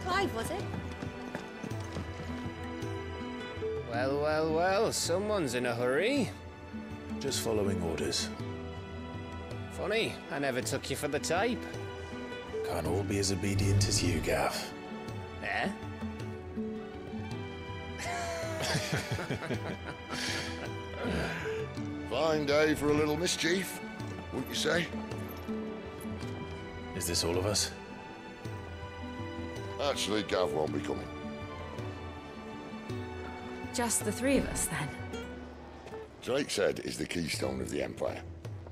Clive, was it? Well, well, well, someone's in a hurry. Just following orders. Funny, I never took you for the type. Can't all be as obedient as you, Gav. Eh? Fine day for a little mischief, wouldn't you say? Is this all of us? Actually, Gav won't be coming. Just the three of us, then? Drake's Head is the keystone of the Empire.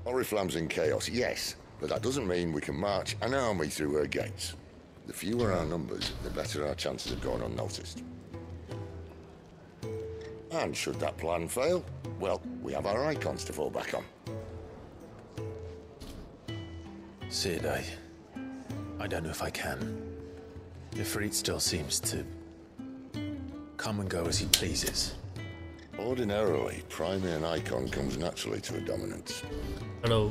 Oriflamme's in chaos, yes, but that doesn't mean we can march an army through her gates. The fewer our numbers, the better our chances of going unnoticed. And should that plan fail, well, we have our icons to fall back on. Sid, I don't know if I can. Ifrit still seems to come and go as he pleases. Ordinarily, priming an icon comes naturally to a dominance. Hello.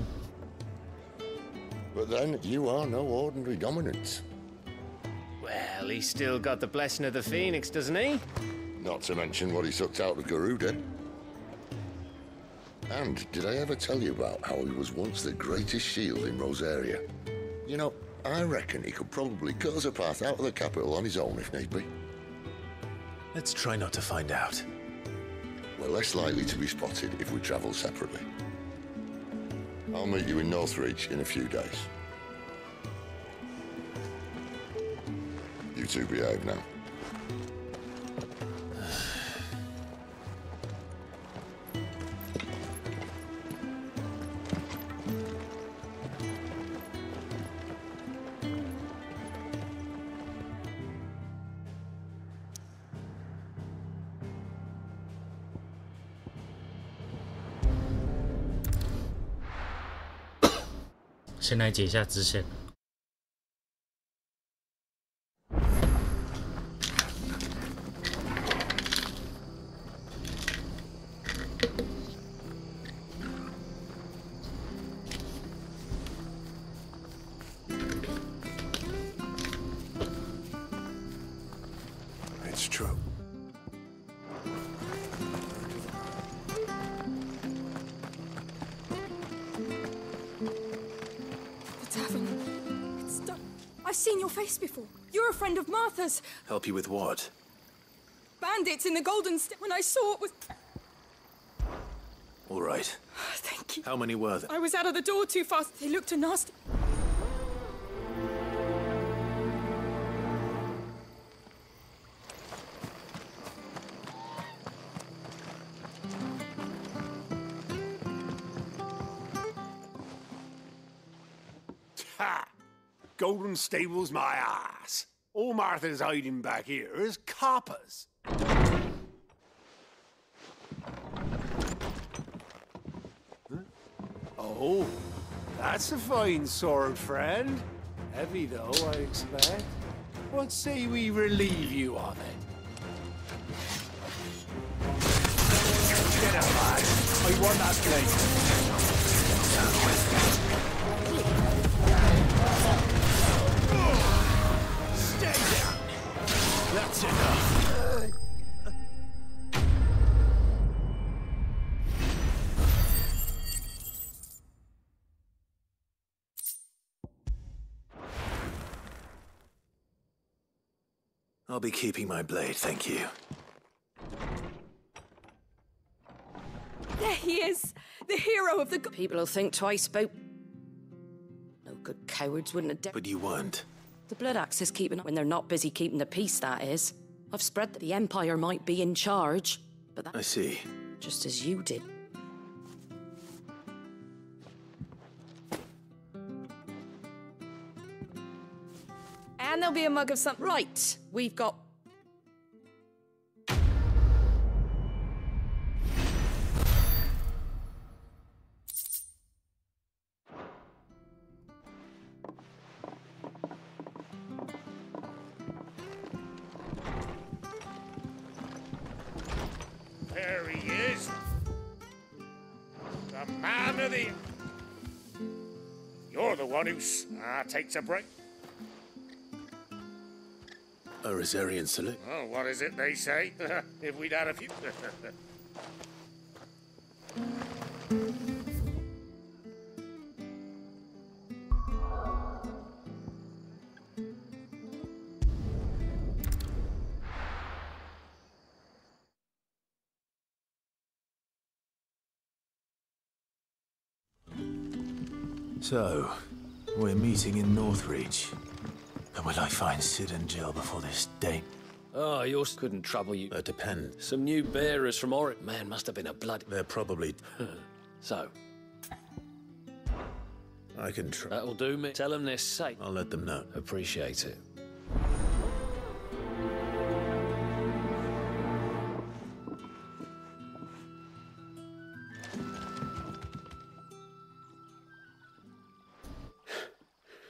But then, you are no ordinary dominance. Well, he's still got the blessing of the Phoenix, doesn't he? Not to mention what he sucked out of Garuda. And did I ever tell you about how he was once the greatest shield in Rosaria? You know, I reckon he could probably cut us a path out of the capital on his own if need be. Let's try not to find out. We're less likely to be spotted if we travel separately. I'll meet you in Northreach in a few days. You two behave now.先来解一下支线。It's true. It's done. I've seen your face before. You're a friend of Martha's. Help you with what? Bandits in the Golden When I saw it was... All right. Thank you. How many were there? I was out of the door too fast. They looked a nasty... Ha! Golden Stable's my ass. All Martha's hiding back here is coppers. Huh? Oh, that's a fine sword, friend. Heavy, though, I expect. What say we relieve you of it? Get out, lad. I want that blade. Stay down. That's enough. I'll be keeping my blade, thank you. There he is! The hero of the... People will think twice about... No good cowards wouldn't have... But you weren't. The Blood Axe is keeping... When they're not busy keeping the peace, that is. I've spread that the Empire might be in charge, but that... I see. Just as you did. And there'll be a mug of something. Right, we've got... There he is. The man of the... You're the one who takes a break. A Rosarian salute. Oh, what is it they say? If we'd had a few... So, we're meeting in Northreach. And will I find Sid and Jill before this date? Oh, yours couldn't trouble you. That depends. Some new bearers from Orit. Man, must have been a bloody... They're probably... So, I can try. that'll do me. Tell them they're safe. I'll let them know. Appreciate it.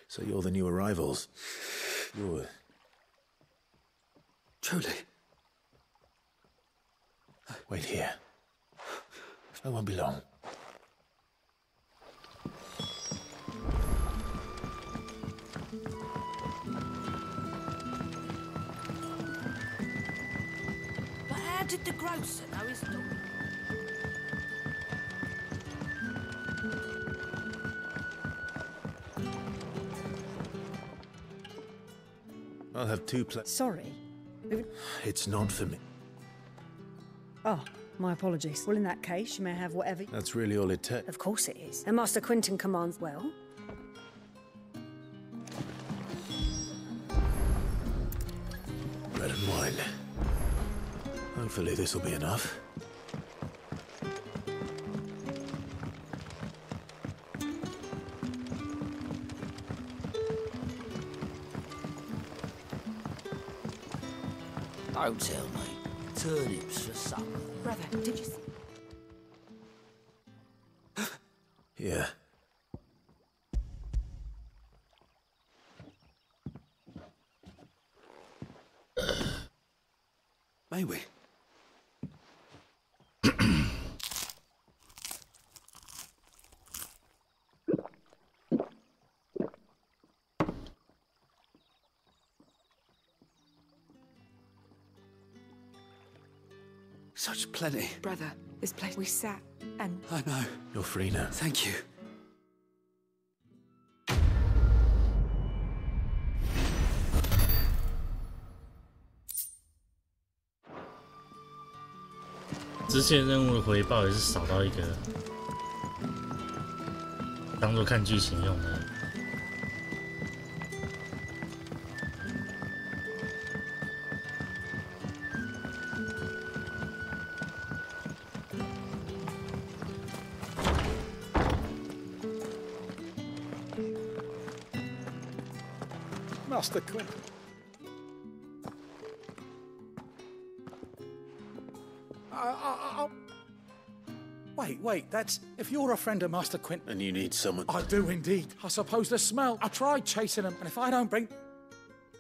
So you're the new arrivals. You're... Truly. Wait here. I won't be long. But how did the grocer know his daughter? I'll have two Sorry. It's not for me. Oh, my apologies. Well, in that case, you may have whatever... That's really all it takes. Of course it is. And Master Quentin commands well. Bread and wine. Hopefully this will be enough. Don't tell me. Turnips for supper. Brother, did you see... Yeah. May we? Such plenty. Brother, this place we sat and... I know. You're free now. Thank you.支线任务的回报也是少到一个，当做看剧情用的。Master Quentin. Wait, that's... If you're a friend of Master Quentin... And you need someone... I do indeed. I suppose the smell. I tried chasing him, and if I don't bring...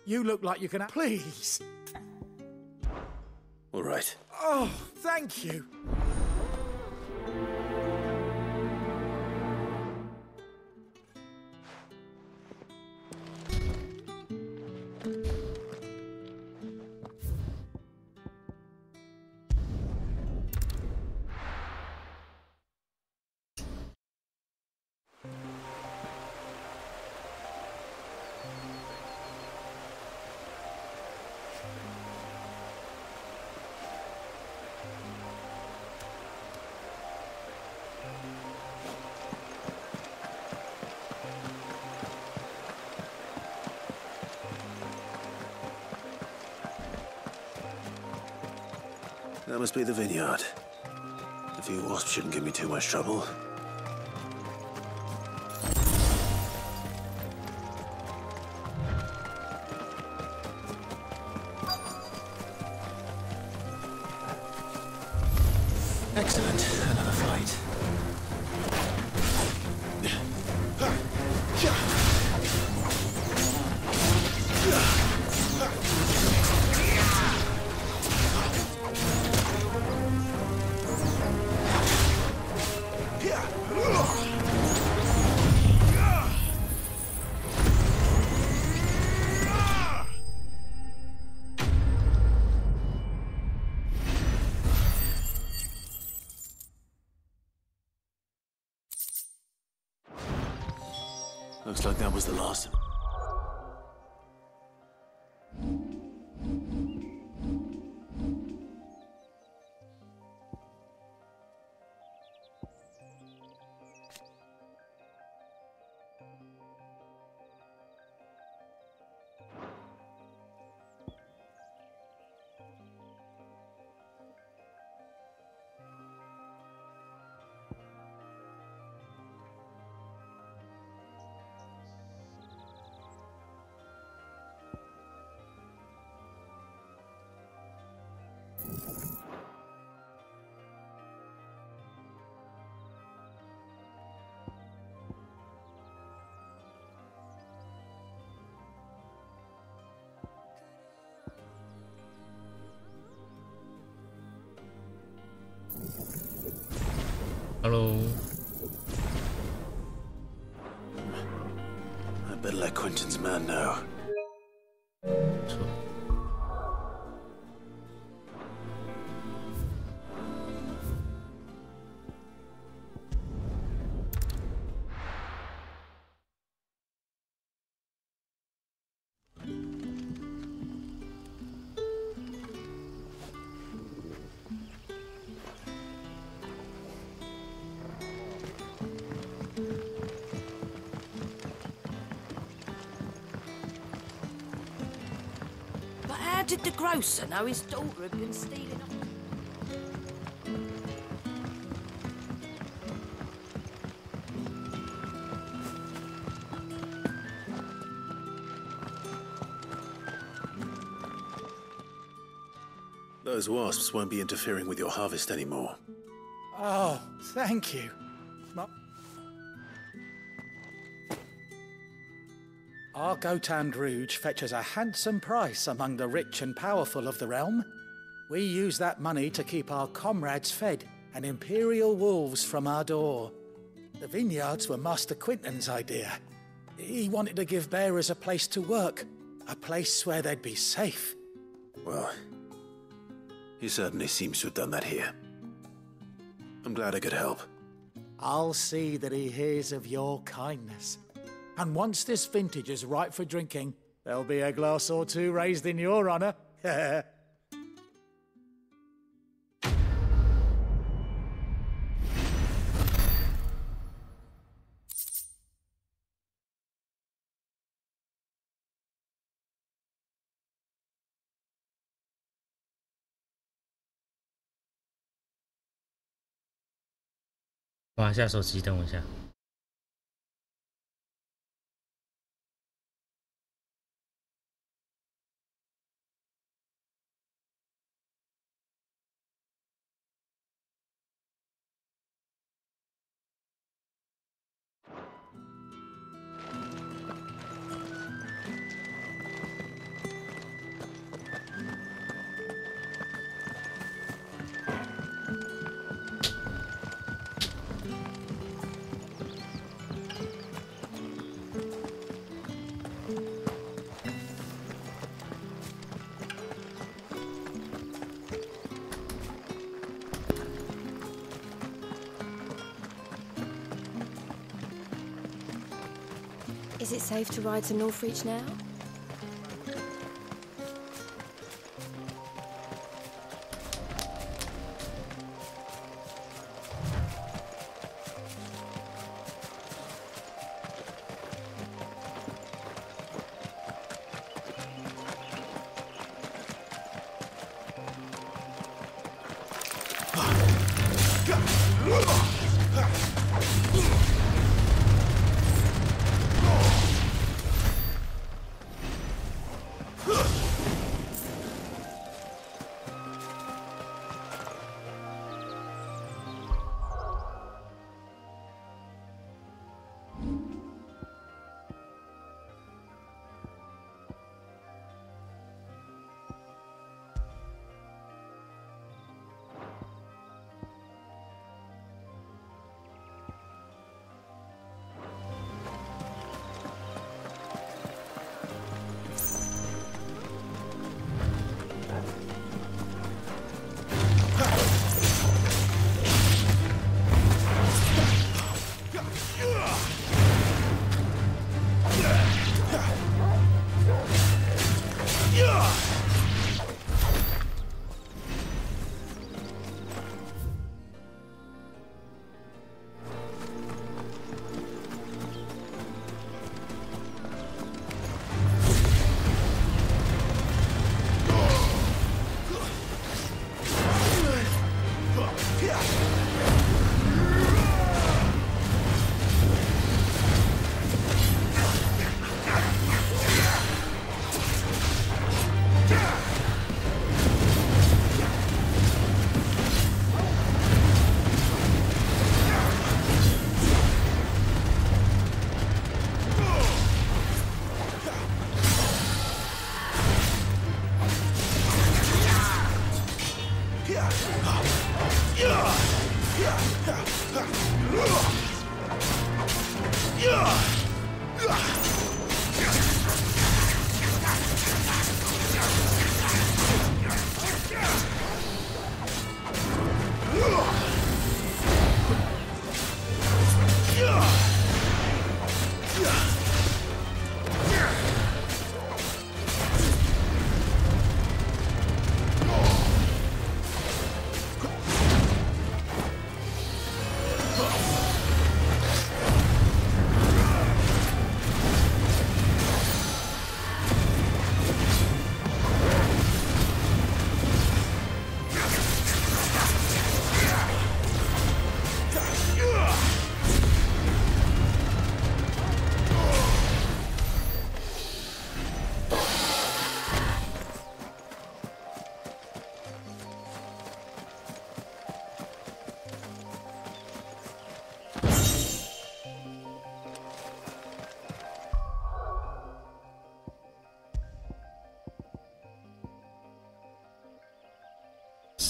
You look like you can... Please! All right. Oh, thank you. That must be the vineyard. A few wasps shouldn't give me too much trouble. Excellent. Another fight. Looks like that was the last. Hello. I better let Quentin's man know. But how did the grocer know his daughter had been stealing off? Those wasps won't be interfering with your harvest anymore. Oh, thank you. Our Gotand Rouge fetches a handsome price among the rich and powerful of the realm. We use that money to keep our comrades fed and imperial wolves from our door. The vineyards were Master Quinton's idea. He wanted to give bearers a place to work, a place where they'd be safe. Well, he certainly seems to have done that here. I'm glad I could help. I'll see that he hears of your kindness. And once this vintage is ripe for drinking, there'll be a glass or two raised in your honor.划一下手机，等我一下。Is it safe to ride to Northreach now?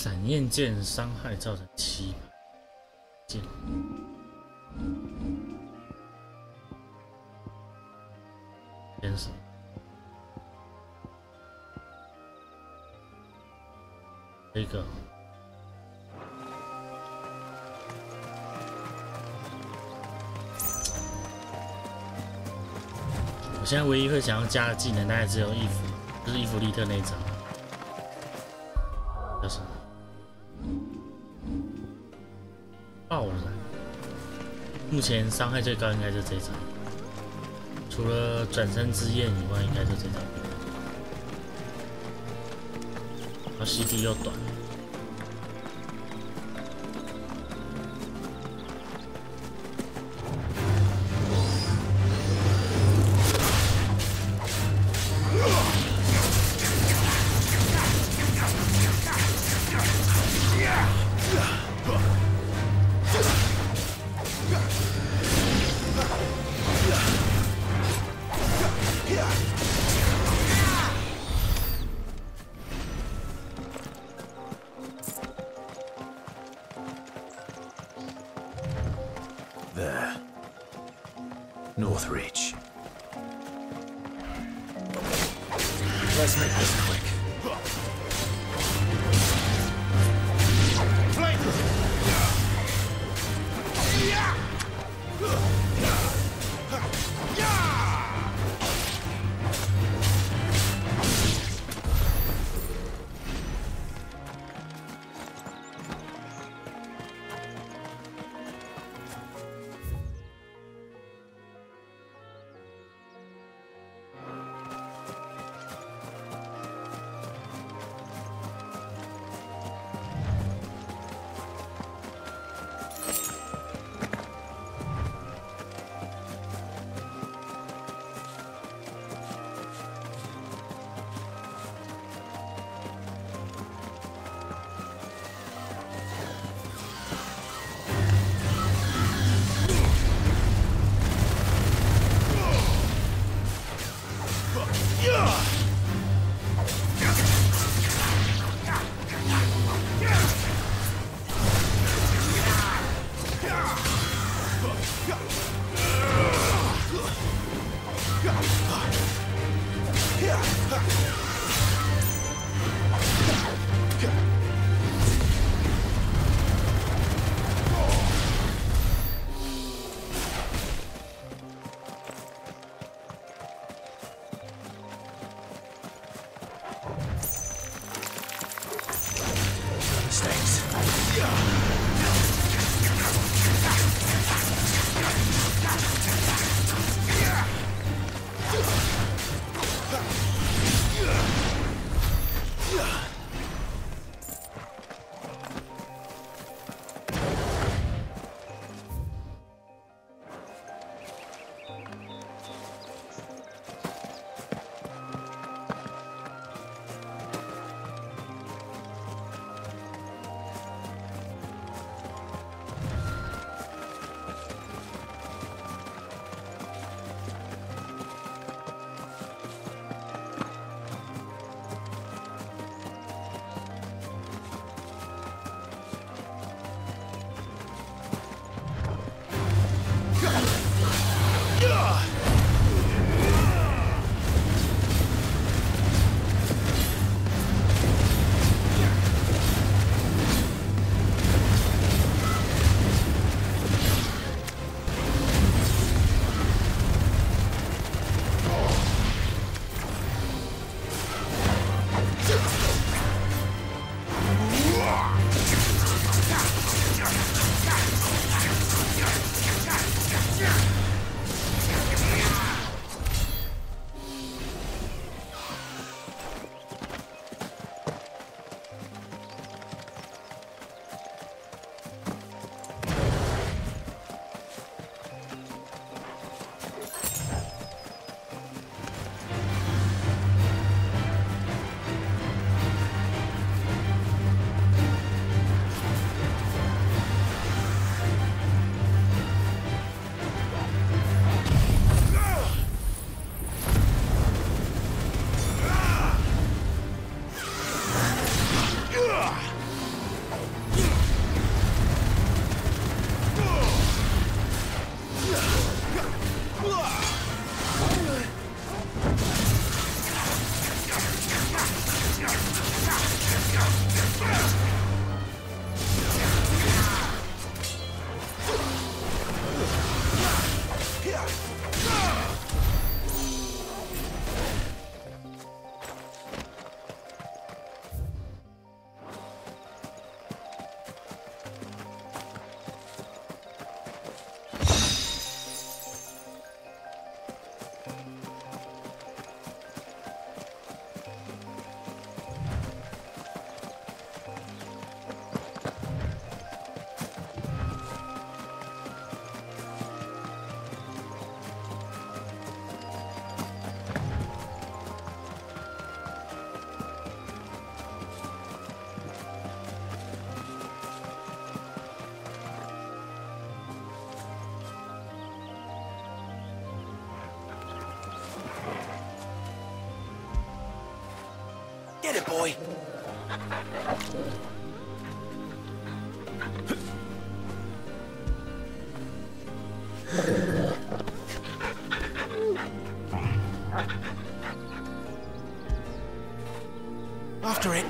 闪焰剑伤害造成7%。剑。天使。这个。我现在唯一会想要加的技能，大概只有伊芙，就是伊芙利特那一张。叫什么？爆燃。目前伤害最高应该就这张，除了转身之焰以外，应该就这张。然后 CD 又短。There. North Reach. Let's make this quick. Get it, boy. After it.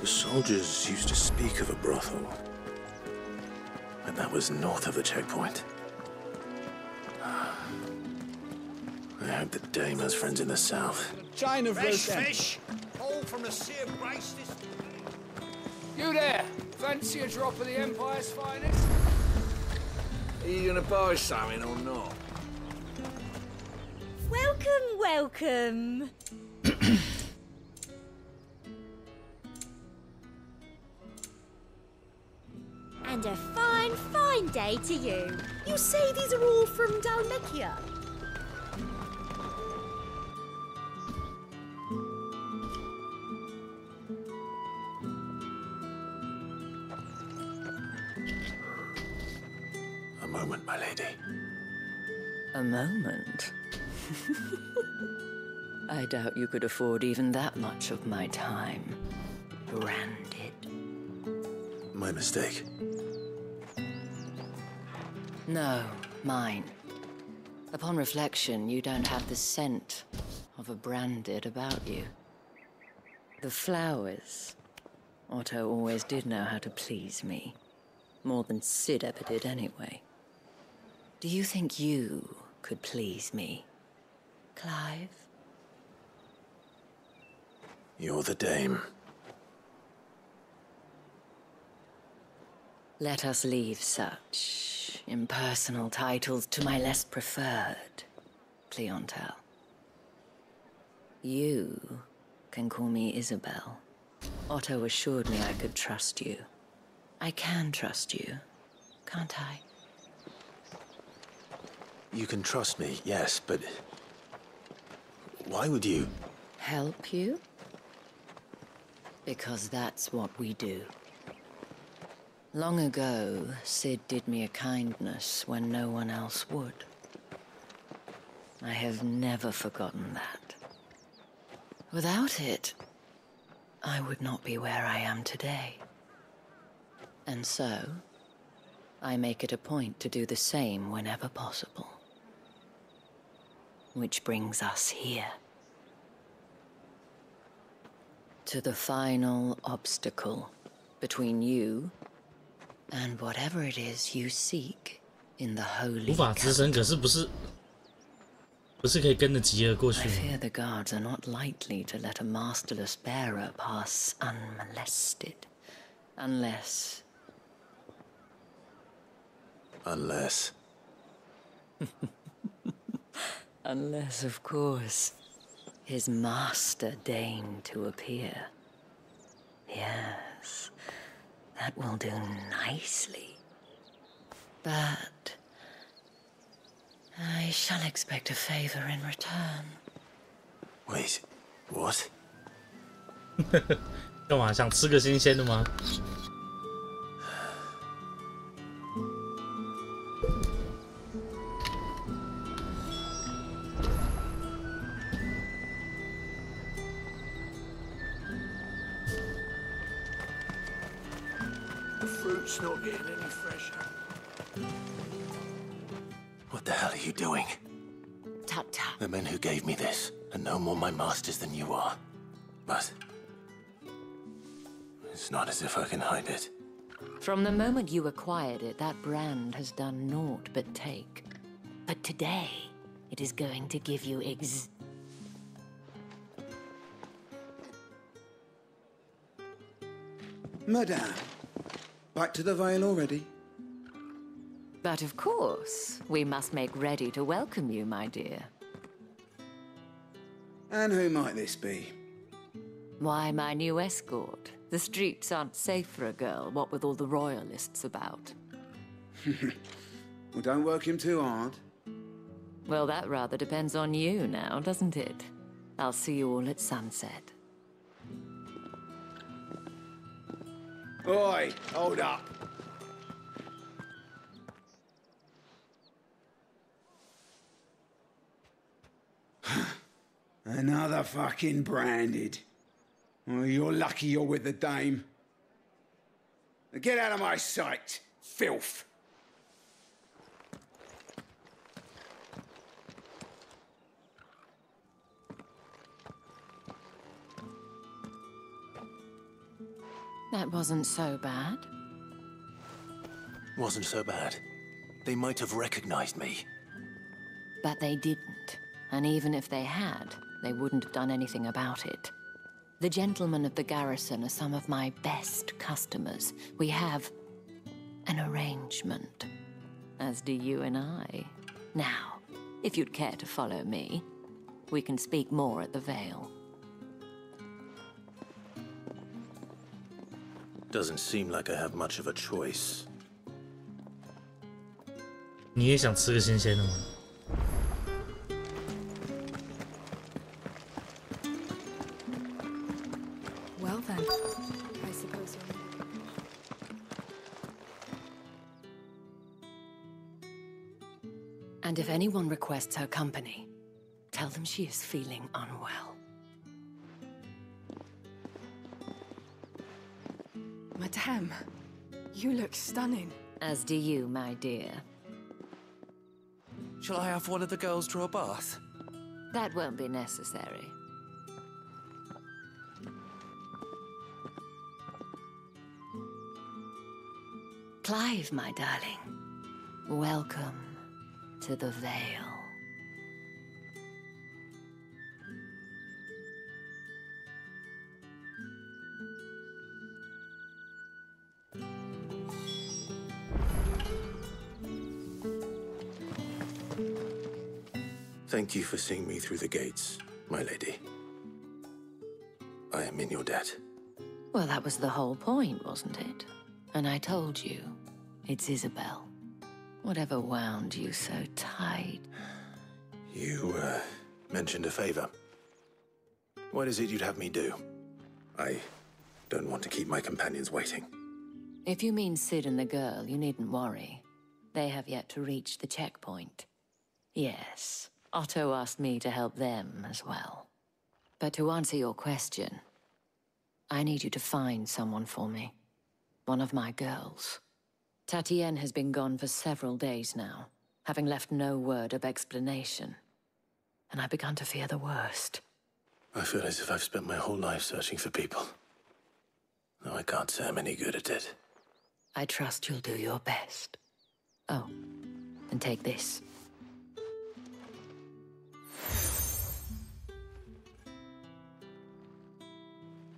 The soldiers used to speak of a brothel, but that was north of the checkpoint. I hope the dame has friends in the south. Chain of Fresh fish, all from the Sea of Grace. You there? Fancy a drop of the Empire's finest? Are you gonna buy something or not? Welcome, welcome. And a fine, fine day to you. You say these are all from Dalmekia? A moment, my lady. A moment? I doubt you could afford even that much of my time. Branded. My mistake. No, mine. Upon reflection, you don't have the scent of a branded about you. The flowers. Otto always did know how to please me. More than Sid ever did anyway. Do you think you could please me, Clive? You're the dame. Let us leave such impersonal titles to my less preferred clientele. You can call me Isabel. Otto assured me I could trust you. I can trust you, can't I? You can trust me, yes, but why would you? Help you? Because that's what we do. Long ago, Sid did me a kindness when no one else would. I have never forgotten that. Without it, I would not be where I am today. And so, I make it a point to do the same whenever possible. Which brings us here. To the final obstacle between you and whatever it is you seek in the holy 无法之身可是不是可以跟着吉尔过去 I fear the guards are not likely to let a masterless bearer pass unmolested. Unless... Unless, of course, His master deigned to appear. Yes, that will do nicely. But I shall expect a favor in return. Wait, what? 干嘛想吃个新鲜的吗？ The fruit's not getting any fresher. What the hell are you doing? Tut-tut. The men who gave me this are no more my masters than you are. But it's not as if I can hide it. From the moment you acquired it, that brand has done naught but take. But today, it is going to give you Madame, back to the Vale already? But of course, we must make ready to welcome you, my dear. And who might this be? Why, my new escort. The streets aren't safe for a girl, what with all the royalists about. Well, don't work him too hard. Well, that rather depends on you now, doesn't it? I'll see you all at sunset. Oi, hold up. Another fucking branded. Oh, you're lucky you're with the dame. Now get out of my sight, filth. That wasn't so bad. Wasn't so bad. They might have recognized me. But they didn't. And even if they had, they wouldn't have done anything about it. The gentlemen of the garrison are some of my best customers. We have an arrangement, as do you and I. Now, if you'd care to follow me, we can speak more at the Vale. Doesn't seem like I have much of a choice. 你也想吃个新鲜的吗？ Well then, I suppose you're... And if anyone requests her company, tell them she is feeling unwell. Madame, you look stunning. As do you, my dear. Shall I have one of the girls draw a bath? That won't be necessary. Clive, my darling. Welcome to the Vale. Thank you for seeing me through the gates, my lady. I am in your debt. Well, that was the whole point, wasn't it? And I told you, it's Isabel. Whatever wound you so tight. You, mentioned a favor. What is it you'd have me do? I don't want to keep my companions waiting. If you mean Sid and the girl, you needn't worry. They have yet to reach the checkpoint. Yes, Otto asked me to help them as well. But to answer your question, I need you to find someone for me. One of my girls. Tatienne has been gone for several days now, having left no word of explanation. And I've begun to fear the worst. I feel as if I've spent my whole life searching for people. Though I can't say I'm any good at it. I trust you'll do your best. Oh, and take this.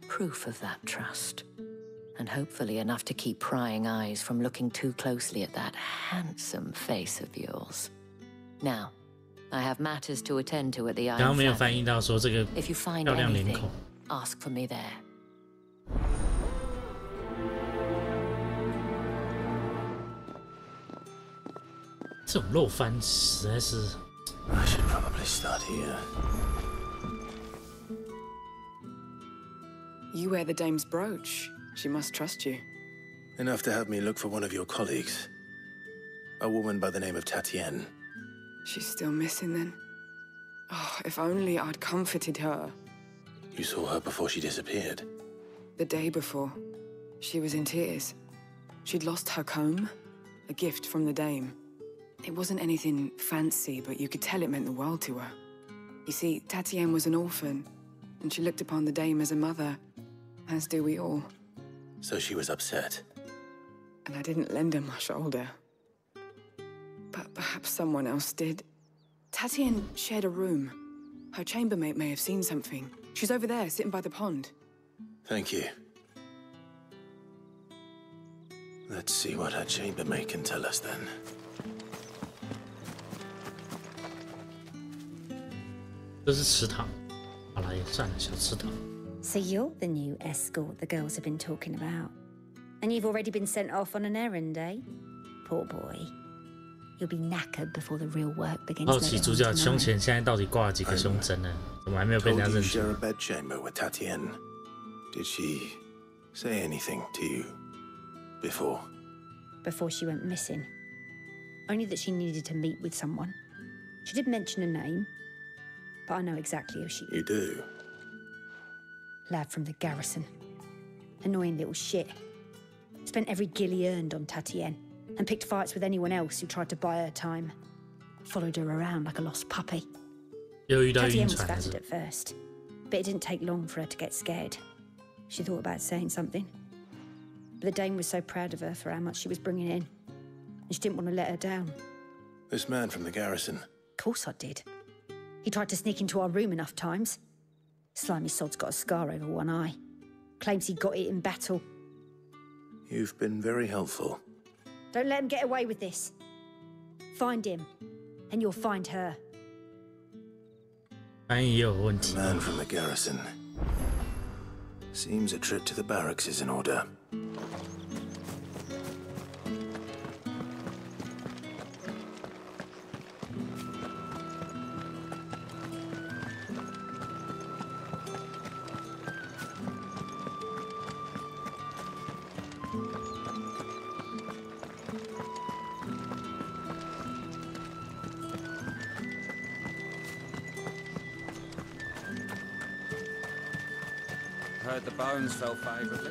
Proof of that trust. And hopefully enough to keep prying eyes from looking too closely at that handsome face of yours. Now, I have matters to attend to at the 然后 Iron 没有反 Family. 应到说这个 If you find 漂亮脸 anything, 孔。 ask for me there. 这种漏翻实在是。 I should probably start here. You wear the dame's brooch. She must trust you. Enough to have me look for one of your colleagues. A woman by the name of Tatienne. She's still missing then. Oh, if only I'd comforted her. You saw her before she disappeared. The day before, she was in tears. She'd lost her comb, a gift from the dame. It wasn't anything fancy, but you could tell it meant the world to her. You see, Tatienne was an orphan, and she looked upon the dame as a mother, as do we all. So she was upset. And I didn't lend her my shoulder. But perhaps someone else did. Tatienne shared a room. Her chambermaid may have seen something. She's over there, sitting by the pond. Thank you. Let's see what her chambermaid can tell us then. 这是池塘，好了，也算了，小池塘。 So you're the new escort the girls have been talking about. And you've already been sent off on an errand, eh? Poor boy. You'll be knackered before the real work begins. 好奇主角胸前现在到底挂了几个胸针呢？怎么还没有被人家 Told 认 you 出 share a bed chamber with Tatienne. Did she say anything to you before? Before she went missing. Only that she needed to meet with someone. She did mention a name, but I know exactly who she is. You do? Lad from the garrison. Annoying little shit. Spent every guil he earned on Tatienne, and picked fights with anyone else who tried to buy her time. Followed her around like a lost puppy. Tatienne was flattered at first, but it didn't take long for her to get scared. She thought about saying something. But the dame was so proud of her for how much she was bringing in, and she didn't want to let her down. This man from the garrison. Of course I did. He tried to sneak into our room enough times. Slimy sod's got a scar over one eye. Claims he got it in battle. You've been very helpful. Don't let him get away with this. Find him, and you'll find her. 翻译也有问题。 Man from the garrison. Seems a trip to the barracks is in order. Heard the bones fell favourably.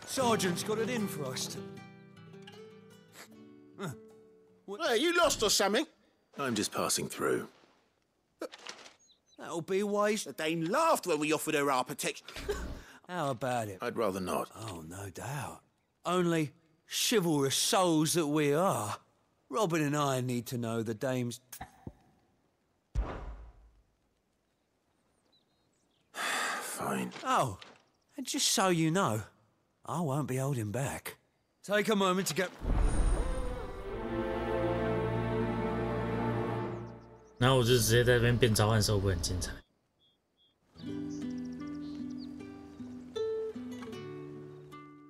Sergeant's got it in for us. Hey, you lost or something? I'm just passing through. That'll be wise. The Dane laughed when we offered her our protection. How about it? I'd rather not. Oh, no doubt. Only chivalrous souls that we are. Robin and I need to know the dame's... Fine. Oh, and just so you know, I won't be holding back. Take a moment to get... 然后我就直接在这边变召唤兽，会不会很精彩？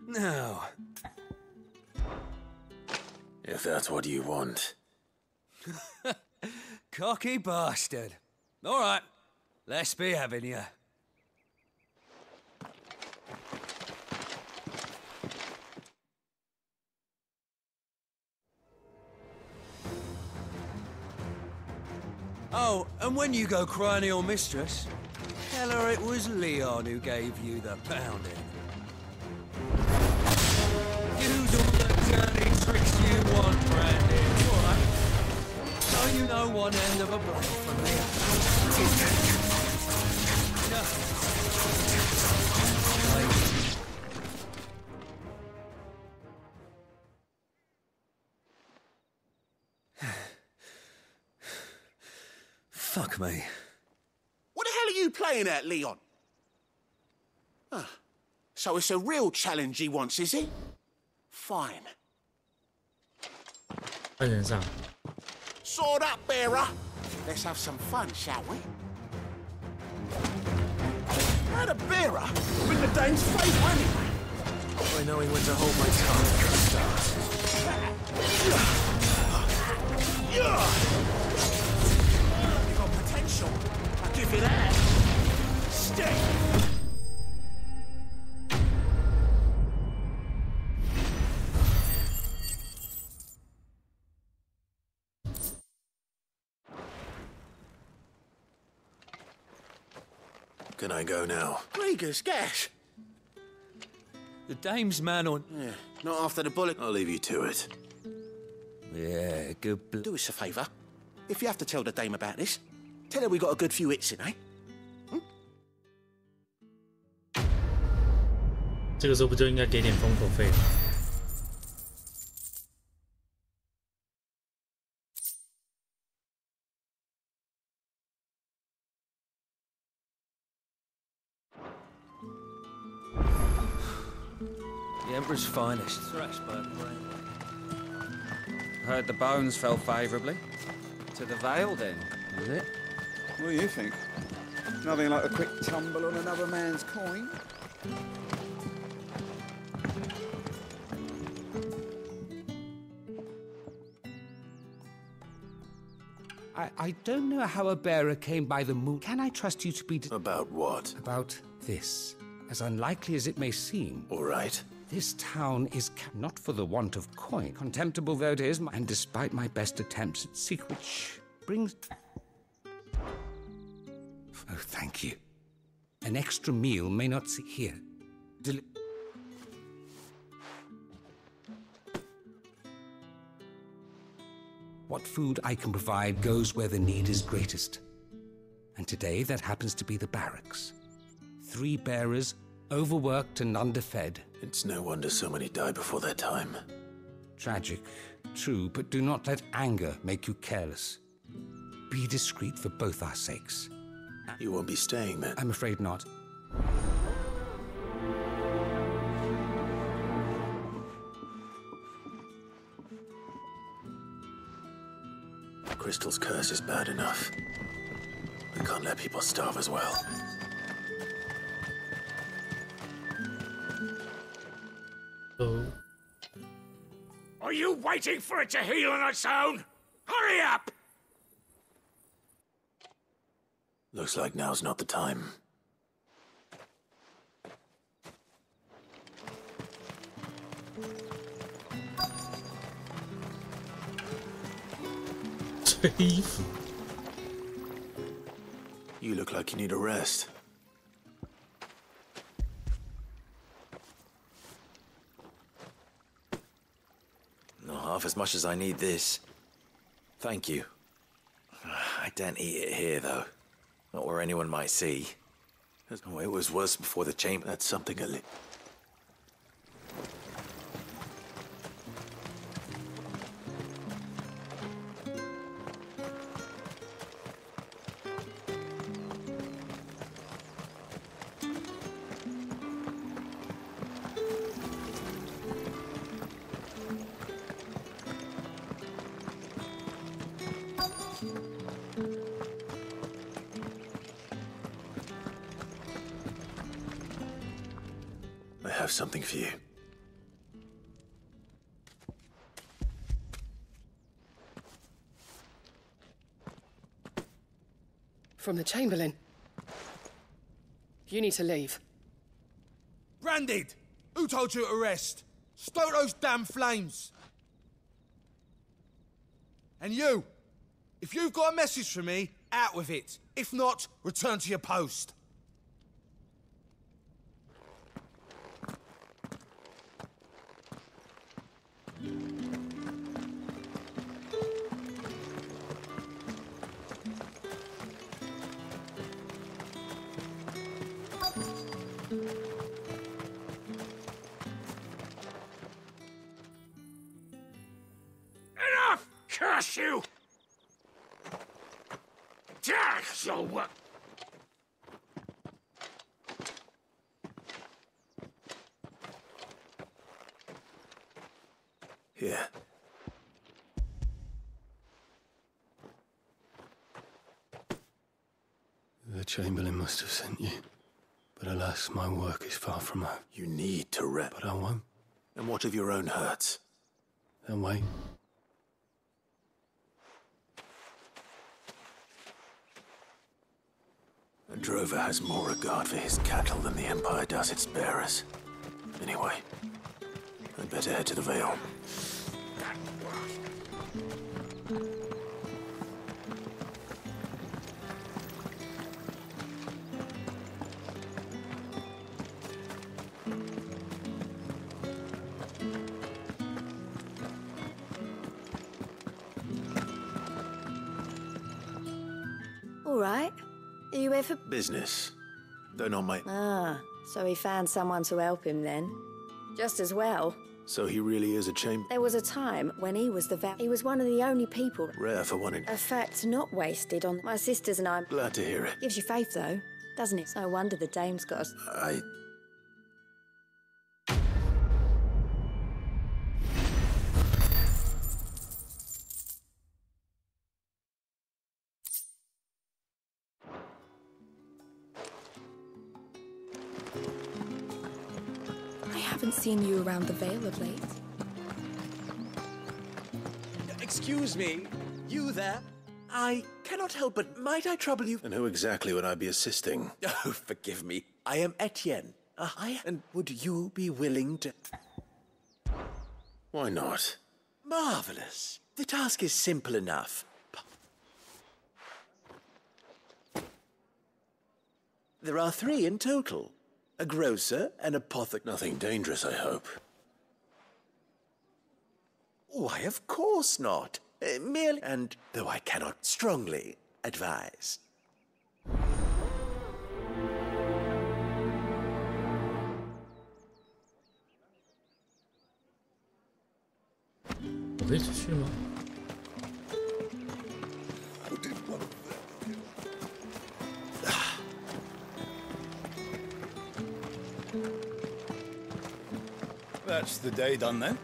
Now, If that's what you want. cocky bastard. All right, let's be having you. Oh, and when you go crying to your mistress, tell her it was Leon who gave you the pounding. Use all the dirty tricks you want, Brandy. All right. So you know one end of a blow from the Fuck me. What the hell are you playing at, Leon? Ah, so it's a real challenge he wants, is it? Fine. 换人上。Sword up, bearer. Let's have some fun, shall we? How the bearer? With the Dane's favour anyway. By knowing when to hold my tongue at the start. You got potential. I'll give you that. Stick. Can I go now? Gregor's gas. The dame's man on... Yeah, not after the bullet. I'll leave you to it. Yeah, good... Do us a favour. If you have to tell the dame about this, tell her we got a good few hits in, eh? 这个时候不就应该给点封口费？ The Emperor's finest. Heard the bones fell favourably. To the Vale, then, is it? What do you think? Nothing like a quick tumble on another man's coin. I don't know how a bearer came by the moon. Can I trust you to be... About what? About this. As unlikely as it may seem. All right. This town is not for the want of coin, contemptible though it is, and despite my best attempts at secret, which brings... Oh, thank you. An extra meal may not see here. What food I can provide goes where the need is greatest. And today that happens to be the barracks. 3 bearers, overworked and underfed. It's no wonder so many die before their time. Tragic, true, but do not let anger make you careless. Be discreet for both our sakes. You won't be staying then? I'm afraid not. Crystal's curse is bad enough. We can't let people starve as well. Are you waiting for it to heal on its own? Hurry up! Looks like now's not the time. You look like you need a rest. Not half as much as I need this. Thank you. I daren't eat it here, though. Not where anyone might see. Oh, it was worse before the chamber. That's something a little... I have something for you. From the Chamberlain. You need to leave. Branded! Who told you to rest? Stoke those damn flames! And you! If you've got a message for me, out with it. If not, return to your post. Enough! Curse you! So what? Here. Chamberlain must have sent you. But alas, my work is far from over. You need to rest. But I won't. And what of your own hurts? Then wait. A drover has more regard for his cattle than the Empire does its bearers. Anyway, I'd better head to the Vale. All right. Are you here for Business. Though not my... Ah, so he found someone to help him then. Just as well. So he really is a There was a time when he was he was one of the only people. Rare for one in... A fact not wasted on my sisters and I. Glad to hear it. Gives you faith though, doesn't it? No wonder the dame's got us. I haven't seen you around the Vale of late. Excuse me, you there? I cannot help but might I trouble you? And who exactly would I be assisting? Oh, forgive me. I am Etienne. And would you be willing to... Why not? Marvelous. The task is simple enough. There are 3 in total. A grocer, an apothecary... Nothing dangerous, I hope. Why, of course not. Merely... And though I cannot strongly advise. That's the day done then.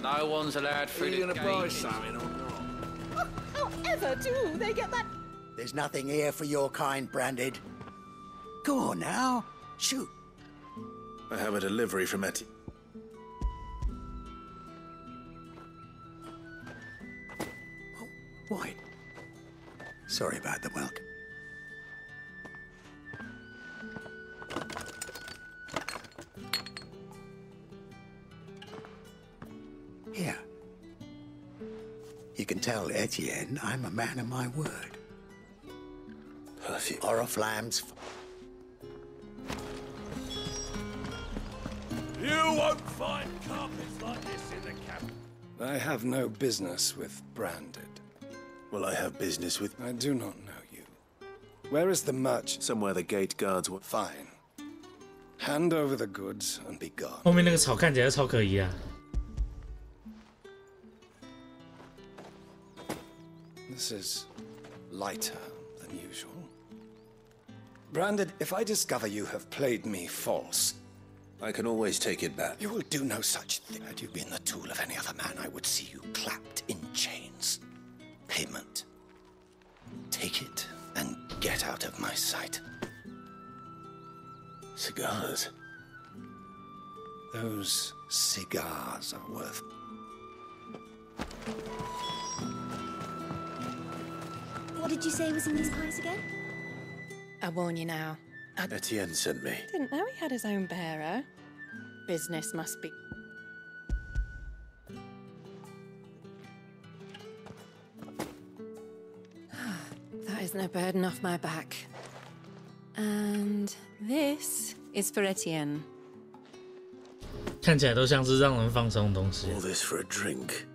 No one's allowed through the gate. Are you gonna buy something or not? However do they get that? There's nothing here for your kind, Branded. Go on now, shoot. I have a delivery from Etienne. Why? Sorry about the welcome. Here. You can tell Etienne I'm a man of my word. Perfume. Oriflamme's... You won't find carpets like this in the capital. I have no business with Branded. Well, I have business with... I do not know you. Where is the merchant? Somewhere the gate guards were... Fine. Hand over the goods and be gone. 后面那个草看起来超可疑啊。 This is lighter than usual. Branded, if I discover you have played me false... I can always take it back. You will do no such thing. Had you been the tool of any other man, I would see you clapped in chains. Payment. Take it and get out of my sight. Cigars? Those cigars are worth... What did you say was in these pies again? I warn you now. Etienne sent me. Didn't know he had his own bearer. Business must be... That isn't a burden off my back. And this is for Etienne. 看起来都像是让人放松的东西。 All this for a drink.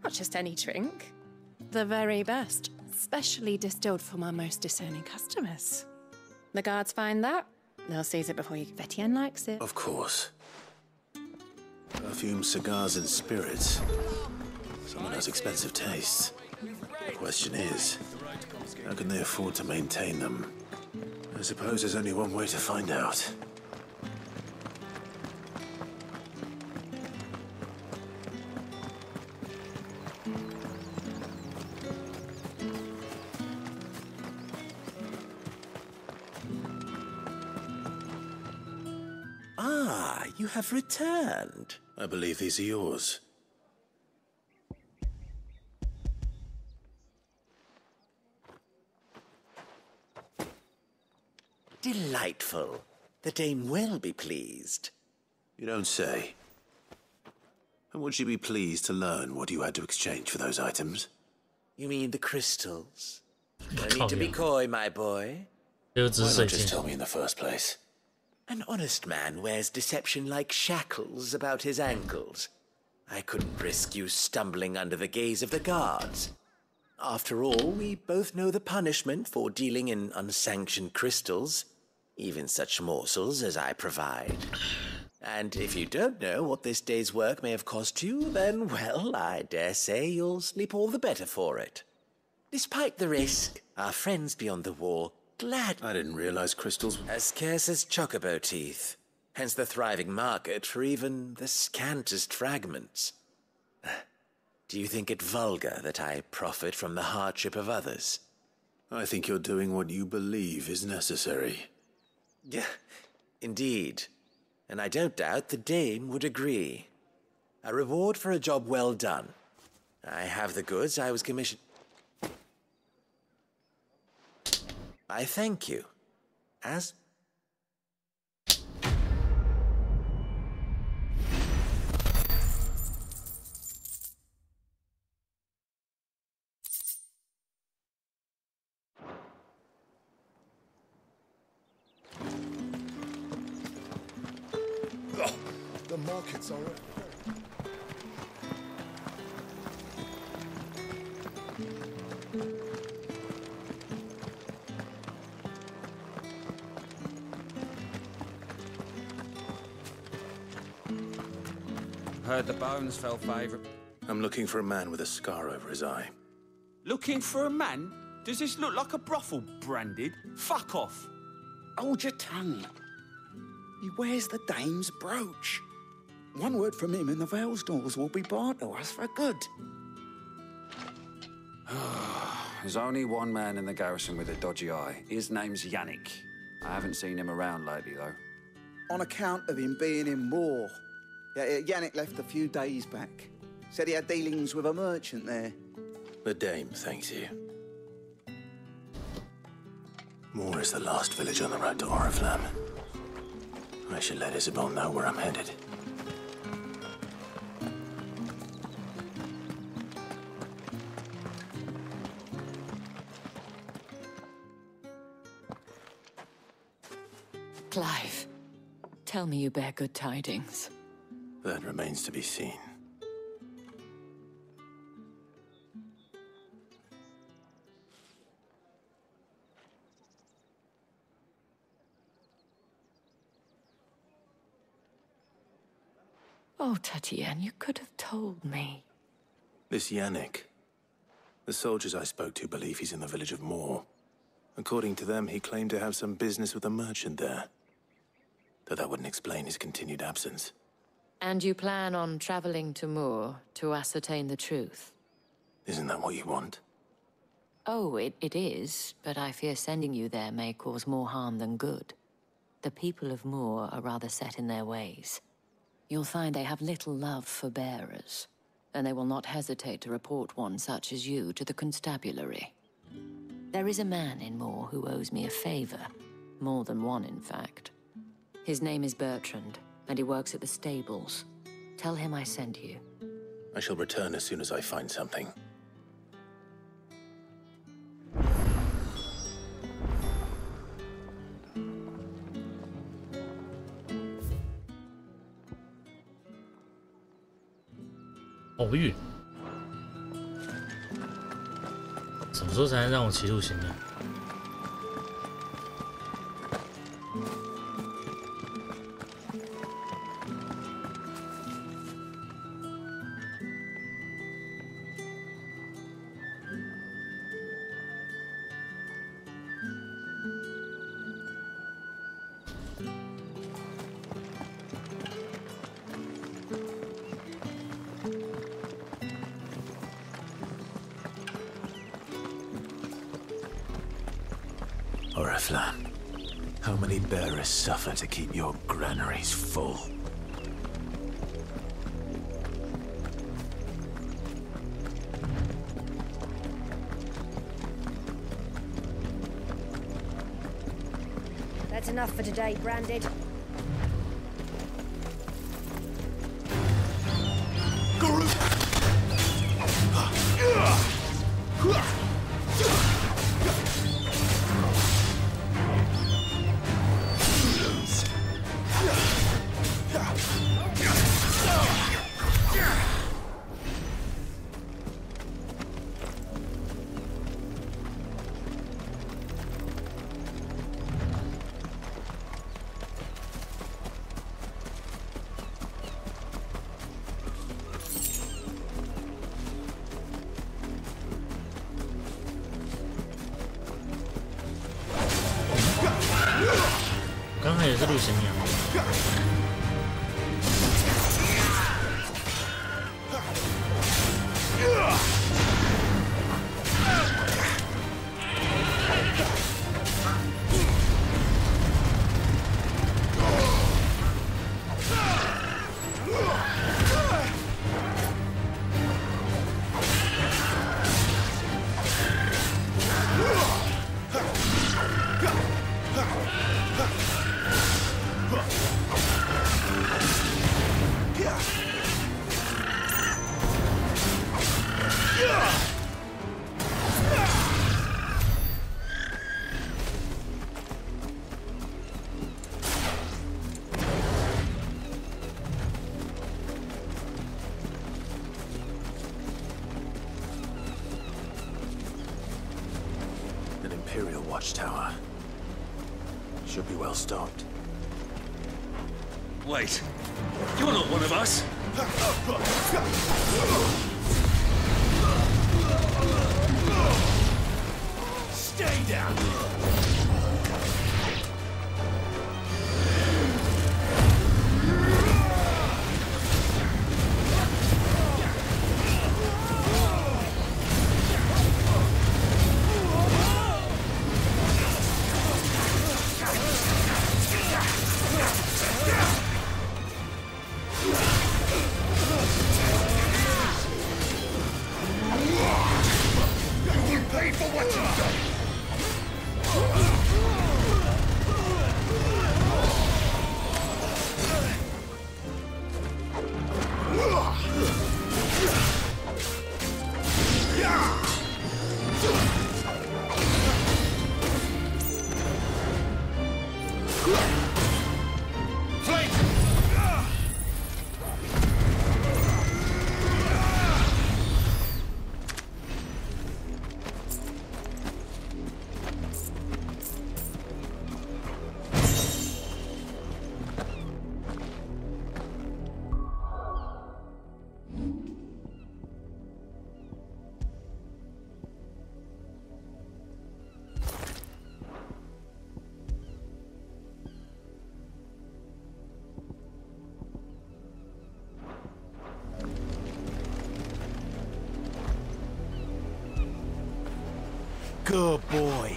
Not just any drink. The very best. Specially distilled for my most discerning customers. The guards find that, they'll seize it before you... Etienne likes it. Of course. Perfume, cigars, and spirits. Someone has expensive tastes. The question is, how can they afford to maintain them? I suppose there's only one way to find out. you have returned. I believe these are yours. Delightful. The dame will be pleased. You don't say. And would she be pleased to learn what you had to exchange for those items? You mean the crystals? No need to be coy, my boy. Why not just tell me in the first place? An honest man wears deception like shackles about his ankles. I couldn't risk you stumbling under the gaze of the guards. After all, we both know the punishment for dealing in unsanctioned crystals, even such morsels as I provide. And if you don't know what this day's work may have cost you, then, well, I dare say you'll sleep all the better for it. Despite the risk, our friends beyond the wall glad... I didn't realize crystals... As scarce as chocobo teeth. Hence the thriving market for even the scantest fragments. Do you think it vulgar that I profit from the hardship of others? I think you're doing what you believe is necessary. Yeah, indeed. And I don't doubt the dame would agree. A reward for a job well done. I have the goods I was commissioned... I thank you. As... The markets are... Heard the bones fell favourite. I'm looking for a man with a scar over his eye. Looking for a man? Does this look like a brothel, Branded? Fuck off. Hold your tongue. He wears the dame's brooch. One word from him and the Vale's doors will be barred to us for good. There's only one man in the garrison with a dodgy eye. His name's Yannick. I haven't seen him around lately, though. On account of him being in war. Yannick left a few days back. Said he had dealings with a merchant there. The dame thanks you. Moor is the last village on the road to Oriflamme. I should let Isabel know where I'm headed. Clive, tell me you bear good tidings. That remains to be seen. Oh, Tatienne, you could have told me. This Yannick. The soldiers I spoke to believe he's in the village of Moor. According to them, he claimed to have some business with a merchant there. Though that wouldn't explain his continued absence. And you plan on traveling to Moor to ascertain the truth? Isn't that what you want? Oh, it is, but I fear sending you there may cause more harm than good. The people of Moor are rather set in their ways. You'll find they have little love for bearers, and they will not hesitate to report one such as you to the constabulary. There is a man in Moor who owes me a favor. More than one, in fact. His name is Bertrand, and he works at the stables. Tell him I sent you. I shall return as soon as I find something.好运，什么时候才能让我骑鹿行呢？Oriflamme, how many bearers suffer to keep your granaries full? enough for today, Branded.刚才也是陆行鸟。Imperial watchtower. Should be well stocked. Wait, you're not one of us! Stay down! Pay for what you've done! Good boy.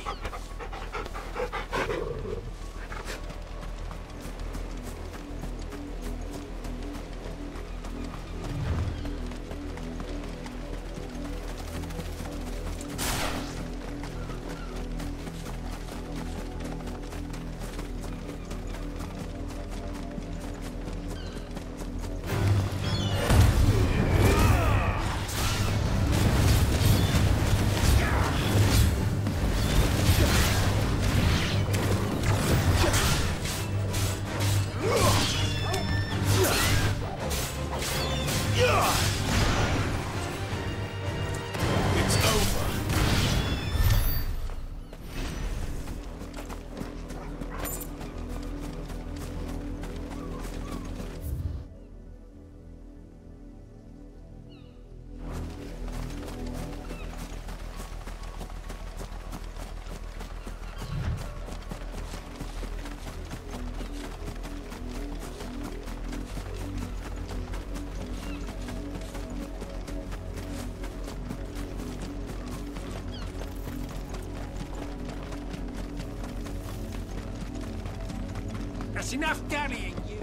That's enough dallying, you.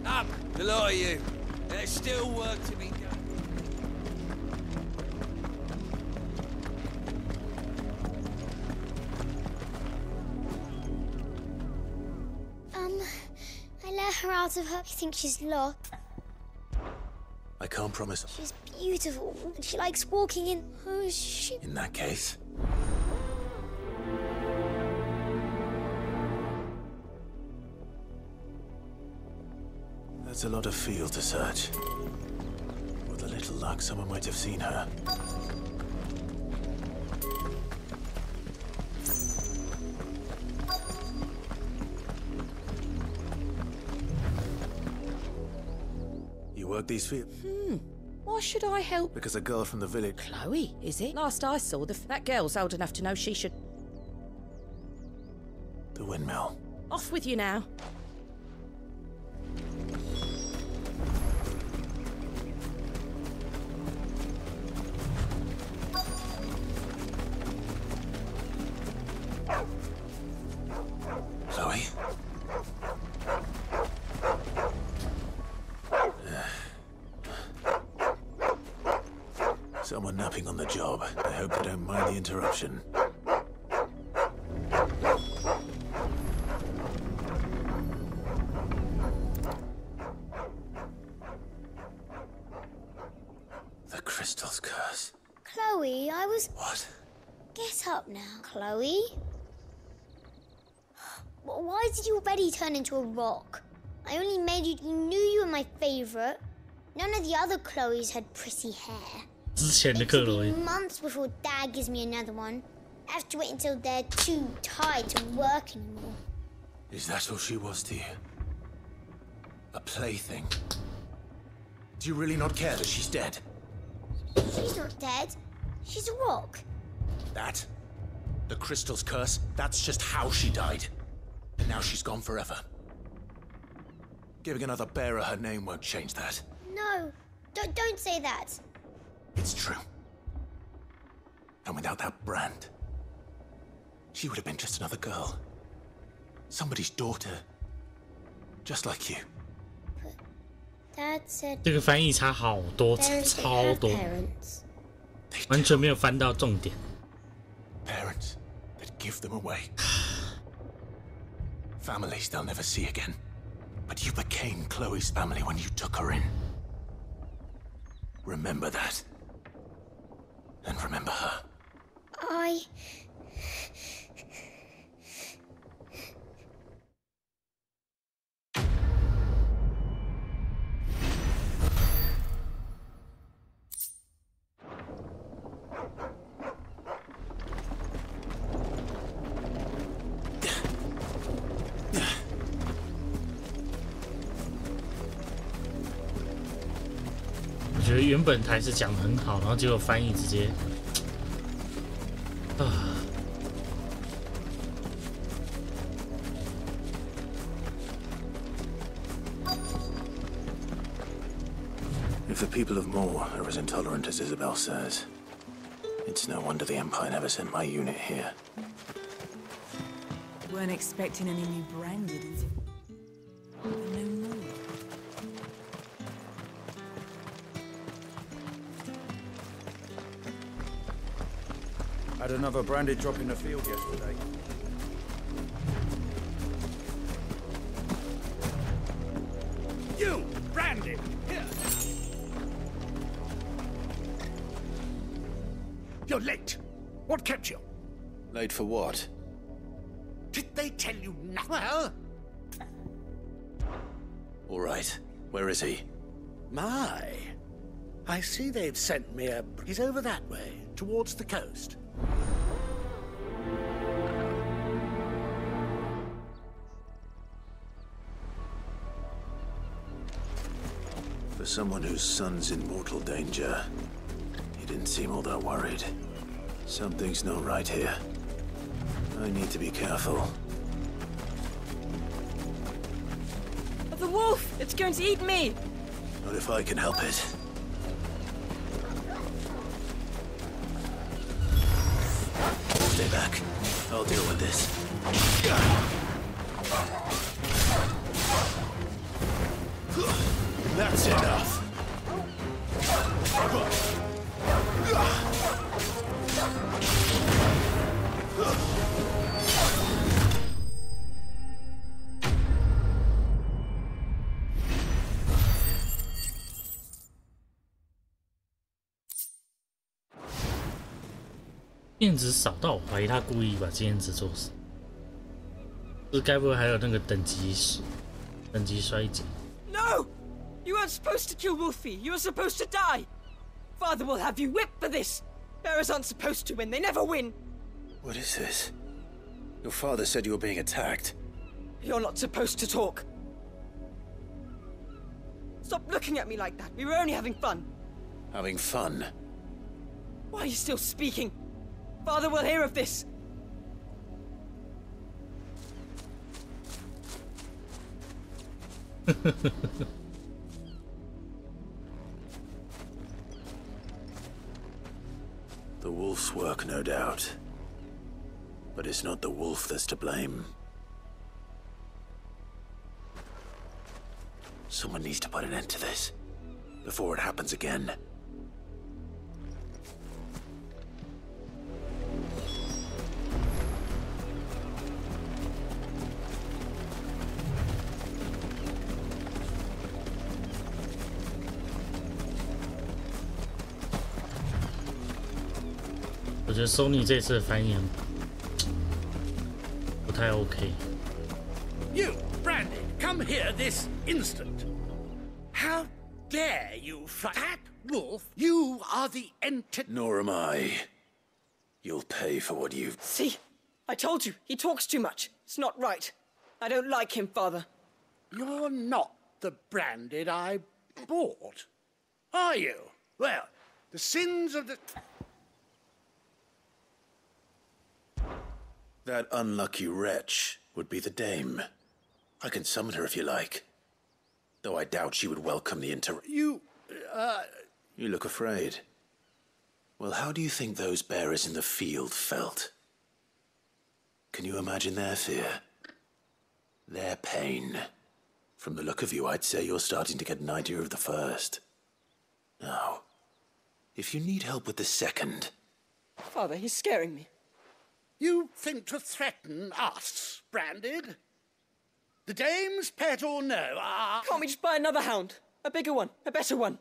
Up, the lot of you. There's still work to be done. her out of her. I think she's lost. I can't promise. She's beautiful. She likes walking in. Oh, she. In that case. That's a lot of field to search. With a little luck, someone might have seen her. You work these fields? Why should I help? Because a girl from the village... Chloe, is it? Last I saw, that girl's old enough to know she should... The windmill. Off with you now. Chloe? Someone napping on the job. I hope they don't mind the interruption. The crystal's curse. Chloe, I was... What? Get up now, Chloe. Why did you already turn into a rock? I only made you... You knew you were my favourite. None of the other Chloes had pretty hair. It'll be months before Dad gives me another one. I have to wait until they're too tired to work anymore. Is that all she was to you? A plaything? Do you really not care that she's dead? She's not dead. She's a rock. That? The crystal's curse? That's just how she died. And now she's gone forever. Giving another bearer her name won't change that. No, don't say that. It's true. And without that brand, she would have been just another girl. Somebody's daughter. Just like you. But Dad said... 这个翻译差好多，超多，完全没有翻到重点。Parents that give them away. Families they'll never see again. But you became Chloe's family when you took her in. Remember that. And remember her. I...我觉得原本台词讲得很好，然后结果翻译直接，If the people of Moor are as intolerant as Isabel says, it's no wonder the Empire never sent my unit here. Weren't expecting any new branded, is it? No more. Had another branded drop in the field yesterday. You, branded! Here! You're late. What kept you? Late for what? Did they tell you nothing? Well... All right. Where is he? My. I see they've sent me a... He's over that way, towards the coast. For someone whose son's in mortal danger, he didn't seem all that worried. Something's not right here. I need to be careful. The wolf! It's going to eat me! Not if I can help it. Stay back. I'll deal with this. That's enough. 经验值少到我怀疑他故意把经验值做死。这该不会还有那个等级衰减 No! You weren't supposed to kill Wolfie. You were supposed to die. Father will have you whipped for this. Bearers aren't supposed to win. They never win. What is this? Your father said you were being attacked. You're not supposed to talk. Stop looking at me like that. We were only having fun. Having fun? Why are you still speaking? Father will hear of this. The wolf's work, no doubt. But it's not the wolf that's to blame. Someone needs to put an end to this, before it happens again.我觉得 Sony 这次的翻译不太 OK。 You, Brandy, come here this instant. How dare you, fat wolf? You are the Nor am I. You'll pay for what you've... See? I told you, he talks too much. It's not right. I don't like him, Father. You're not the Branded I bought, are you? Well, the sins of the... That unlucky wretch would be the dame. I can summon her if you like. Though I doubt she would welcome the You look afraid. Well, how do you think those bearers in the field felt? Can you imagine their fear? Their pain? From the look of you, I'd say you're starting to get an idea of the first. Now, if you need help with the second... Father, he's scaring me. You think to threaten us, Branded? The dame's pet or no? Can't we just buy another hound? A bigger one, a better one.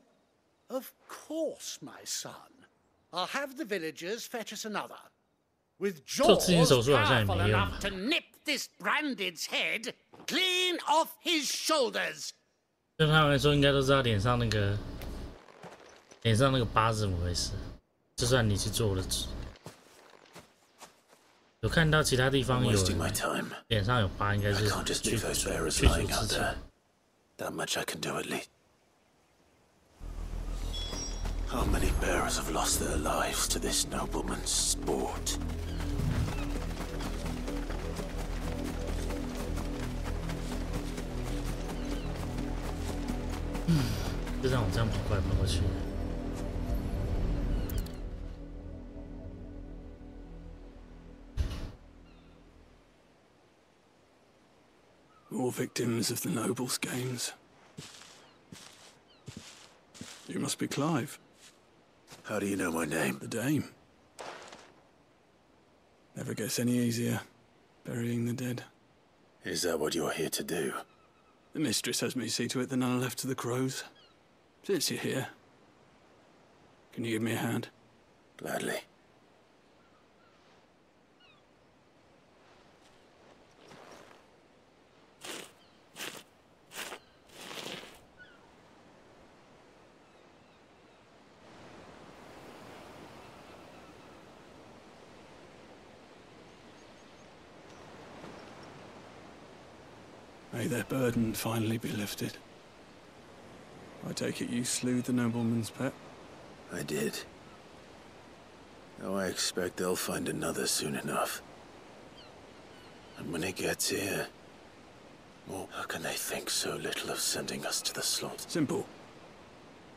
Of course, my son. I'll have the villagers fetch us another. With jaws powerful enough to nip this Branded's head clean off his shoulders. 对他们来说，应该都知道脸上那个疤是怎么回事。就算你去做了，有看到其他地方有脸上有疤，应该是去除之前。 That much I can do at least. How many bearers have lost their lives to this nobleman's sport? 就让我这样跑过来跑过去。 All victims of the nobles' games. You must be Clive. How do you know my name? The Dame. Never gets any easier, burying the dead. Is that what you're here to do? The mistress has me see to it that none are left to the crows. Since you're here, can you give me a hand? Gladly. May their burden finally be lifted. I take it you slew the nobleman's pet? I did. Now I expect they'll find another soon enough. And when it gets here, well, how can they think so little of sending us to the slaughter? Simple.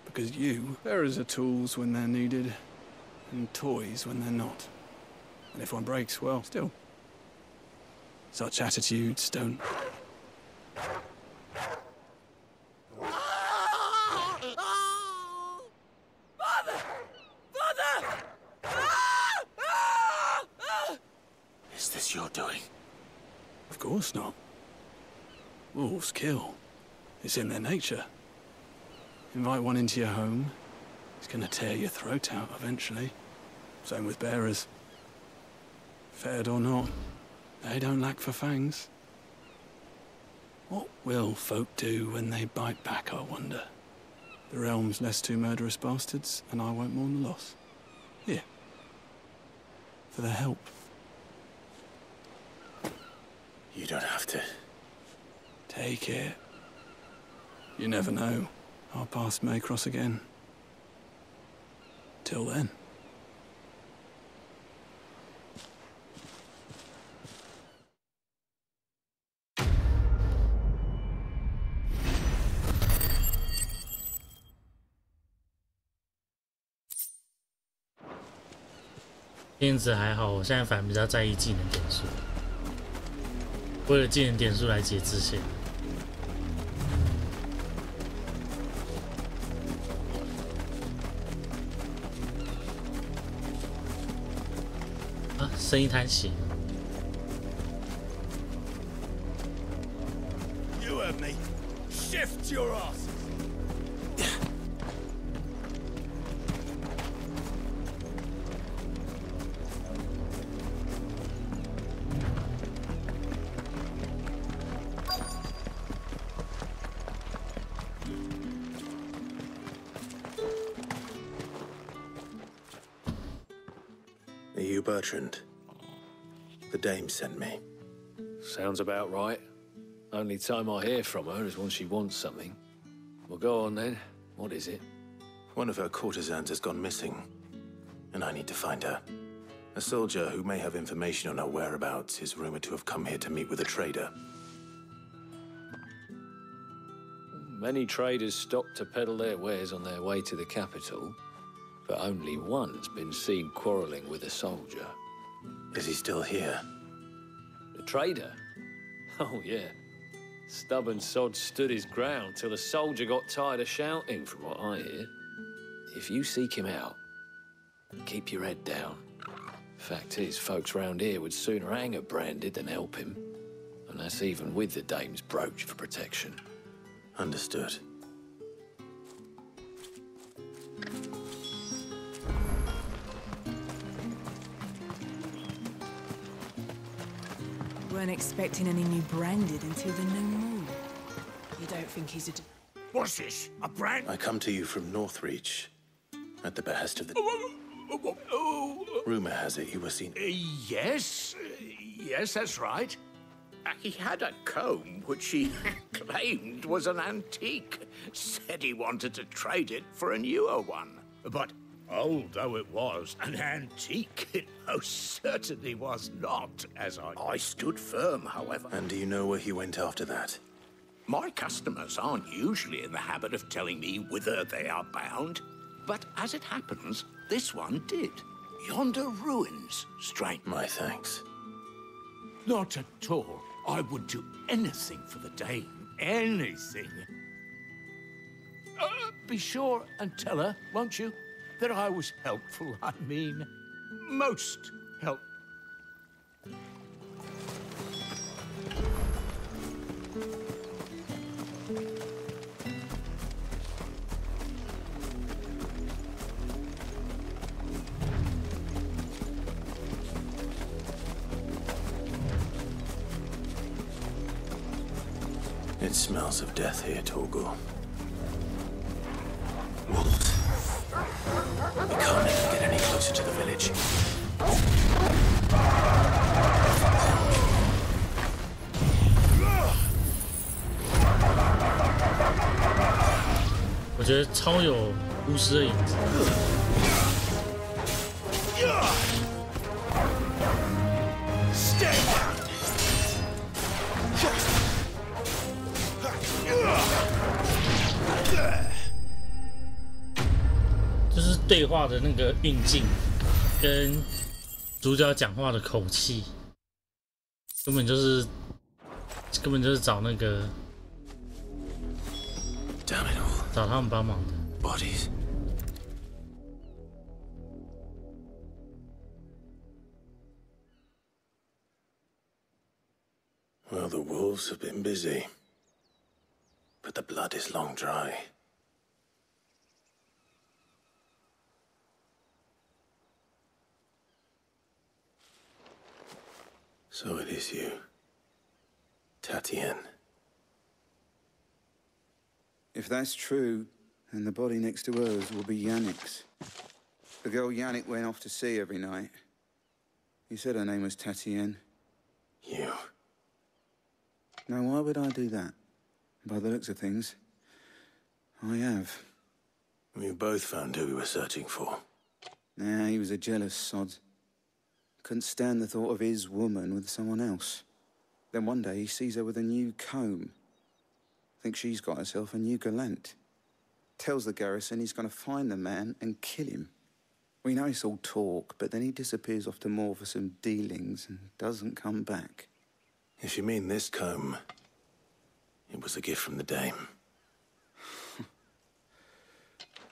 Because you, bearers are tools when they're needed, and toys when they're not. And if one breaks, well, still. Such attitudes don't... Is this your doing? Of course not. Wolves kill. It's in their nature. Invite one into your home, it's gonna tear your throat out eventually. Same with bearers. Fed or not, they don't lack for fangs. What will folk do when they bite back, I wonder? The realm's less two murderous bastards, and I won't mourn the loss. Here. For their help. You don't have to. Take it. You never know. Our paths may cross again. Till then.电子还好，我现在反而比较在意技能点数，为了技能点数来解支线。啊，剩一滩血。You heard me. Shift your ass. Are you Bertrand? The dame sent me. Sounds about right. Only time I hear from her is when she wants something. Well, go on then. What is it? One of her courtesans has gone missing, and I need to find her. A soldier who may have information on her whereabouts is rumored to have come here to meet with a trader. Many traders stop to peddle their wares on their way to the capital, but only one's been seen quarrelling with a soldier. Is he still here? The trader? Oh, yeah. Stubborn sod stood his ground till the soldier got tired of shouting, from what I hear. If you seek him out, keep your head down. Fact is, folks round here would sooner hang a Branded than help him. And that's even with the dame's brooch for protection. Understood. Weren't expecting any new Branded until the new moon. You don't think he's a... What's this? A brand? I come to you from Northreach, at the behest of the... Rumor has it you were seen... Yes, that's right. He had a comb which he claimed was an antique. Said he wanted to trade it for a newer one. But old though it was, an antique it most certainly was not, as I stood firm, however. And do you know where he went after that? My customers aren't usually in the habit of telling me whither they are bound. But as it happens, this one did. Yonder ruins, strange. My thanks. Not at all. I would do anything for the dame. Anything. Be sure and tell her, won't you, that I was helpful. I mean, most helpful. It smells of death here, Torgal. Wolves. We can't even get any closer to the village. 我觉得超有巫师的影子。就是对话的那个运镜，跟主角讲话的口气，根本就是找那个。 找他们帮忙的。Bodies. Well, the wolves have been busy, but the blood is long dry. So it is you, Tatienne. If that's true, then the body next to hers will be Yannick's. The girl Yannick went off to see every night. He said her name was Tatienne. You? Now, why would I do that? By the looks of things, I have. We both found who we were searching for. Nah, he was a jealous sod. Couldn't stand the thought of his woman with someone else. Then one day he sees her with a new comb. Thinks she's got herself a new gallant. Tells the garrison he's going to find the man and kill him. We know it's all talk, but then he disappears off to Moor for some dealings and doesn't come back. If you mean this comb, it was a gift from the dame.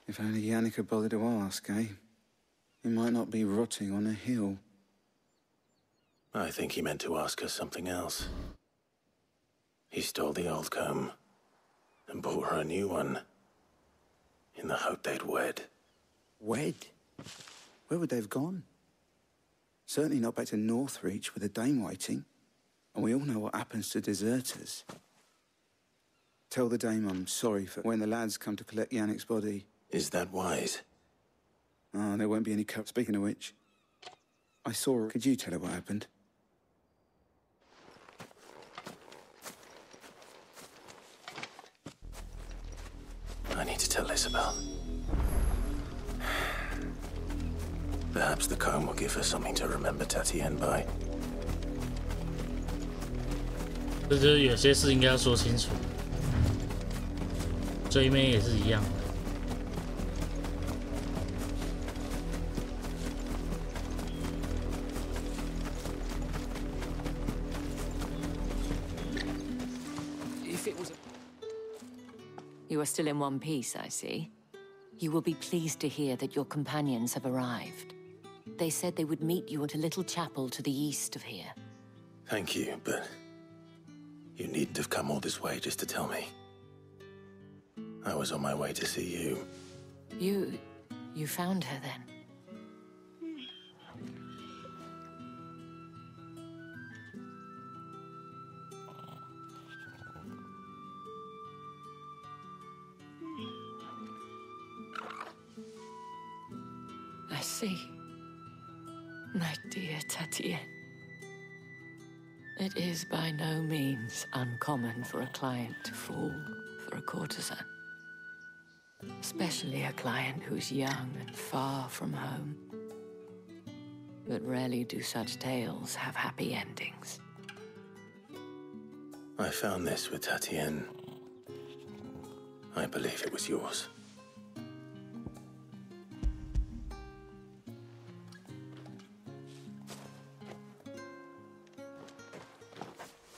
If only Yannick had bothered to ask, eh? He might not be rotting on a hill. I think he meant to ask her something else. He stole the old comb and bought her a new one in the hope they'd wed. Wed? Where would they have gone? Certainly not back to Northreach with a dame waiting. And we all know what happens to deserters. Tell the dame I'm sorry for when the lads come to collect Yannick's body. Is that wise? Oh, there won't be any cup. Speaking of which, I saw her. Could you tell her what happened? I need to tell Isabel. Perhaps the comb will give her something to remember Tatienne by. 这就是有些事应该要说清楚。追妹也是一样的。You are still in one piece, I see. You will be pleased to hear that your companions have arrived. They said they would meet you at a little chapel to the east of here. Thank you, but you needn't have come all this way just to tell me. I was on my way to see you. You found her then? I see. My dear Tatienne. It is by no means uncommon for a client to fall for a courtesan. Especially a client who's young and far from home. But rarely do such tales have happy endings. I found this with Tatienne. I believe it was yours.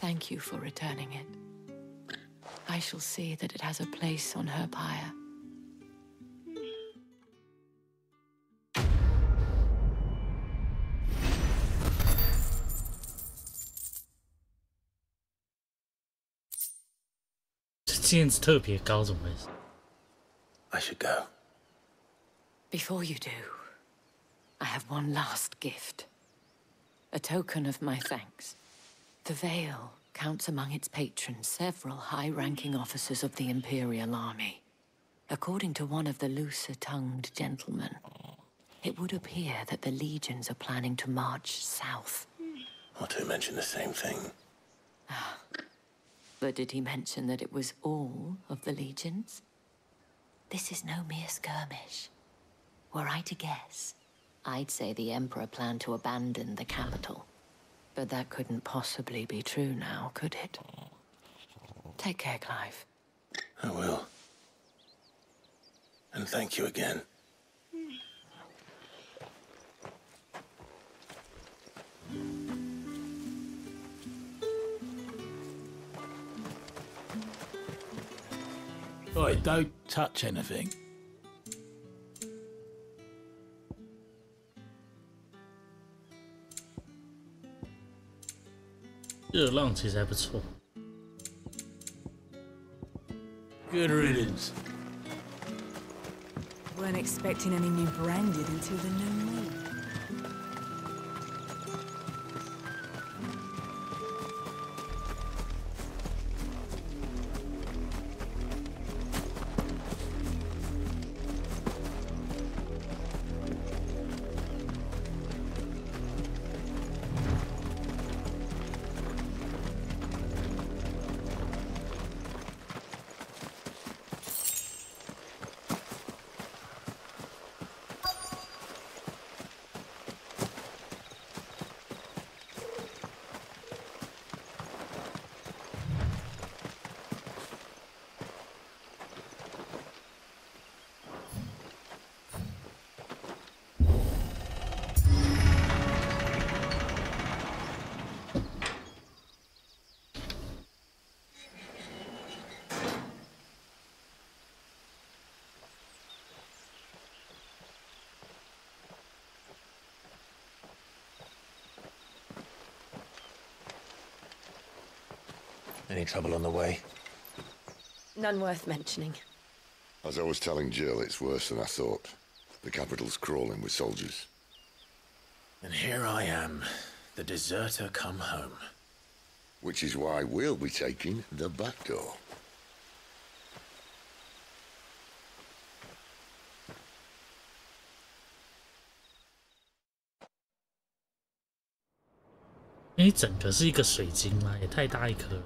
Thank you for returning it. I shall see that it has a place on her pyre. I should go. Before you do, I have one last gift. A token of my thanks. The Vale counts among its patrons several high-ranking officers of the Imperial Army. According to one of the looser-tongued gentlemen, it would appear that the legions are planning to march south. Not to mention the same thing. But did he mention that it was all of the legions? This is no mere skirmish. Were I to guess, I'd say the Emperor planned to abandon the capital. But that couldn't possibly be true now, could it? Take care, Clive. I will. And thank you again. Oi, don't touch anything. Good riddance. Weren't expecting any new branded until the new moon. Any trouble on the way? None worth mentioning. As I was telling Jill, it's worse than I thought. The capital's crawling with soldiers. And here I am, the deserter come home. Which is why we'll be taking the back door.因为整个是一个水晶嘛，也太大一颗了。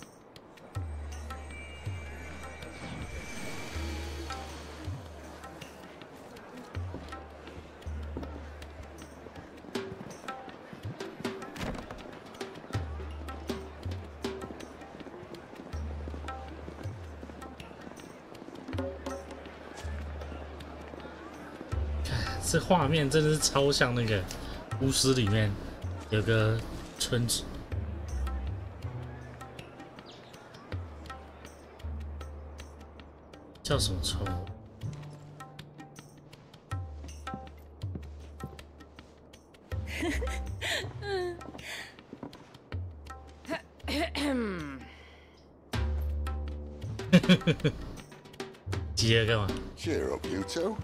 这画面真的是超像那个巫师里面有个村子，叫什么村？急了干嘛 Cheer up, you two.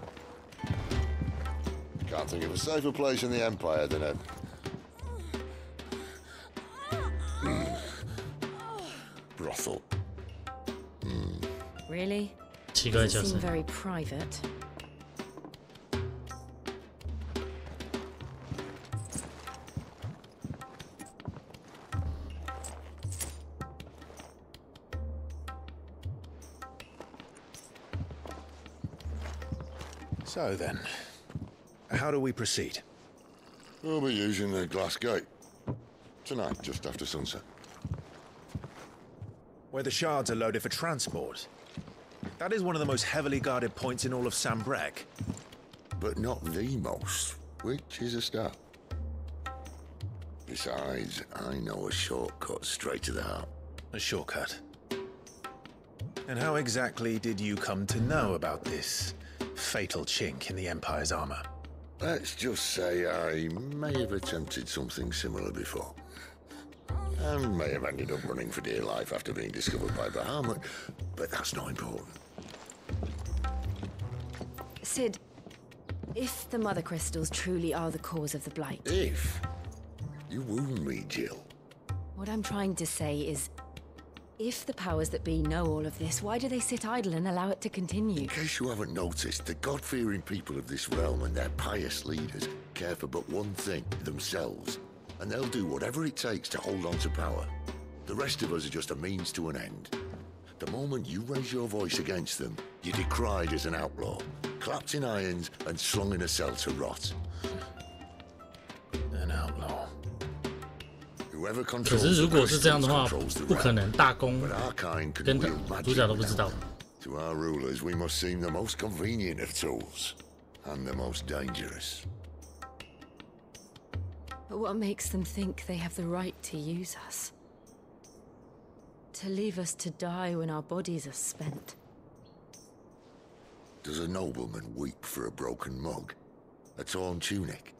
Can't think of a safer place in the Empire than a... brothel. Really? 奇怪的叫 Doesn't 声 seem very private. So then, how do we proceed? We'll be using the glass gate. Tonight, just after sunset. Where the shards are loaded for transport. That is one of the most heavily guarded points in all of Sambrek. But not the most, which is a start. Besides, I know a shortcut straight to the heart. A shortcut? And how exactly did you come to know about this fatal chink in the Empire's armor? Let's just say I may have attempted something similar before. And may have ended up running for dear life after being discovered by Bahamut, but that's not important. Sid, if the Mother Crystals truly are the cause of the Blight... If? You wound me, Jill. What I'm trying to say is, if the powers that be know all of this, why do they sit idle and allow it to continue? In case you haven't noticed, the God-fearing people of this realm and their pious leaders care for but one thing, themselves. And they'll do whatever it takes to hold on to power. The rest of us are just a means to an end. The moment you raise your voice against them, you're decried as an outlaw, clapped in irons and slung in a cell to rot. An outlaw. 可是如果是这样的话，不可能大公跟主角都不知道。To our rulers, we must seem the most convenient of tools, and the most dangerous. But what makes them think they have the right to use us? To leave us to die when our bodies are spent? Does a nobleman weep for a broken mug? A torn tunic?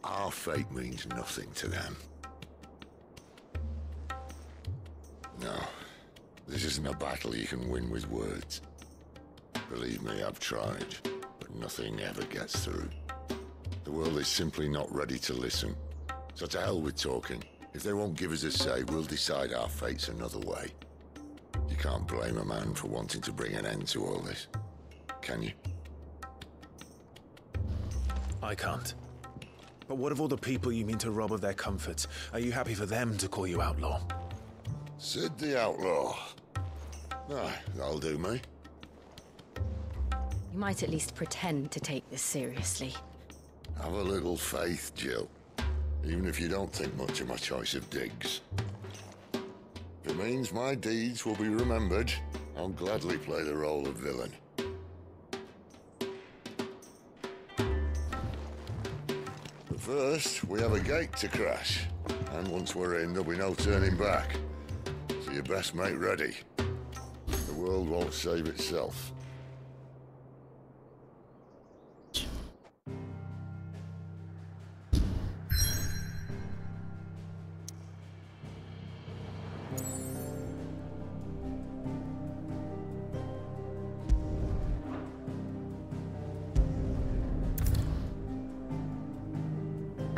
Our fate means nothing to them. No, this isn't a battle you can win with words. Believe me, I've tried, but nothing ever gets through. The world is simply not ready to listen. So to hell with talking. If they won't give us a say, we'll decide our fates another way. You can't blame a man for wanting to bring an end to all this, can you? I can't. But what of all the people you mean to rob of their comforts? Are you happy for them to call you outlaw? Sid the outlaw. Aye, that'll do me. You might at least pretend to take this seriously. Have a little faith, Jill. Even if you don't think much of my choice of digs. If it means my deeds will be remembered, I'll gladly play the role of villain. But first, we have a gate to crash. And once we're in, there'll be no turning back. So you best make ready. The world won't save itself.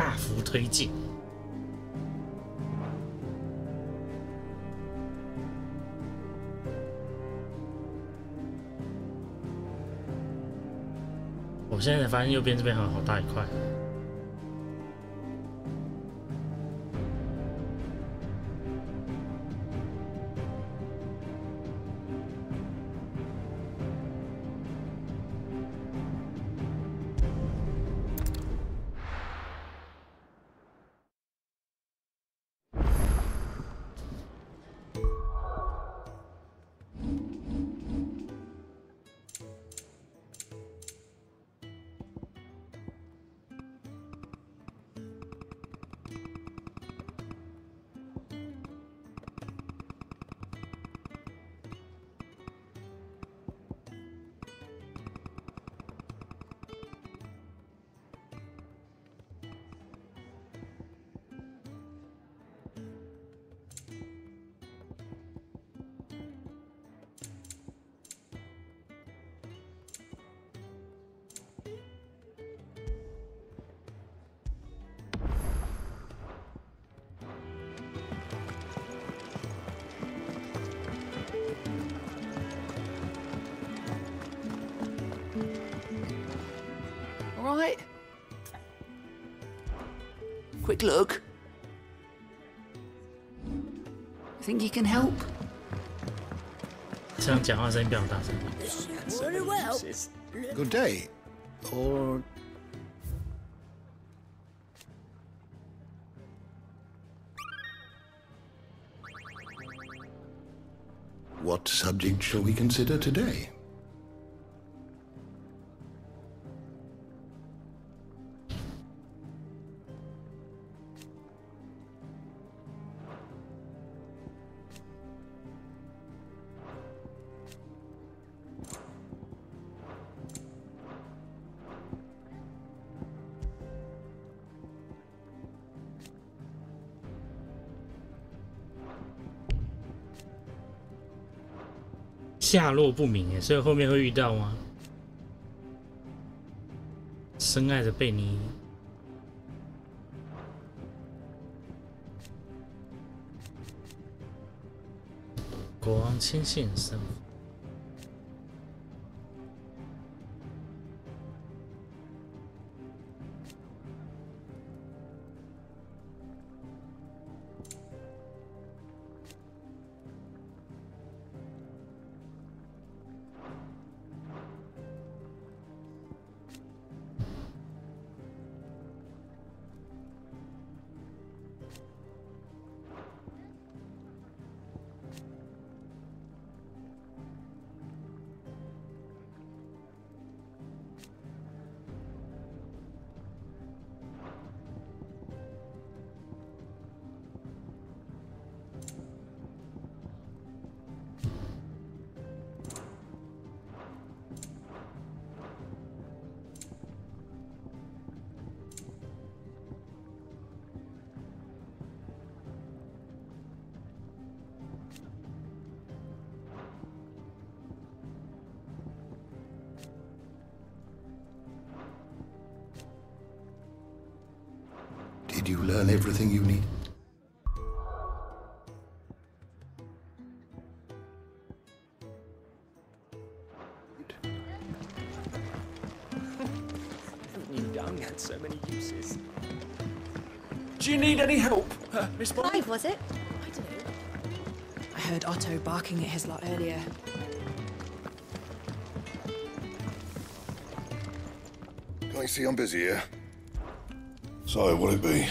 大幅推进。我现在才发现右边这边好大一块。All right. Quick look. Think you can help? 这样讲话声音比较大声。 Very well. Good day. Or what subject shall we consider today?下落不明耶，所以后面会遇到吗？深爱的贝尼，国王亲信身份。 Did you learn everything you need? New dung had so many uses. Do you need any help, Miss Bond? Clive, was it? I don't know. I heard Otto barking at his lot earlier. I see I'm busy here. So, what'll it be?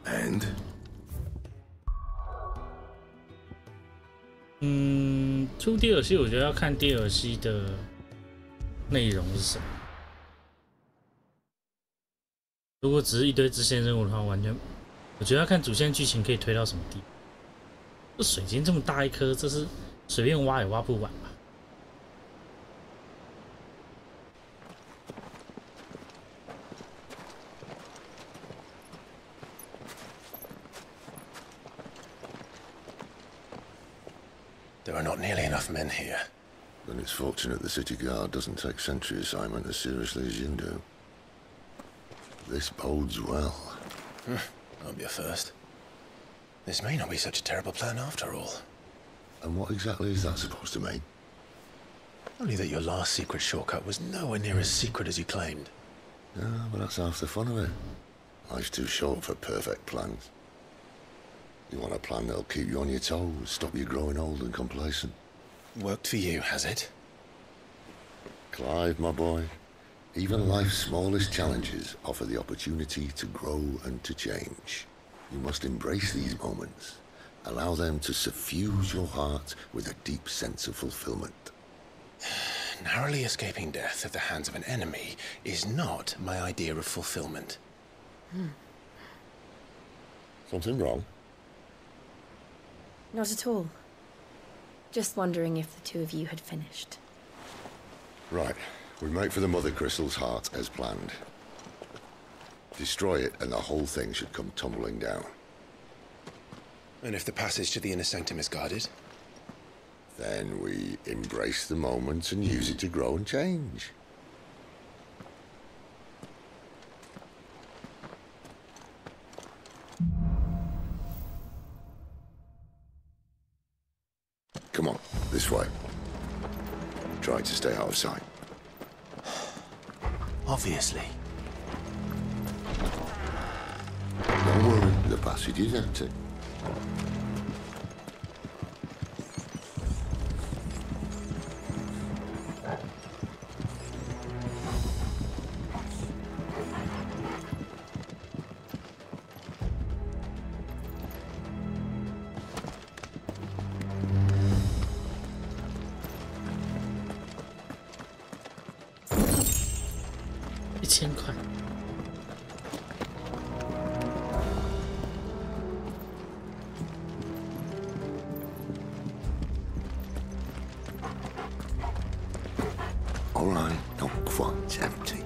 And? 出 DLC 我觉得要看 DLC 的内容是什么。如果只是一堆支线任务的话，完全我觉得要看主线剧情可以推到什么地步。这水晶这么大一颗，这是随便挖也挖不完吧？ There are not nearly enough men here. Then it's fortunate the city guard doesn't take sentry assignment as seriously as you do. This bodes well. I'll be a first. This may not be such a terrible plan after all. And what exactly is that supposed to mean? Only that your last secret shortcut was nowhere near as secret as you claimed. Yeah, but that's half the fun of it. Life's too short for perfect plans. You want a plan that'll keep you on your toes, stop you growing old and complacent. Worked for you, has it? Clive, my boy, even life's smallest challenges offer the opportunity to grow and to change. You must embrace these moments. Allow them to suffuse your heart with a deep sense of fulfillment. Narrowly escaping death at the hands of an enemy is not my idea of fulfillment. Something wrong? Not at all. Just wondering if the two of you had finished. Right. We make for the Mother Crystal's heart as planned. Destroy it and the whole thing should come tumbling down. And if the passage to the inner sanctum is guarded? Then we embrace the moment and use it to grow and change. Come on, this way. Try to stay out of sight. Obviously. Don't worry, the passage is empty. All right, not quite empty.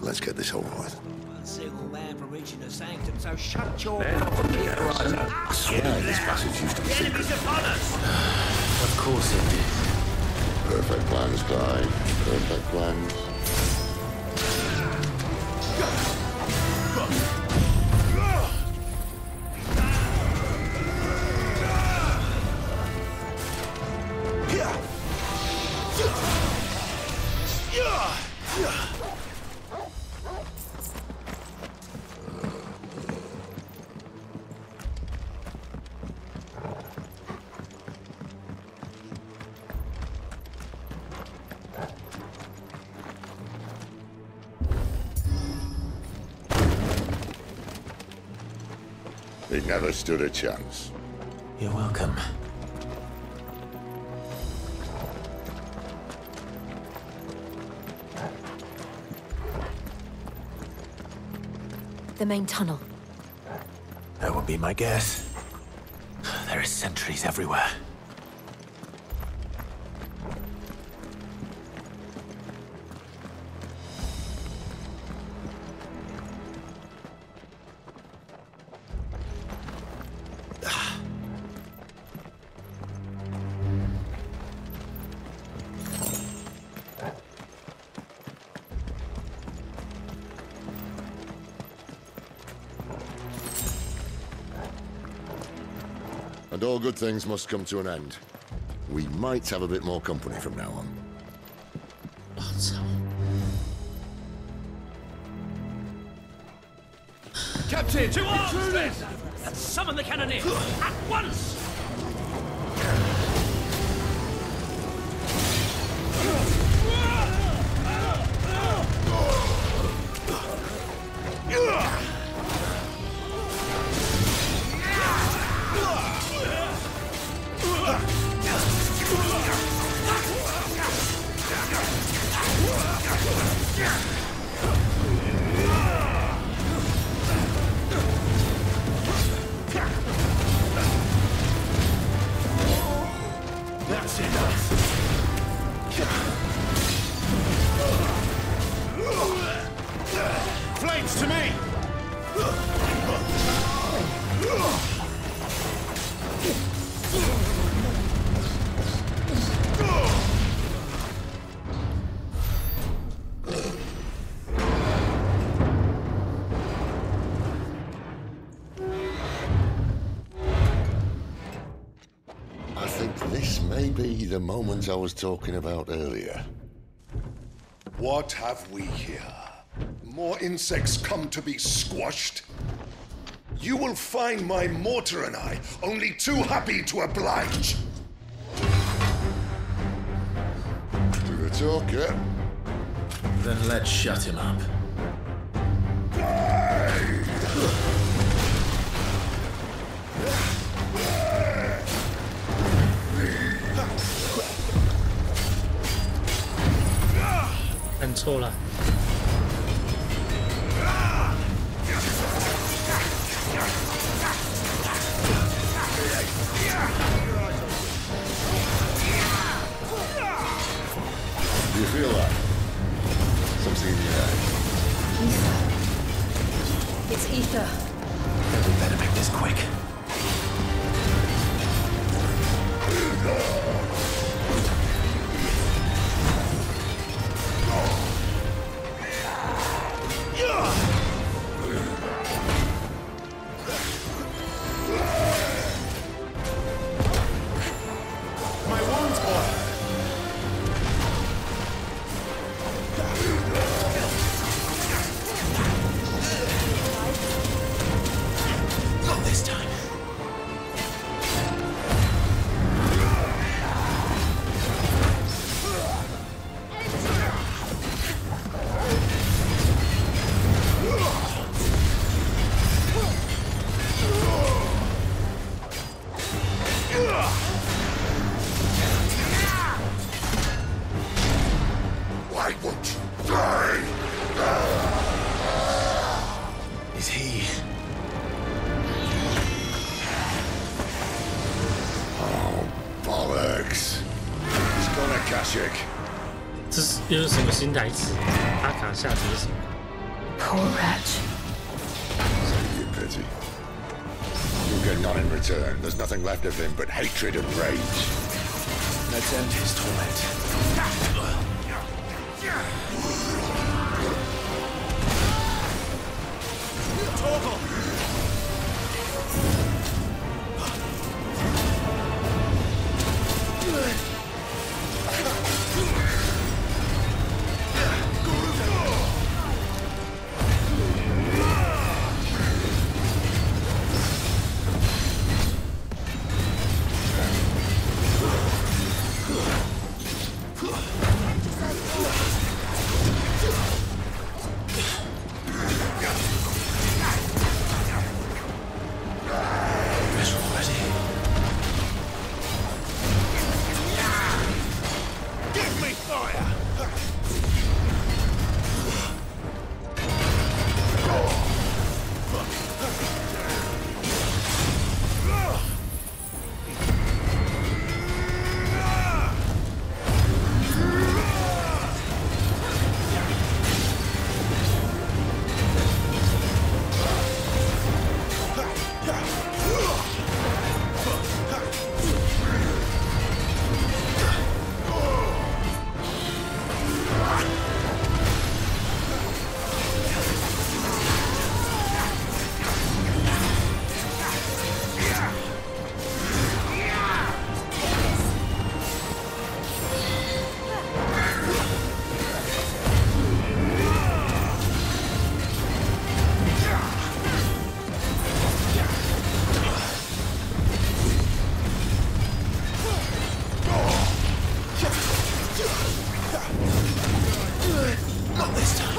Let's get this over with. One single man from reaching the sanctum, so shut your I swear this passage used to be secret. enemies upon us! Of course it did. Perfect plans, Clive. Perfect plans. He never stood a chance. You're welcome. The main tunnel. That would be my guess. There are sentries everywhere. And all good things must come to an end. We might have a bit more company from now on. Captain, to arms! And summon the cannoneer at once! That's enough. be the moment I was talking about earlier. What have we here? More insects come to be squashed? You will find my mortar and I only too happy to oblige. To the talk, yeah? Then let's shut him up.按错了。Do you feel that? Something in the air. Ether. It's ether. We better make this quick. My wounds, boy. Not this time. Why won't you die? Is he? Oh, bollocks. He's gonna Kashyyyk. 这是又是什么新台词？阿卡夏觉醒。Poor wretch. Save you pity. You get none in return. There's nothing left of him but hatred and rage. Let's end his torment. Give me fire! Not this time.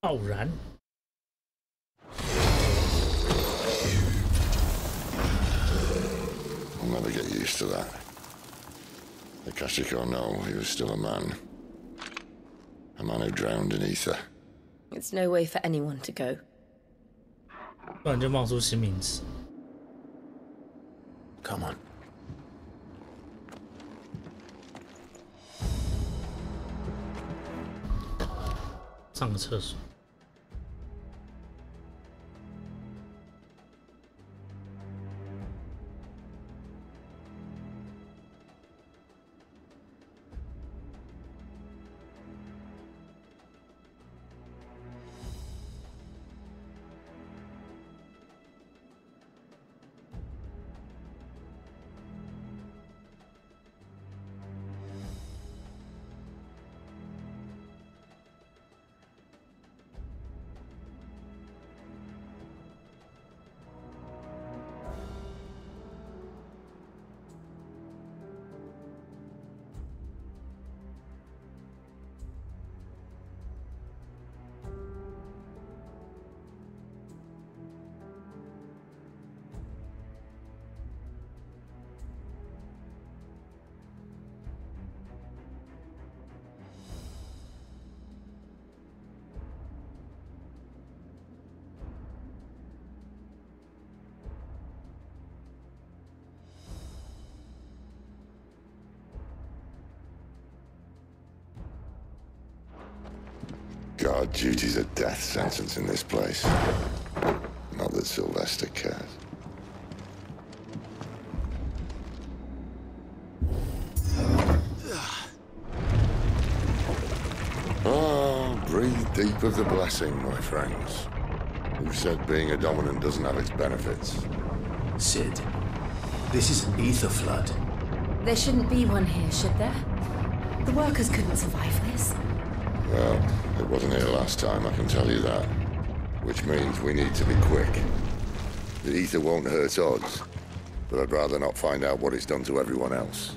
傲然。I'll never get used to that. Akashic or no, he was still a man. A man who drowned in ether. It's no way for anyone to go. 突然就冒出新名词。Come on. 上个厕所。Guard duty's a death sentence in this place. Not that Sylvester cares. Oh, breathe deep of the blessing, my friends. Who said being a dominant doesn't have its benefits? Sid, this is an ether flood. There shouldn't be one here, should there? The workers couldn't survive this. Well, it wasn't here last time, I can tell you that. Which means we need to be quick. The ether won't hurt us, but I'd rather not find out what it's done to everyone else.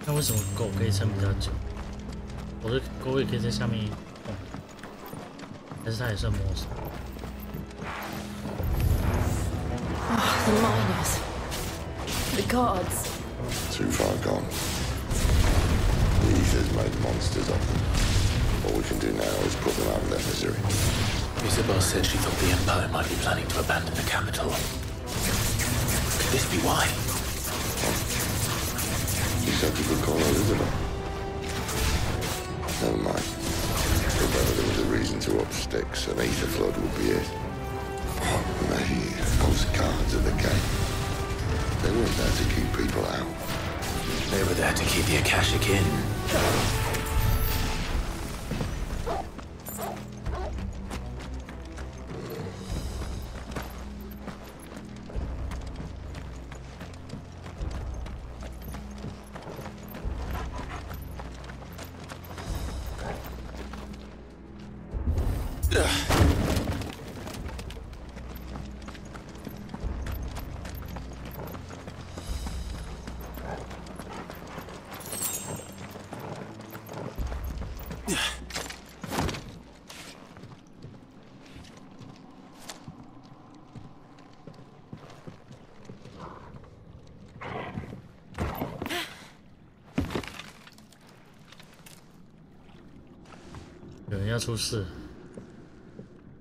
那为什么狗可以撑比较久？我的狗也可以在下面动，还是它也算魔手？ The miners. The guards. Too far gone. The ether's made monsters of them. All we can do now is put them out of their misery. Isabel said she thought the Empire might be planning to abandon the capital. Could this be why? She said you could call her Isabel. Never mind. If ever there was a reason to up sticks, an ether flood would be it. Oh, me, those guards at the gate. They weren't there to keep people out. They were there to keep the Akashic in.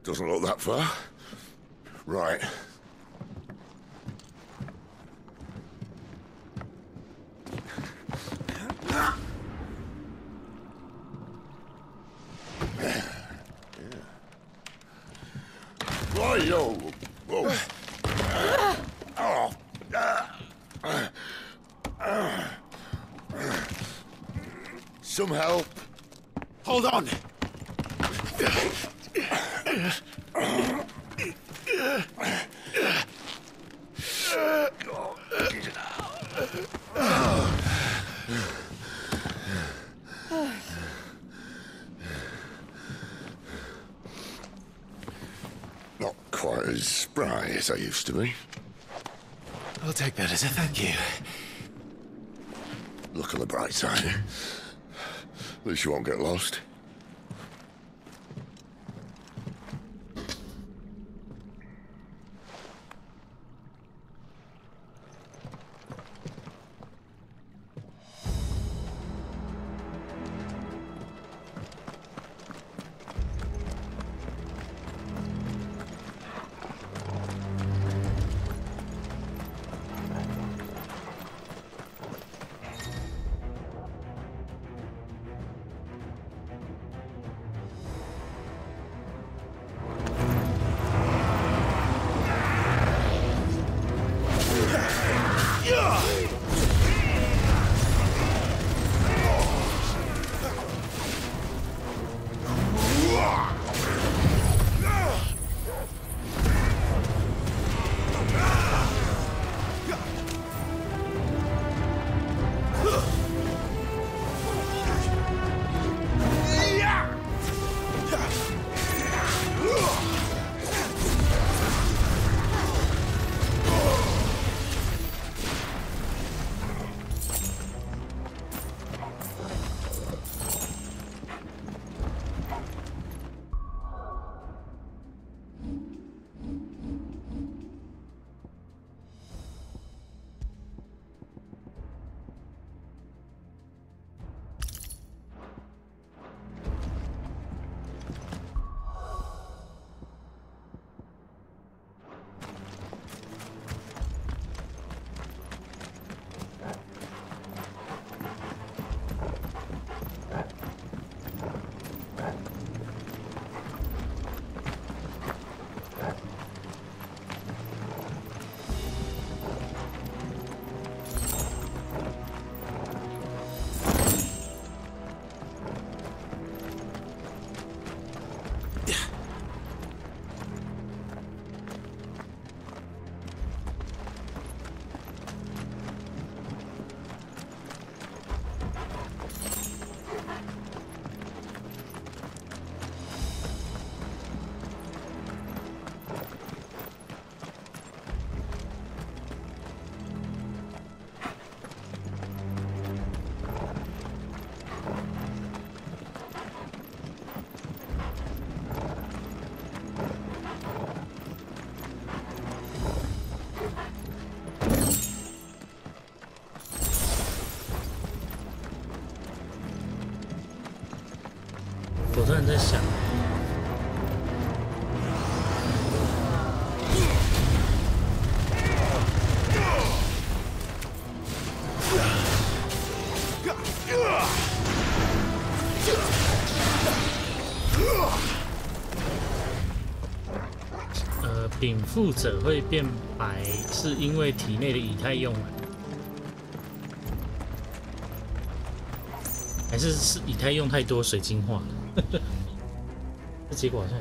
Doesn't look that far. Right. Right-o. Whoa. Some help. Hold on. Not quite as spry as I used to be. I'll take that as a thank you. Look on the bright side. At least you won't get lost. 我突然在想。 禀赋者会变白，是因为体内的以太用完，还是以太用太多水晶化了？这结果好像。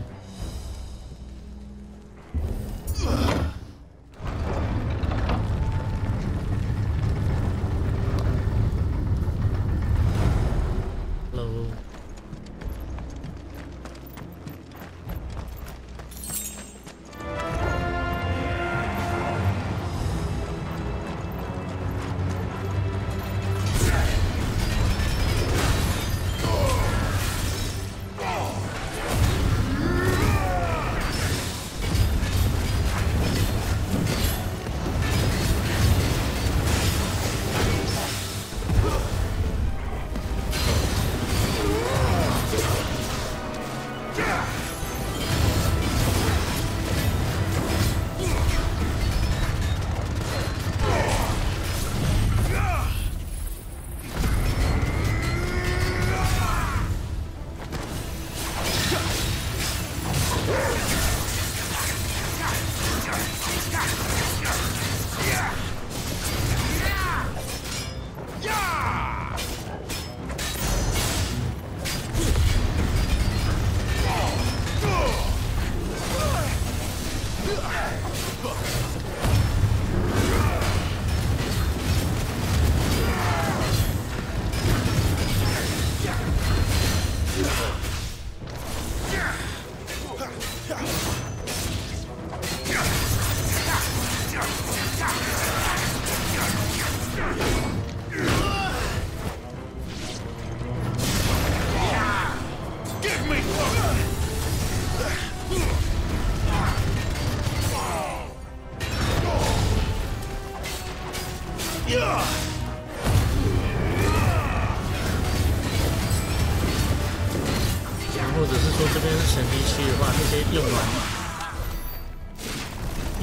或者是说这边是神秘区的话，那些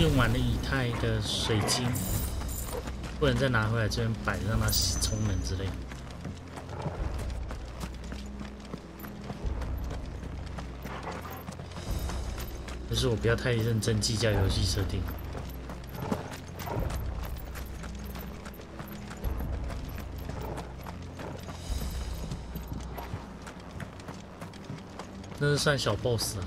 用完的以太的水晶，不能再拿回来这边摆，让它充能之类的。就是我不要太认真计较游戏设定。 那是算小 boss 啊。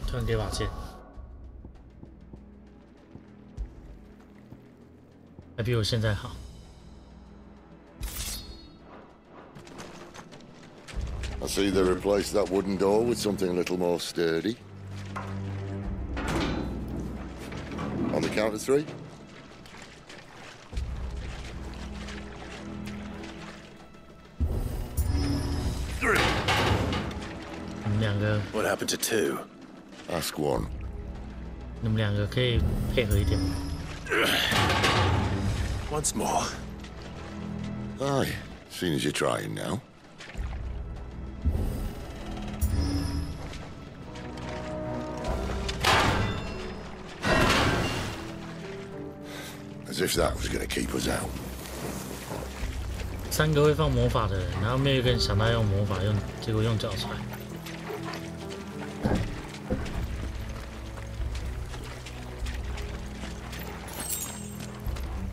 突然给把剑，还比我现在好。I see they replaced that wooden door with something a little more sturdy. On the count of 3. 你们两个 What happened to 2? Ask 1. 你们两个可以配合一点吗？ Once more. Aye, seeing as you're trying now. As if that was going to keep us out. 3个会放魔法的人，然后没有一个人想到用魔法用，结果用脚踹。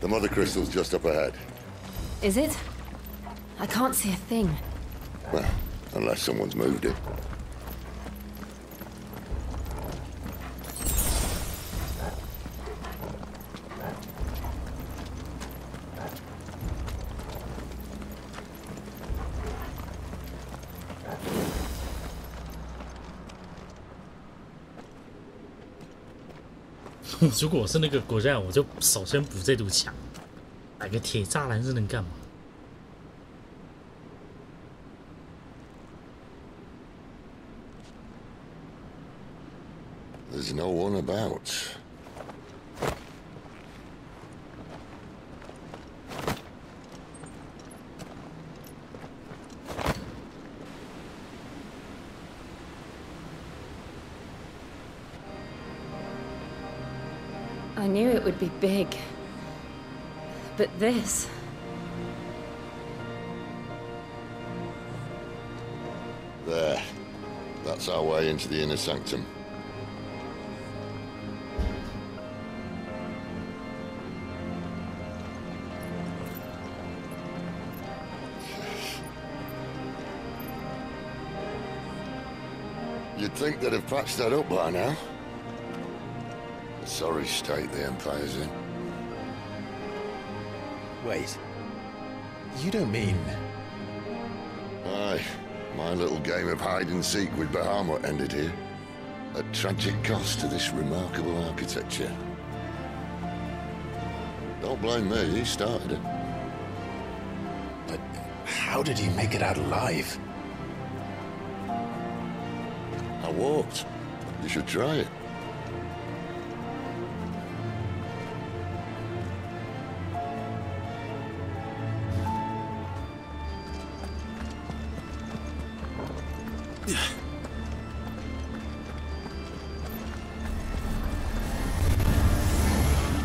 The mother crystal's just up ahead. Is it? I can't see a thing. Well, unless someone's moved it. 如果我是那个国家，我就首先补这堵墙，摆个铁栅栏是能干嘛？ There's no one about. I knew it would be big, but this... There. That's our way into the inner sanctum. You'd think they'd have patched that up by now. A sorry state the Empire's in. Wait. You don't mean... Aye. My little game of hide-and-seek with Bahamut ended here. At tragic cost to this remarkable architecture. Don't blame me, he started it. But how did he make it out alive? I walked. You should try it.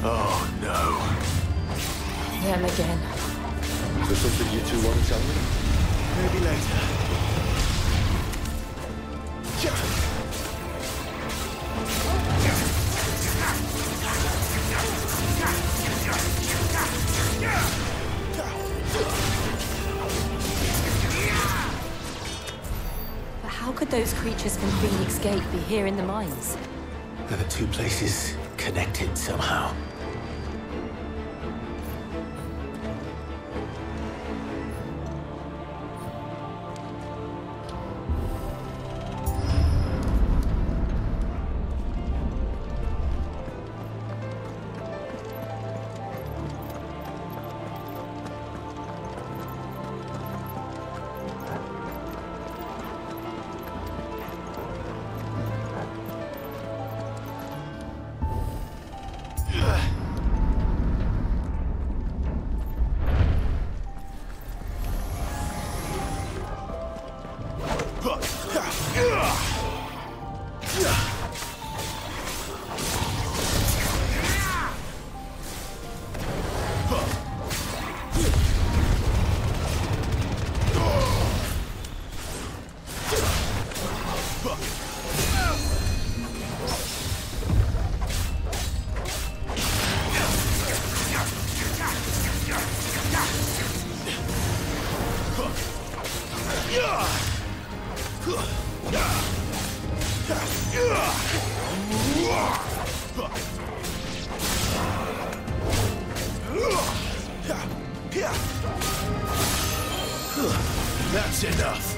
Oh, no. Them again. Is there something you two want to tell me? Maybe later. But how could those creatures from Phoenix Gate be here in the mines? Are the two places connected somehow? That's enough.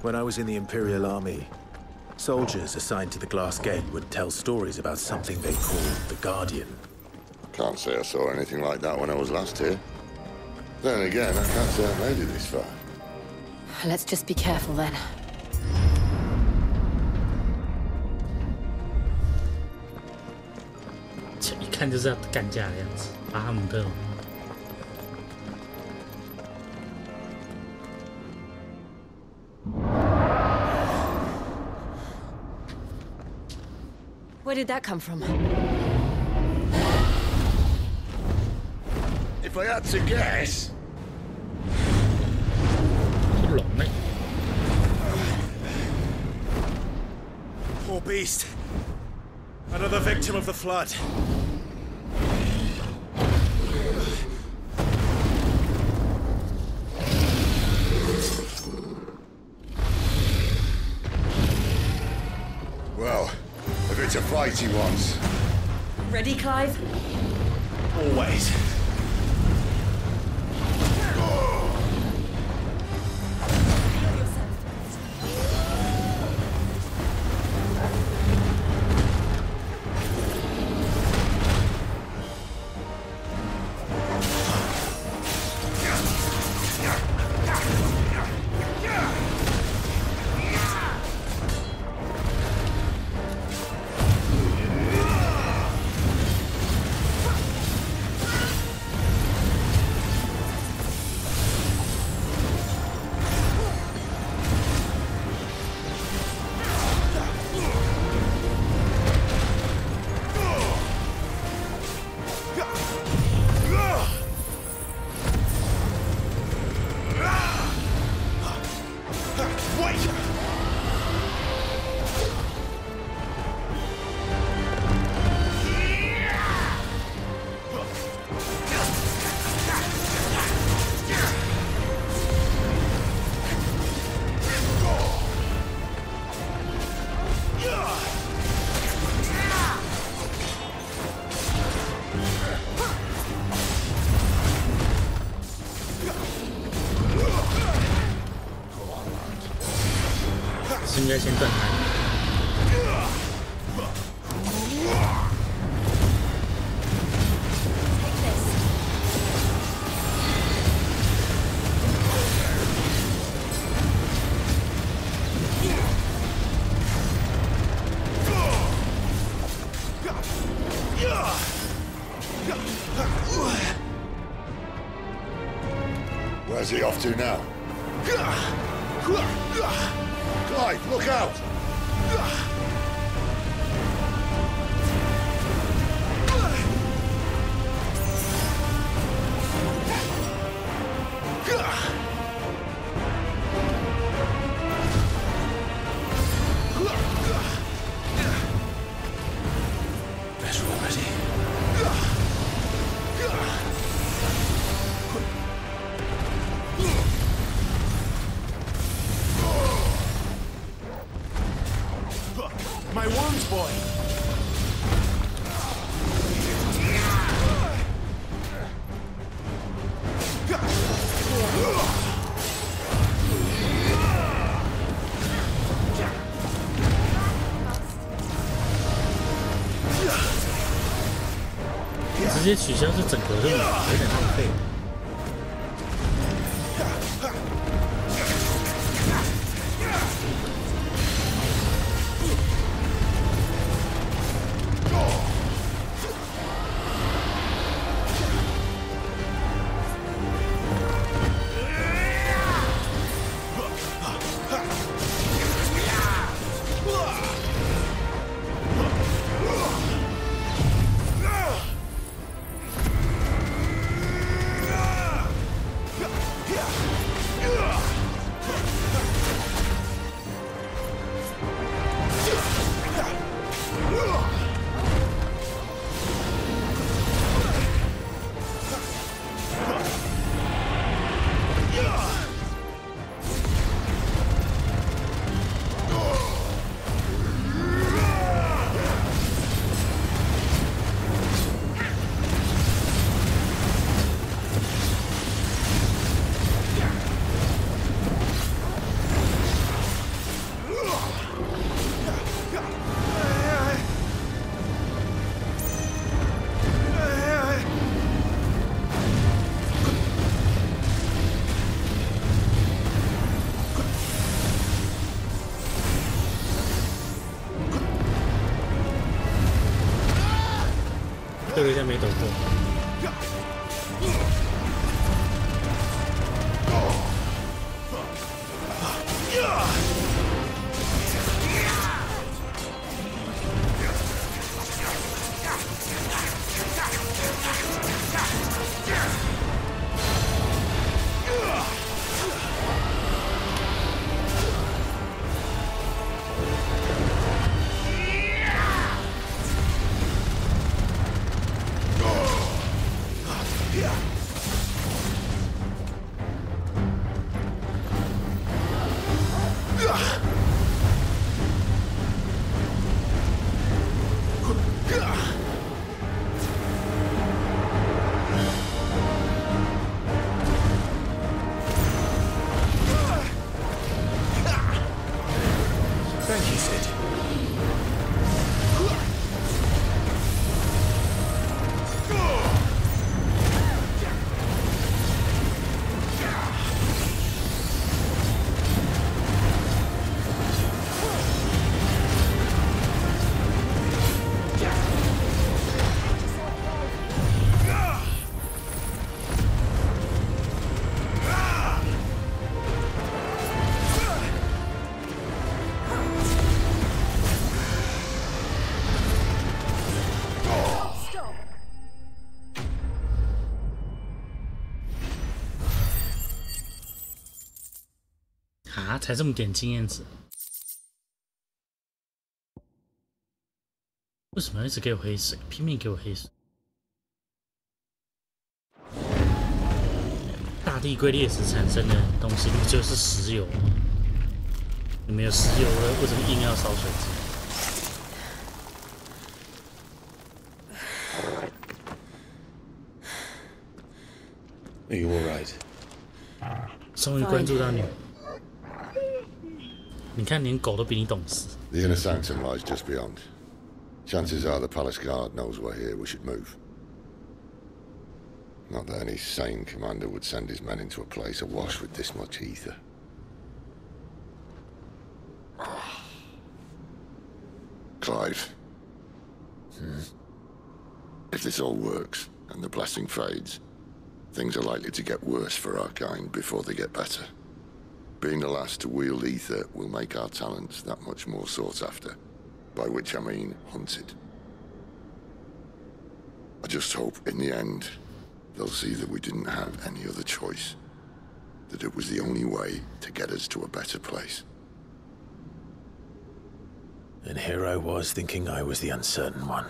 When I was in the Imperial Army, soldiers assigned to the Glass Gate would tell stories about something they called the Guardian. Can't say I saw anything like that when I was last here. Then again, I can't say I made it this far. Let's just be careful then.一看就是要干架的样子，巴哈姆特。Where did that come from? If I had to guess. 是龙呢？ Poor beast. Another victim of the flood. Well, if it's a fight he wants. Ready, Clive? Always.应该先断开。Where's he off to now? Clive, look out! Better already. My wounds, boy!直接取消这整个任务，有点浪费。对了一下没躲过。啊，才这么点经验值，为什么要一直给我黑水？拼命给我黑水！大地龟裂时产生的东西，不就是石油吗？你没有石油了，为什么硬要烧水？Are you all right? 终于关注到你。你看，连狗都比你懂事。The inner sanctum lies just beyond. Chances are the palace guard knows we're here. We should move. Not that any sane commander would send his men into a place awash with this much ether. Clive. If this all works, and the blessing fades, things are likely to get worse for our kind before they get better. Being the last to wield ether will make our talents that much more sought after, by which I mean hunted. I just hope, in the end, they'll see that we didn't have any other choice, that it was the only way to get us to a better place. And here I was thinking I was the uncertain one.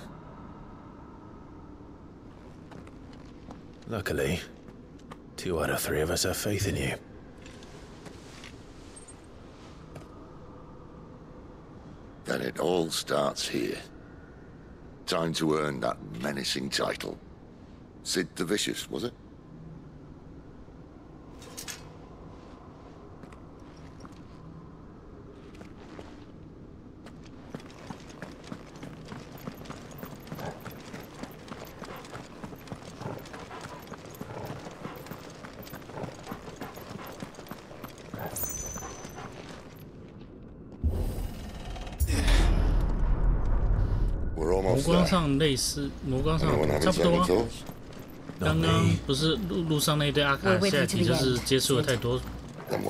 Luckily, 2 out of 3 of us have faith in you. Then it all starts here. Time to earn that menacing title. Sid the Vicious, was it?魔光上类似，魔光上差不多啊。刚刚不是路上那一堆阿卡夏提，就是接触了太多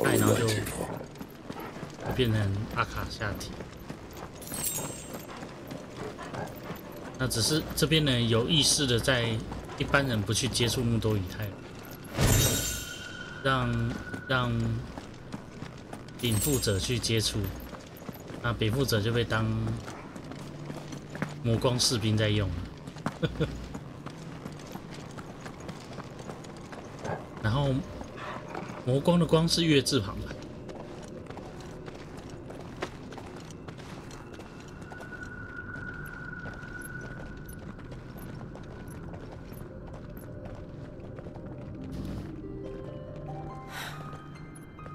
爱，然后就变成阿卡夏提。那只是这边呢有意识的在一般人不去接触那么多以太，让禀赋者去接触，那禀赋者就被当魔光士兵在用。然后魔光的光是月字旁的。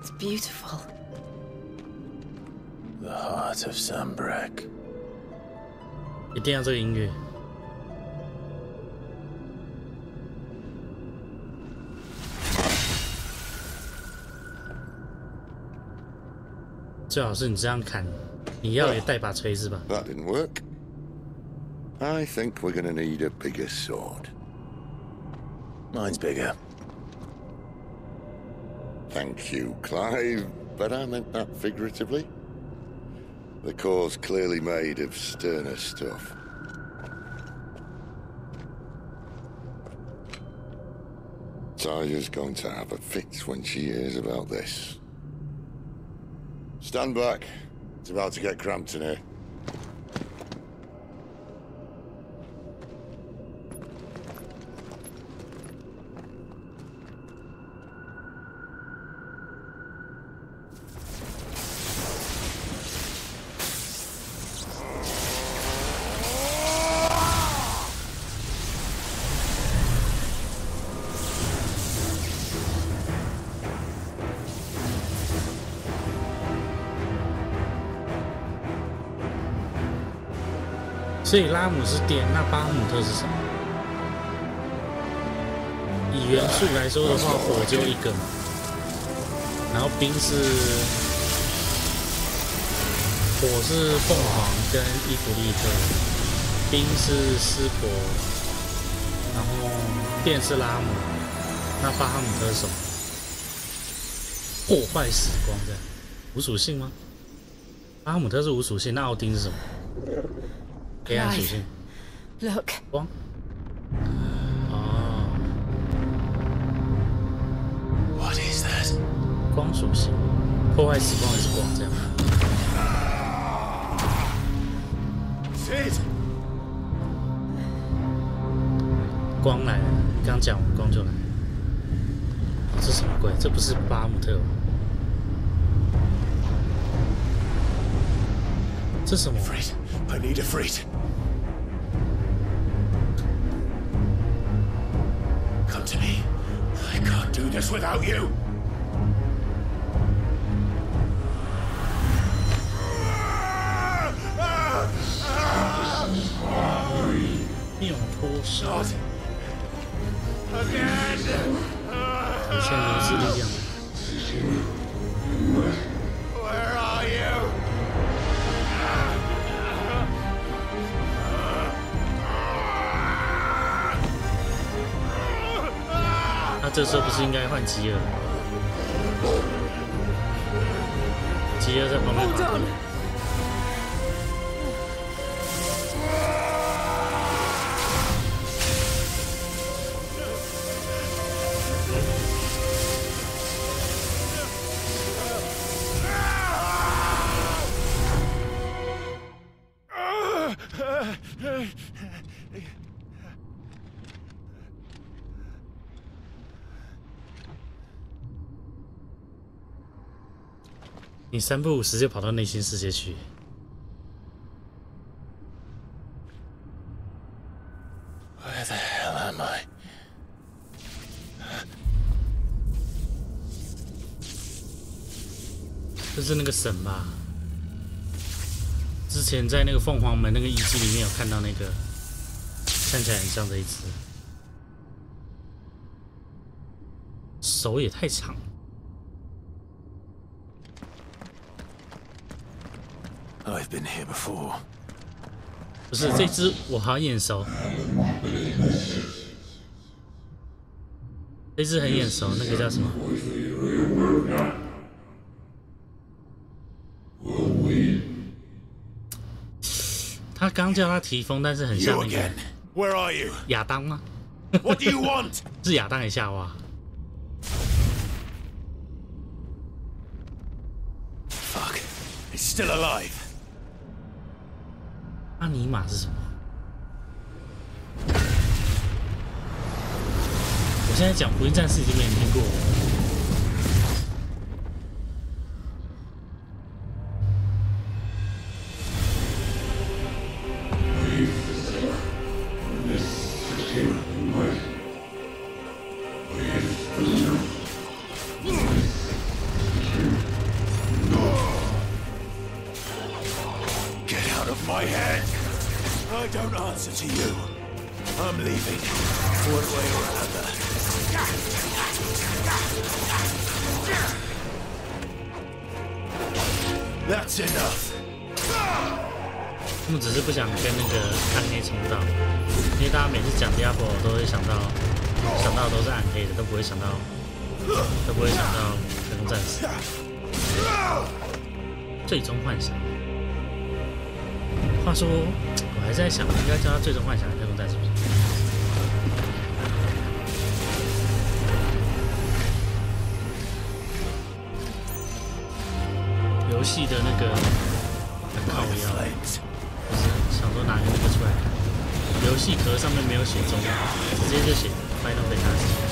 It's beautiful. The heart of Sunbreak. 一定要这个音乐。最好是你这样砍，你要也带把锤子吧。That didn't work. I think we're gonna need a bigger sword. Mine's bigger. Thank you, Clive, but I meant that figuratively. The core's clearly made of sterner stuff. Taya's going to have a fit when she hears about this. Stand back. It's about to get cramped in here.所以拉姆是电，那巴姆特是什么？以元素来说的话，火就一个嘛，然后冰是火是凤凰跟伊芙利特，冰是湿婆，然后电是拉姆，那巴哈姆特是什么？破坏时光这样，无属性吗？巴哈姆特是无属性，那奥丁是什么？黑暗属性。Look. 光。哦。What is that? 光属性，破坏时光也是光这样。光来了，刚讲完光就来了。这什么鬼？这不是巴姆特吗？这什么 ？Freight, I need a freight. Come to me. I can't do this without you. 妙脱手。Again. 体现如此力量。Where are you? 那这时候不是应该换吉尔？吉尔在旁边跑。你3不5时就跑到内心世界去。Where the hell am I? 这是那个神吧？之前在那个凤凰门那个遗迹里面有看到那个，看起来很像这一只，手也太长。I've been here before. 不是这只，我好像眼熟。这只很眼熟，那个叫什么？他刚叫他提风，但是很像那个。Where are you? 亚当吗？ What do you want? 是亚当还是夏娃？ Fuck! It's still alive. 阿尼玛是什么？我现在讲福音战士已经没人听过。I don't answer to you. I'm leaving, one way or another. That's enough. 他们只是不想跟那个暗黑重蹈，因为大家每次讲 Diablo 都会想到都是暗黑的，都不会想到太空战士。最终幻想。话说，我还在想，应该叫他最终幻想太空战士是不是？游戏的那个靠腰，就是想说拿个那个出来看。游戏壳上面没有写中文，直接就写 Final Fantasy。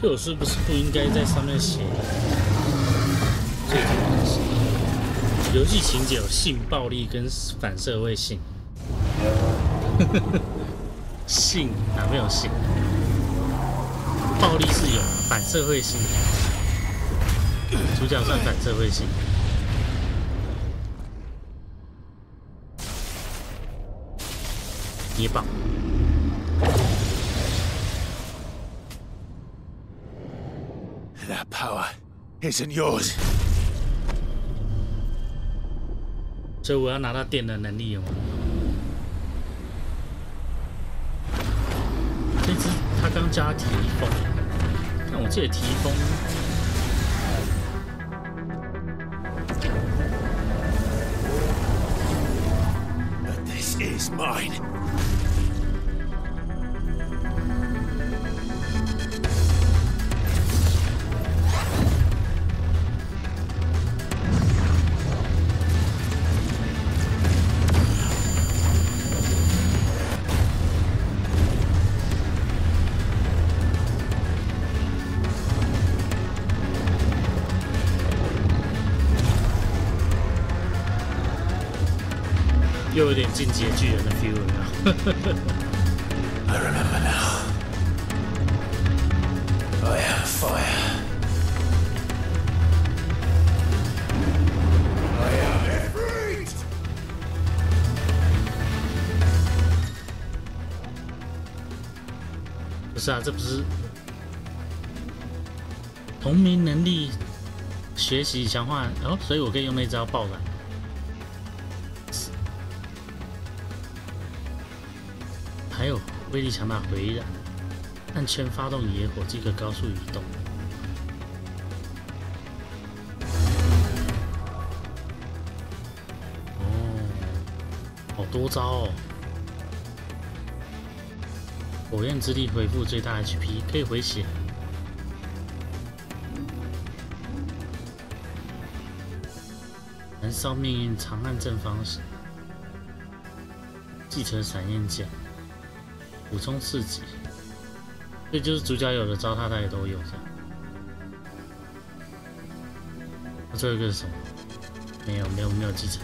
所以我是不是不应该在上面写最终幻想？游戏情节有性暴力跟反社会性，性哪没有性？暴力是有，反社会性。主角算反社会性。捏爆。That power isn't yours. 所以我要拿到电的能力哦。这只他刚加提风，但我记得提风。But this is mine. 又有点进阶巨人的 feel 了。I remember now. I am fire. I am freed. 不是啊，这不是同名能力学习强化哦，所以我可以用那招爆燃。还有威力强大回燃，按圈发动野火即可高速移动。哦，好多招哦！火焰之力恢复最大 HP， 可以回血。燃烧命运长按正方形，继承闪焰剑。补充刺激，这就是主角有的招，他也都有这样。那最后一个是什么？没有继承。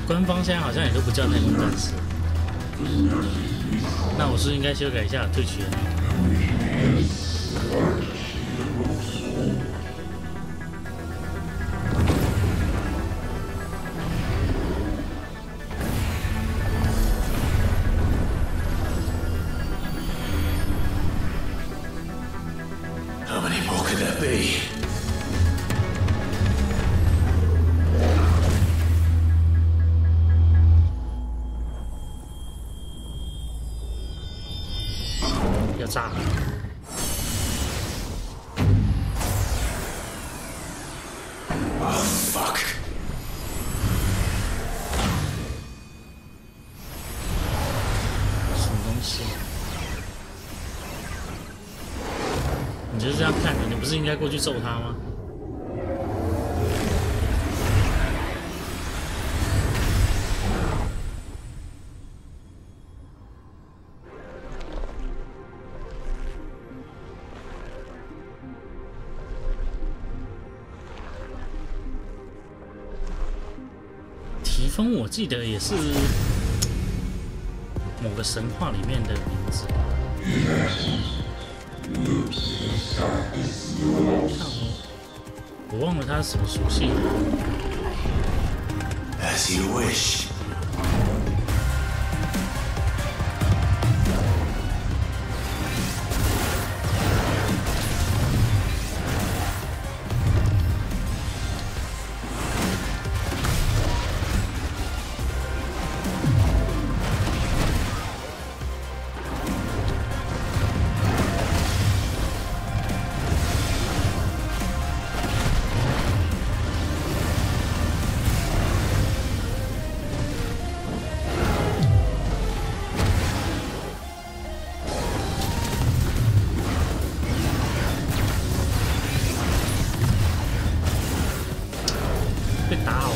官方现在好像也都不叫太空战士。那我是应该修改一下退群。How many more could there be? 要炸了！ Oh fuck! 什么东西？你就是这样看的？你不是应该过去揍他吗？ 提丰，我记得也是某个神话里面的名字。我忘了它是什么属性。As you wish. 被打好了。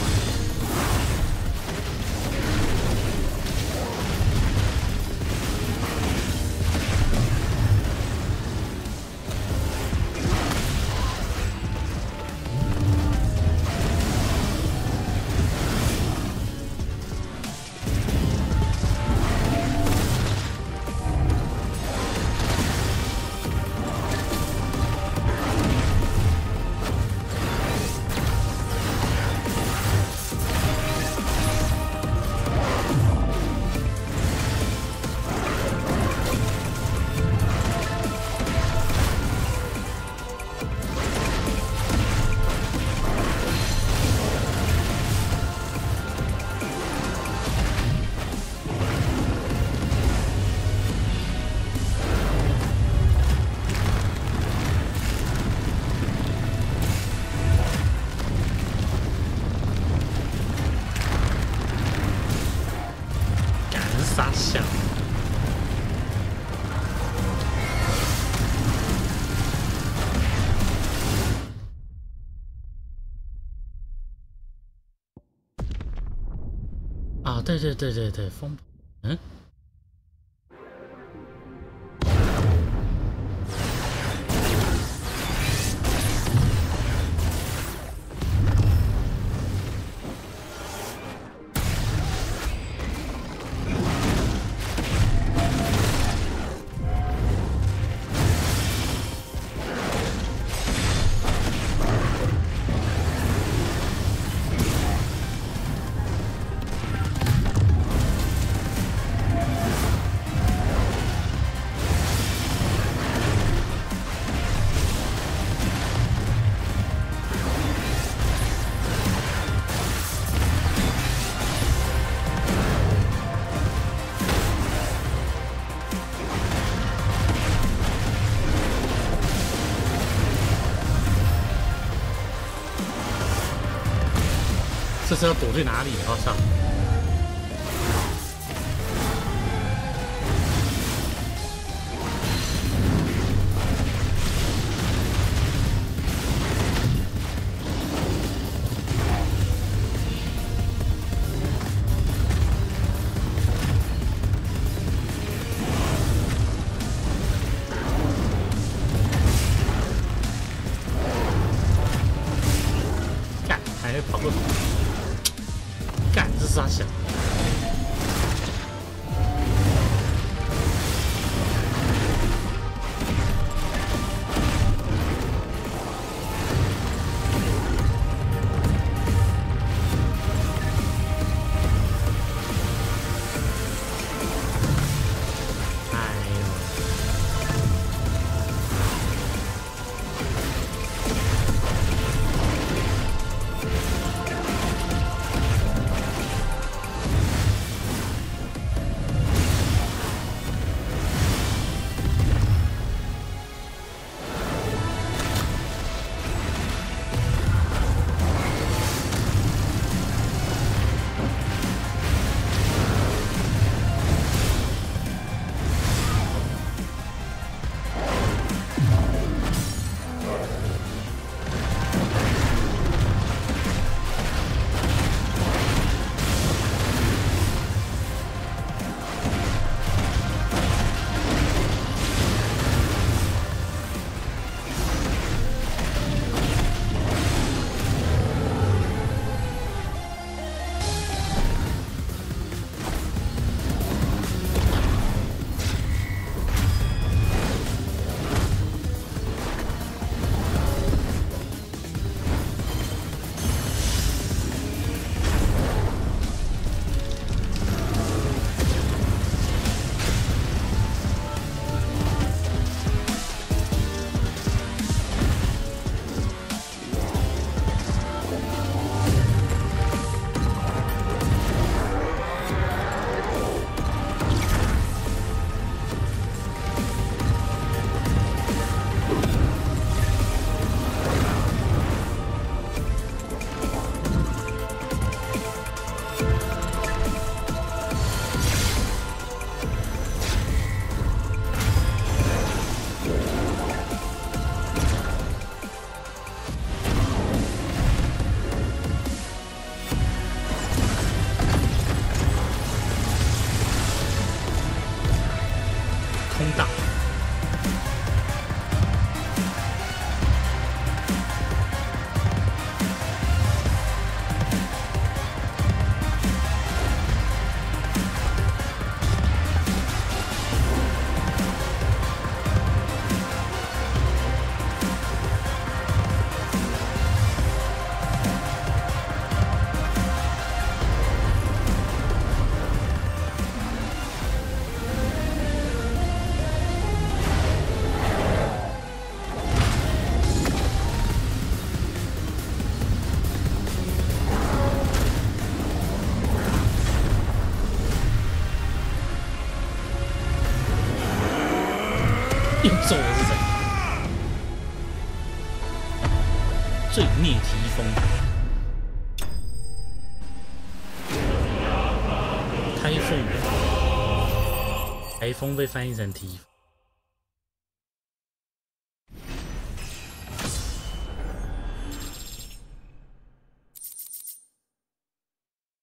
傻笑。啊，对，风，嗯。这是要躲去哪里？我操！干，还会跑过？干，这傻又中我是谁？罪孽提风，台风被翻译成提风。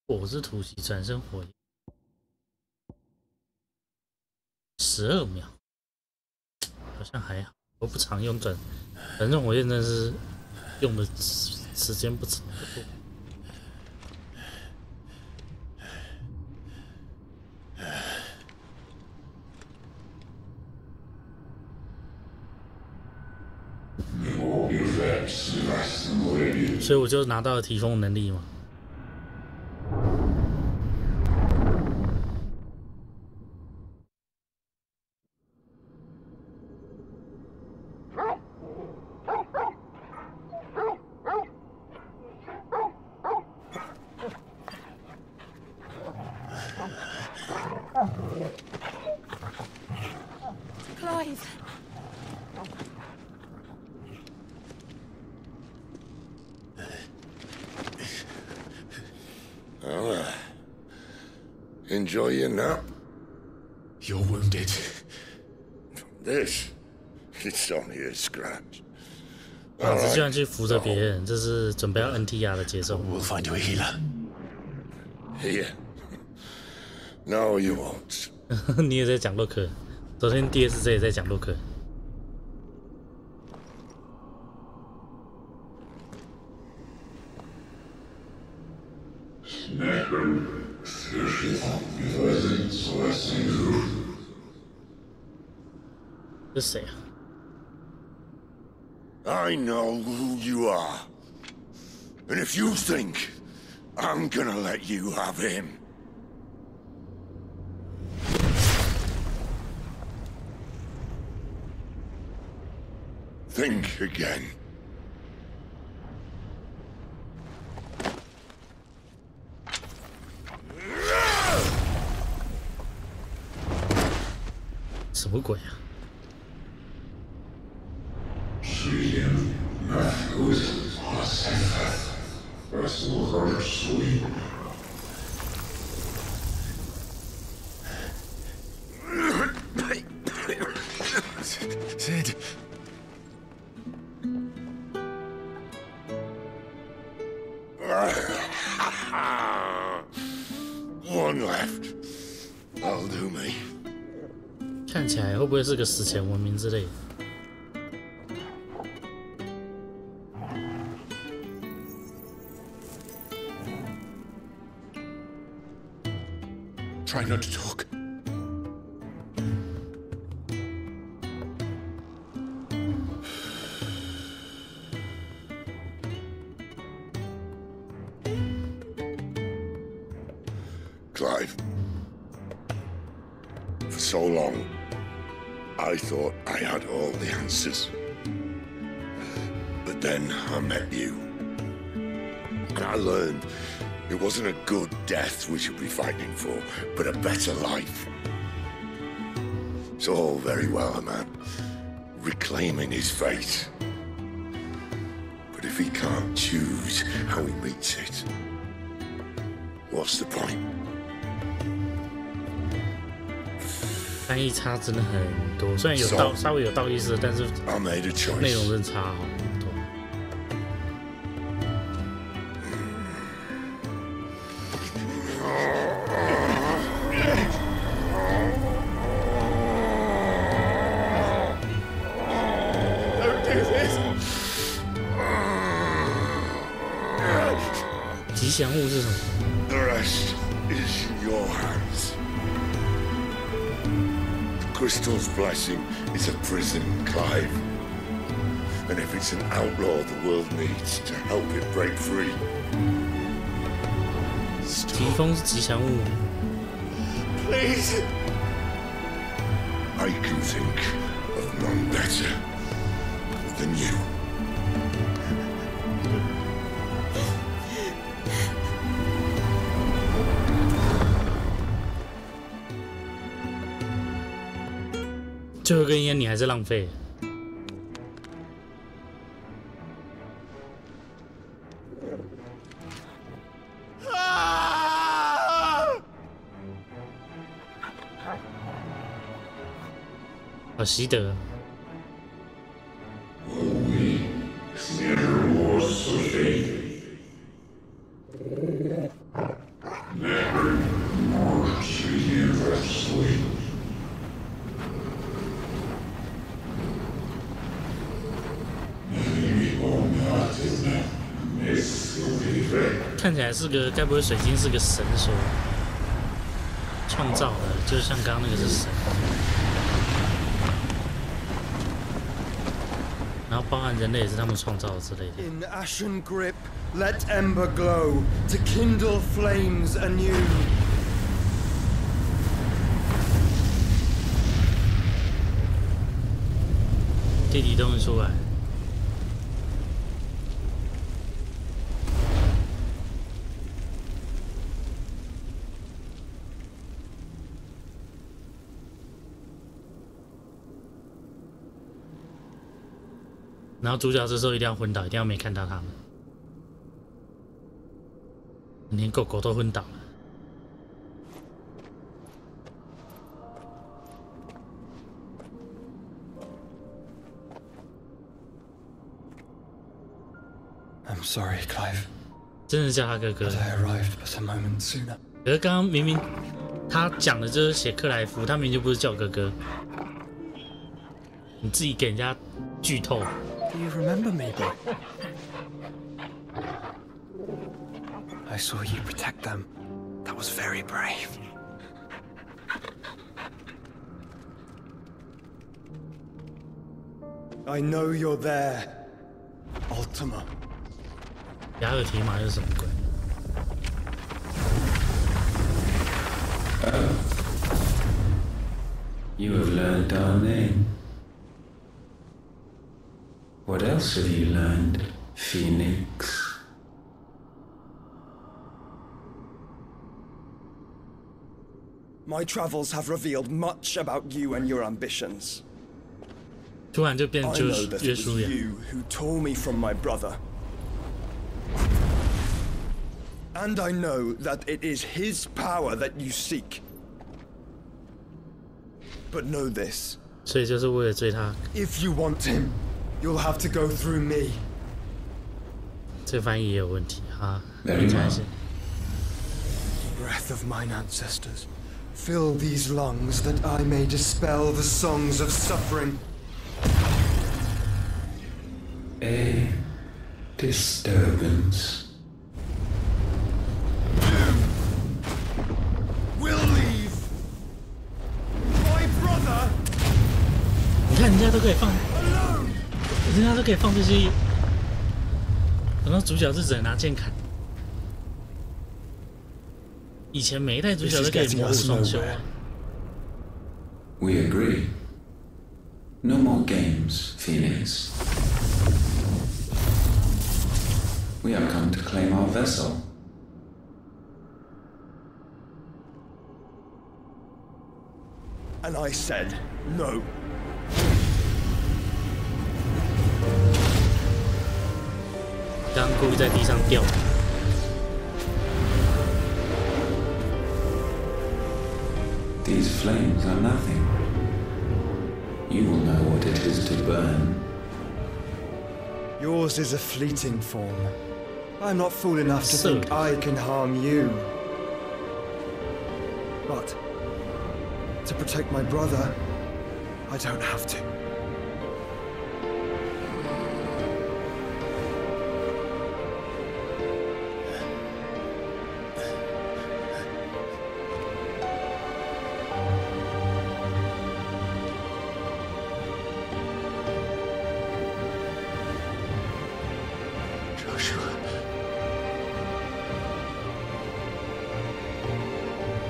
火之突袭，转身火焰，12秒，好像还好。我不常用转身火焰，真的是用的时间不多。所以我就拿到了提风能力嘛。Clive. Well, enjoy your nap. You're wounded. This, it's only a scratch. 老子居然去扶着别人，这是准备要 NTR 的节奏。We'll find you a healer. Here. No, you won't. 你也在讲洛克，昨天 DSJ 也在讲洛克。这谁啊 I know who you are. And if you think I'm gonna let you have him, think again. 什么鬼啊？Sid. One left. That'll do me. 看起来会不会是个史前文明之类的？ Try not to talk. Clive. For so long, I thought I had all the answers. But then I met you. And I learned it wasn't a good death we should be fighting for, but a better life. It's all very well, a man reclaiming his fate. But if he can't choose how he meets it, what's the point? 翻译差真的很多，虽然有道稍微有道意思，但是内容真的差好多。吉祥物是什么？ The rest is in your hands. Crystal's blessing is a prison, Clive. And if it's an outlaw the world needs to help it break free. 疾风是吉祥物。 Please. I can think of none better than you. 最后一根烟你还是浪费。好习得。看起来是个，该不会水晶是个神所创造的？就像刚刚那个是神，然后包含人类也是他们创造的之类的。In ashen grip, let ember glow to kindle flames anew. 弟弟终于出来。然后主角这时候一定要昏倒，一定要没看到他们，连狗狗都昏倒了。I'm sorry, Clive. 真的叫他哥哥。But I arrived but a moment sooner. 可是刚刚明明他讲的就是写克莱夫，他明明就不是叫哥哥，你自己给人家剧透。Do you remember me, boy? I saw you protect them. That was very brave. I know you're there, Ultima. 雅尔提马又是什么鬼？ You have learned our name. What else have you learned, Phoenix? My travels have revealed much about you and your ambitions. 突然就变 I 就 know that 约 it was 书亚。 you who tore me from my brother. And I know that it is his power that you seek. But know this. 所以就是为了追他。 If you want him, you'll have to go through me. 这个翻译也有问题啊。 Very well. Breath of mine ancestors, fill these lungs that I may dispel the songs of suffering. A disturbance. We'll leave. My brother. 你看人家都可以放，人家都可以放这些，然后主角就只能拿剑砍。以前每一代主角都可以模糊双修啊。 We agree. No more games, Phoenix. We have come to claim our vessel. And I said no.刚故意在地上掉。 These flames are nothing. You will know what it is to burn. Yours is a fleeting form. I'm not fool enough to think I can harm you. But to protect my brother, I don't have to. Joshua.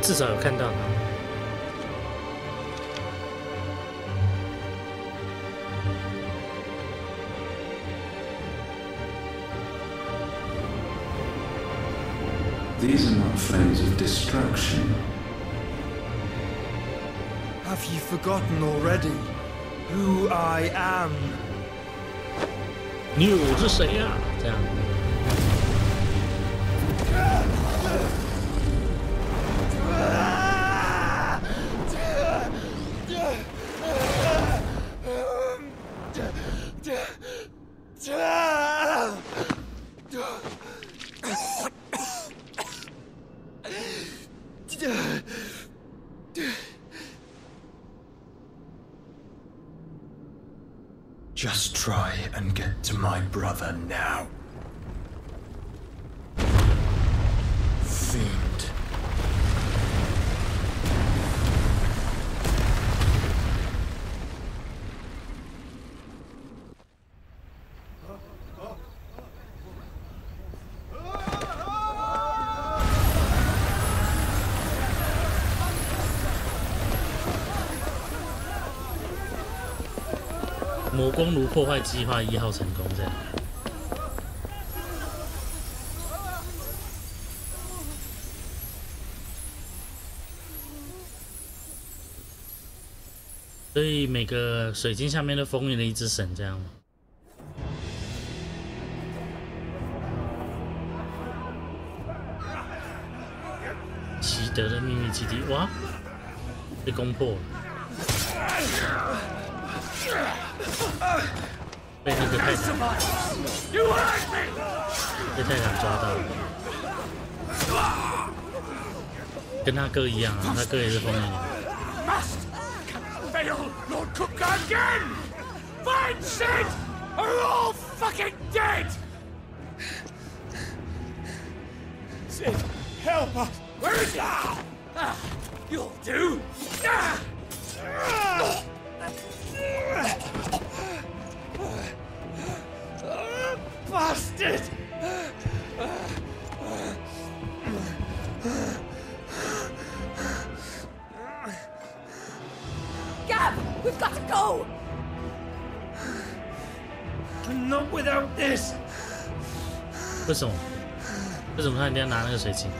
至少有看到他。 These are not flames of destruction. Have you forgotten already? who I am. 你我是谁呀？这样。Just try and get to my brother now. Fiend. 魔光炉破坏计划1号成功，这样。所以每个水晶下面都封印了一只神，这样。奇德的秘密基地，哇，被攻破了。 被那个泰坦，被泰坦抓到了，跟他哥一样啊，他哥也是封印的。Fail, Lord Cook again! Find Sid, or we're all fucking dead! Sid, help us! Where is he? You'll do! Bastard! Gab, we've got to go! Not without this! 为什么？为什么他一定要拿那个水晶？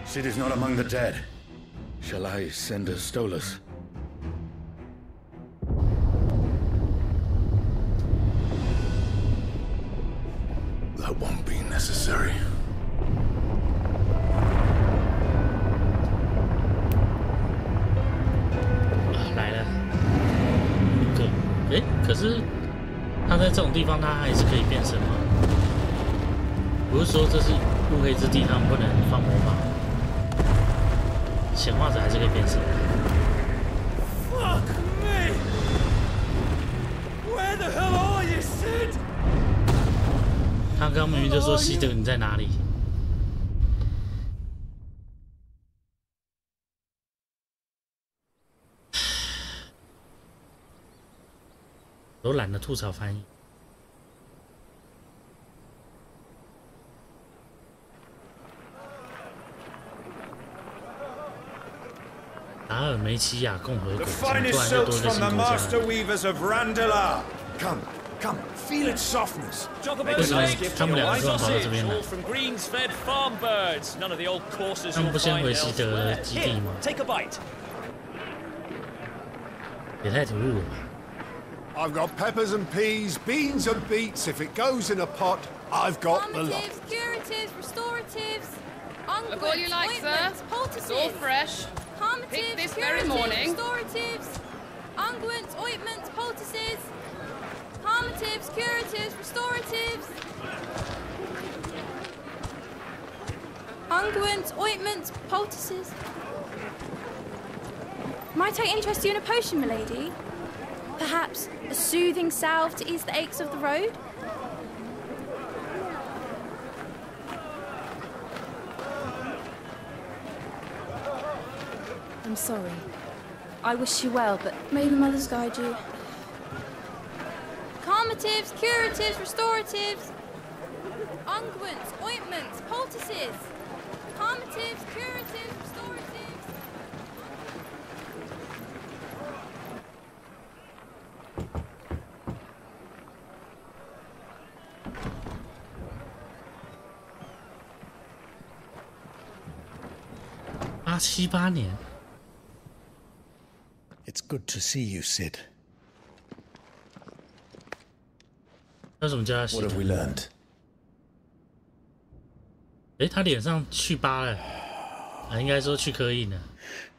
Sid is not among the dead. Shall I send a Stolas? That won't be necessary. 来了，可是他在这种地方，他还是可以变身吗？不是说这是乌黑之地，他们不能放魔法。 显化者还是可以变身。Fuck me! Where the hell are you, Sid? 他刚明明就说西德你在哪里？都懒得吐槽翻译。 达尔梅奇亚共和国，突然又多一个新国家。为什么他们两个突然跑到这边来？他们不先回西德的基地吗？也太突兀了吧！ I've got peppers and peas, beans and beets. If it goes in a pot, I've got the lot. Curatives, restoratives, look all you like, sir. It's all fresh. Pick this very morning. Restoratives, unguents, ointments, poultices. Calmatives, curatives, restoratives. Unguents, ointments, poultices. Might I interest you in a potion, milady? Perhaps a soothing salve to ease the aches of the road? I'm sorry. I wish you well, but may the mothers guide you. Calmatives, curatives, restoratives. Unguents, ointments, poultices. Calmatives, curatives, restoratives. 1878年。It's good to see you, Sid. 为什么叫他 What have we learned? 诶，他脸上去疤了，应该说去刻印了。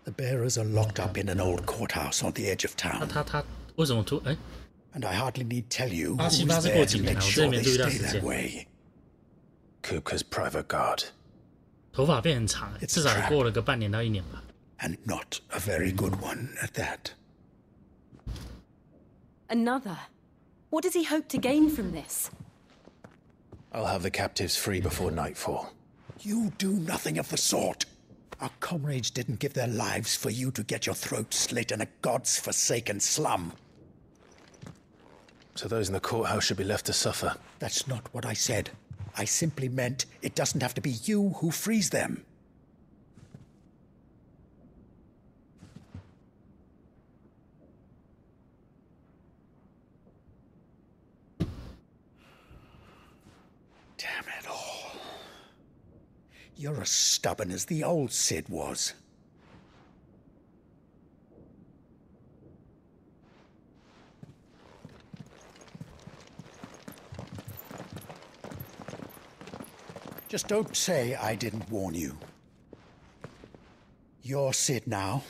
The bearers are locked up in an old courthouse on the edge of town. 他为什么突哎 ？And I hardly need tell you ？88是过几年了，我这没注意到时间。Kupka's private guard. 头发变很长，至少也过了个半年到1年吧。And not a very good one at that. Another. What does he hope to gain from this? I'll have the captives free before nightfall. You do nothing of the sort. Our comrades didn't give their lives for you to get your throat slit in a god's-forsaken slum. So those in the courthouse should be left to suffer. That's not what I said. I simply meant it doesn't have to be you who frees them. Damn it all. You're as stubborn as the old Sid was. Just don't say I didn't warn you. You're Sid now,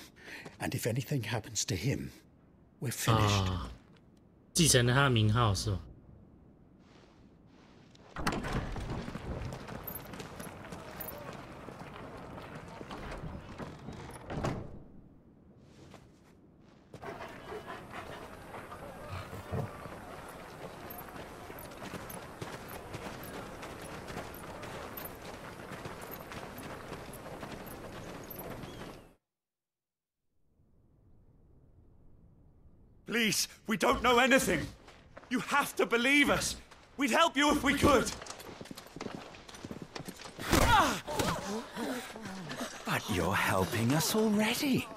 and if anything happens to him, we're finished. 继承了他的名号是吧？ Please, we don't know anything. You have to believe us. We'd help you if we could. But you're helping us already.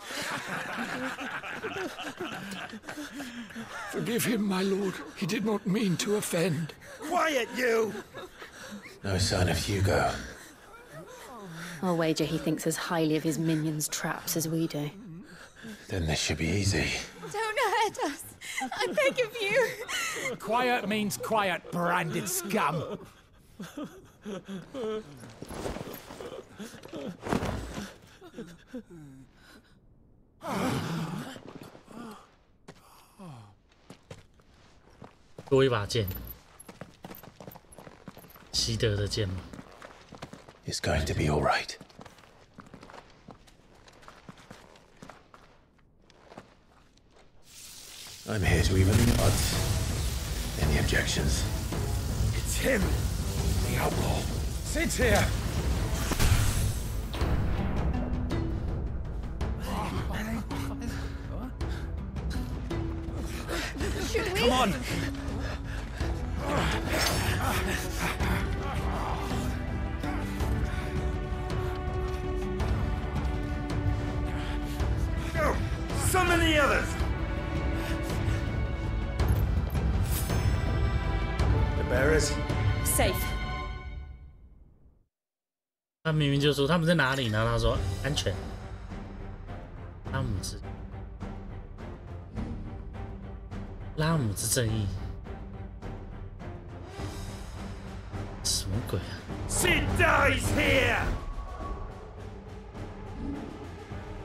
Forgive him, my lord. He did not mean to offend. Quiet, you! No sign of Hugo. I'll wager he thinks as highly of his minions' traps as we do. Then this should be easy. Don't hurt us. I beg of you. Quiet means quiet, branded scum. "多一把剑，习得的剑吗？ It's going to be all right. I'm here to even the odds. Any objections? It's him, the outlaw. Sid's here. Should we? Come on. Go! Summon the others! The bearers? Safe. 他明明就说他们在哪里呢？他说安全。拉姆之正义，什么鬼啊 Sid dies here!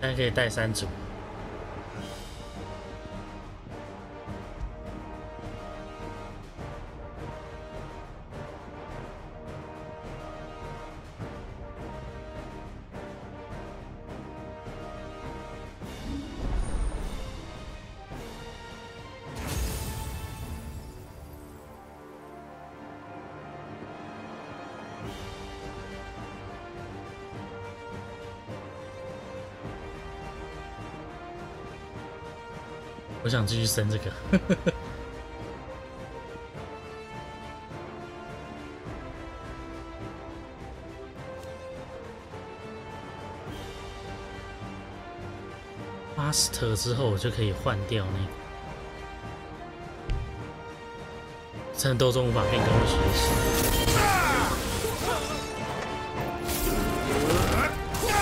现在可以带3组。我想继续升这个。Master 之后，我就可以换掉那个。战斗中无法变更或学习。 Go!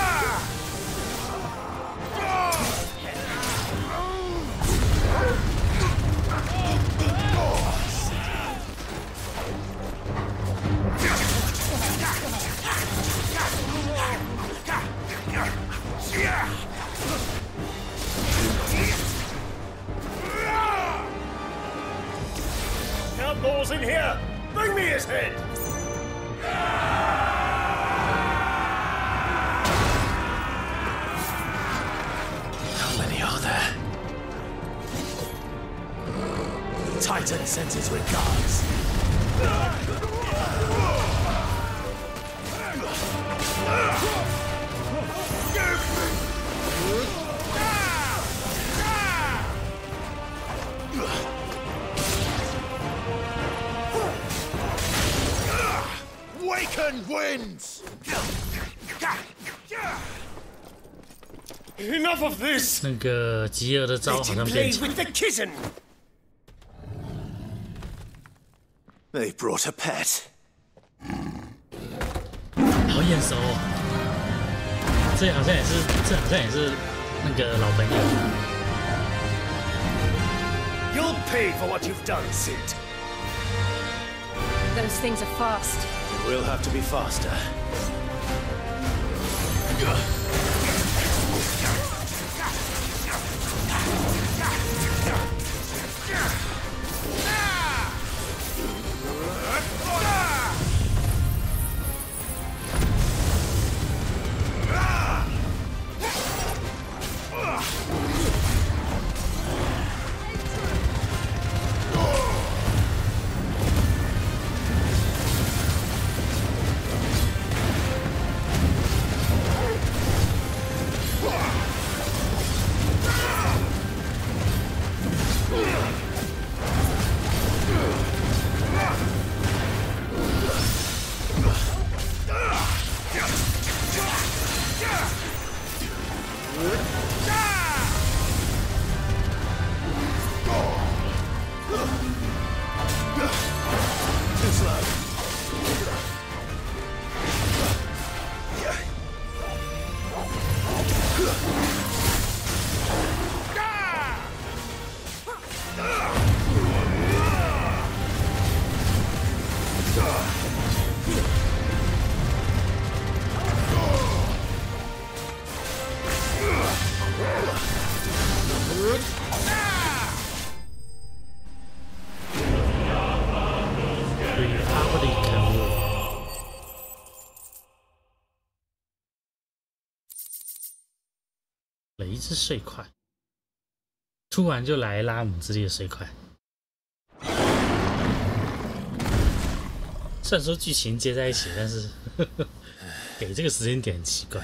Outlaws in here! Bring me his head! How many are there? Titan sends his regards. Waken wins! Enough of this! 那个吉尔的招好像变强。 They brought a pet. 好眼熟哦，这好像也是那个老朋友。 You'll pay for what you've done, Sid. Those things are fast. We'll have to be faster.雷之碎块，突然就来拉姆之力的碎块。虽然说剧情接在一起，但是给这个时间点很奇怪。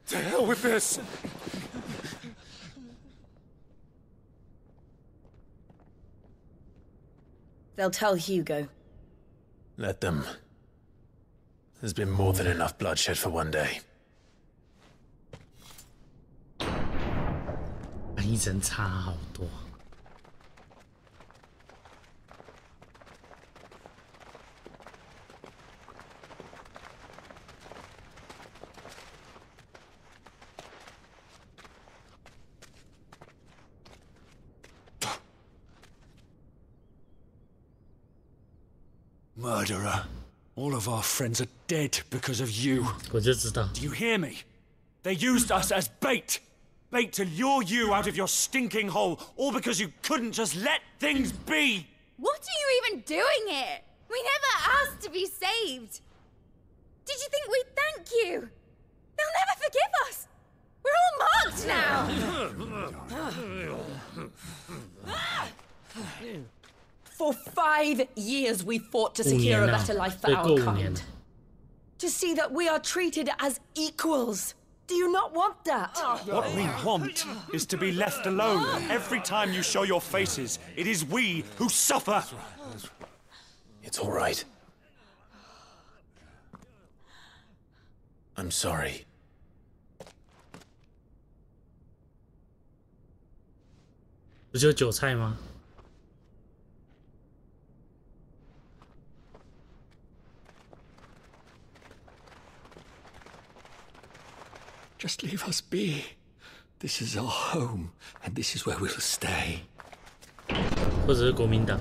To hell with this! They'll tell Hugo. Let them. There's been more than enough bloodshed for one day. 翻译真差好多。 Murderer. All of our friends are dead because of you. 我就知道。 Do you hear me? They used us as bait. Bait to lure you out of your stinking hole, all because you couldn't just let things be. What are you even doing here? We never asked to be saved. Did you think we'd thank you? They'll never forgive us. We're all marked now. For 5 years we fought to secure a better life for our kind. To see that we are treated as equals. Do you not want that? What we want is to be left alone. Every time you show your faces, it is we who suffer. It's all right. I'm sorry. 不就韭菜吗？ Just leave us be. This is our home, and this is where we'll stay. 或者是国民党。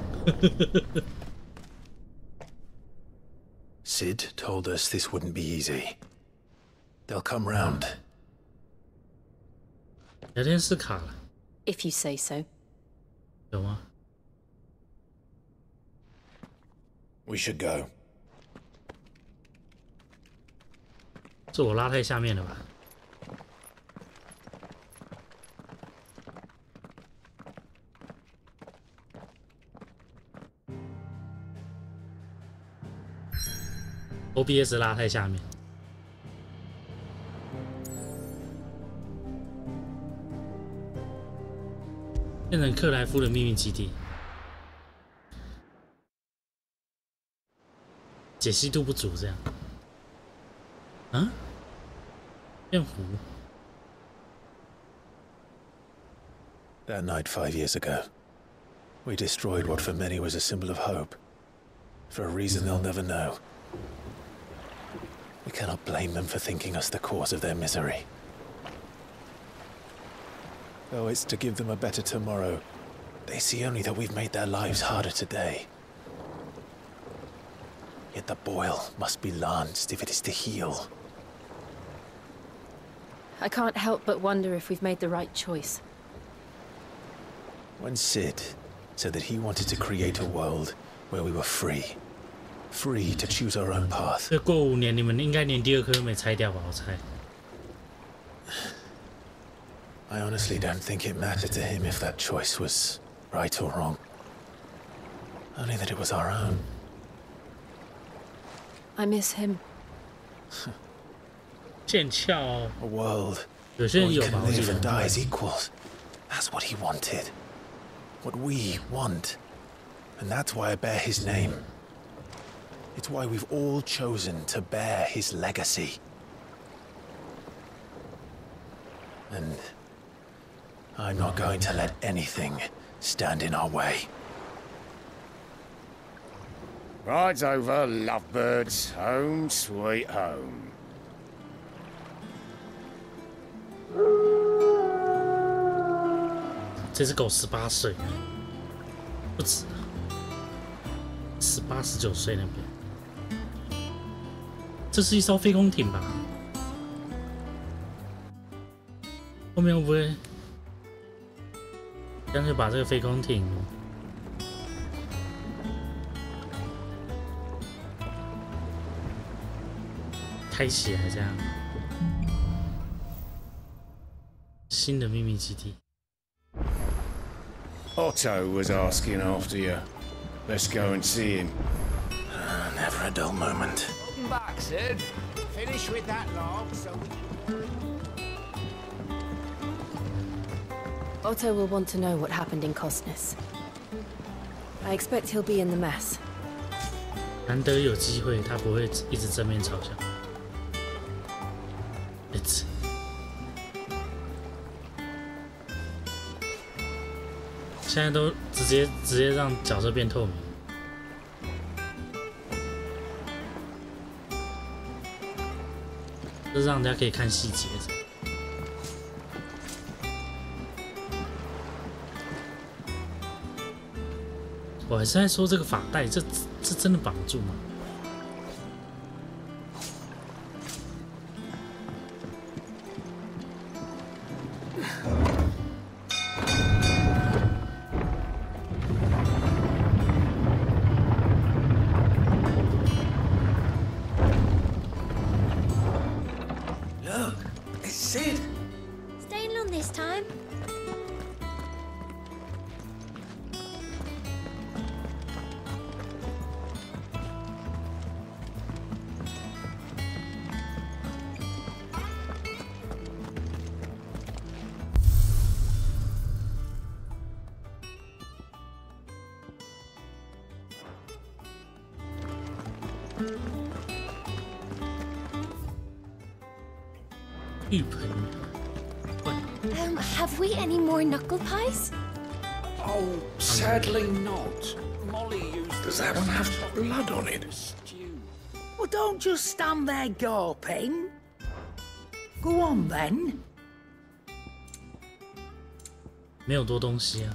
Sid told us this wouldn't be easy. They'll come round. 聊天室卡了。If you say so. 有吗 We should go. 这我拉太下面了吧？OBS 拉太下面，变成克莱夫的秘密基地，解析度不足，这样，啊？变糊。That night 5 years ago, we destroyed what for many was a symbol of hope. For a reason they'll never know. We cannot blame them for thinking us the cause of their misery. Though it's to give them a better tomorrow, they see only that we've made their lives harder today. Yet the boil must be lanced if it is to heal. I can't help but wonder if we've made the right choice. When Sid said that he wanted to create a world where we were free to choose our own path. 这过5年，你们应该连第2颗都没拆掉吧？我猜。I honestly don't think it mattered to him if that choice was right or wrong. Only that it was our own. I miss him. 剑鞘哦。A world 有些人 where 有 we 吧？ can 我记 live 得 and die as equals. That's what he wanted. What we want. And that's why I bear his name. It's why we've all chosen to bear his legacy. And I'm not going to let anything stand in our way. Rides over, lovebirds. Home, sweet home. 这只狗18岁，不止，18、19岁那边。这是一艘飞空艇吧？后面会不会干脆把这个飞空艇开起来？这样，新的秘密基地。 Otto was asking after you. Let's go and see him. Never a dull moment. Welcome back, Sid. Finish with that log so we... Otto will want to know what happened in Cosness. I expect he'll be in the mess. 难得有机会，他不会一直正面嘲笑。现在都直接让角色变透明，这让人家可以看细节。我还是在说这个发带，这真的绑住吗？ Have we any more knuckle pies? Oh, sadly not. Molly used. Does that one have blood on it? Well, don't just stand there gawping. Go on then. 没有多东西啊，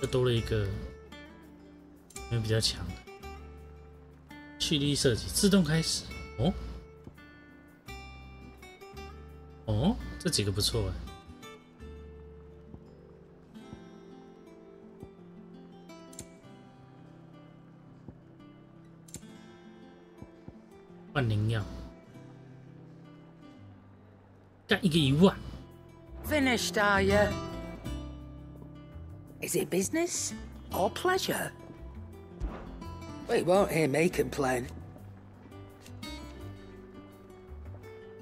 就多了一个因为比较强的。蓄力射击自动开始。哦，哦，这几个不错哎。万灵药，干一个1万。Finished, are you? Is it business or pleasure? We won't hear me complain.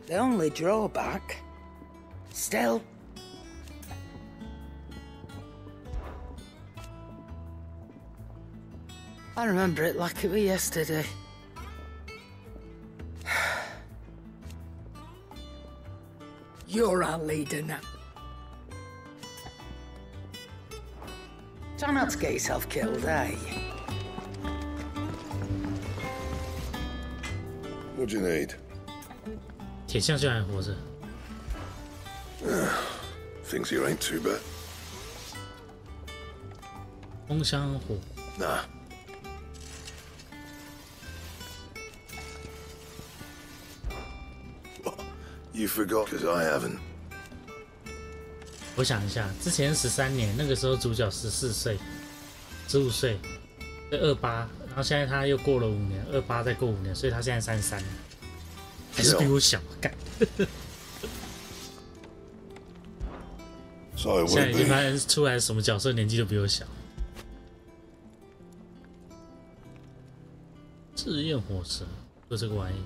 The only drawback, still, I remember it like it was yesterday. You're our leader now. Try not to get yourself killed, eh? What do you need? 铁匠居然还活着。Thinks you ain't too bad. 风香火。Nah. You forgot, 'cause I haven't. 我想一下，之前13年，那个时候主角14岁、15岁，对28，然后现在他又过了5年，28再过5年，所以他现在33，还是比我小，干。现在已经发现出来什么角色年纪都比我小。赤焰火蛇，就这个玩意。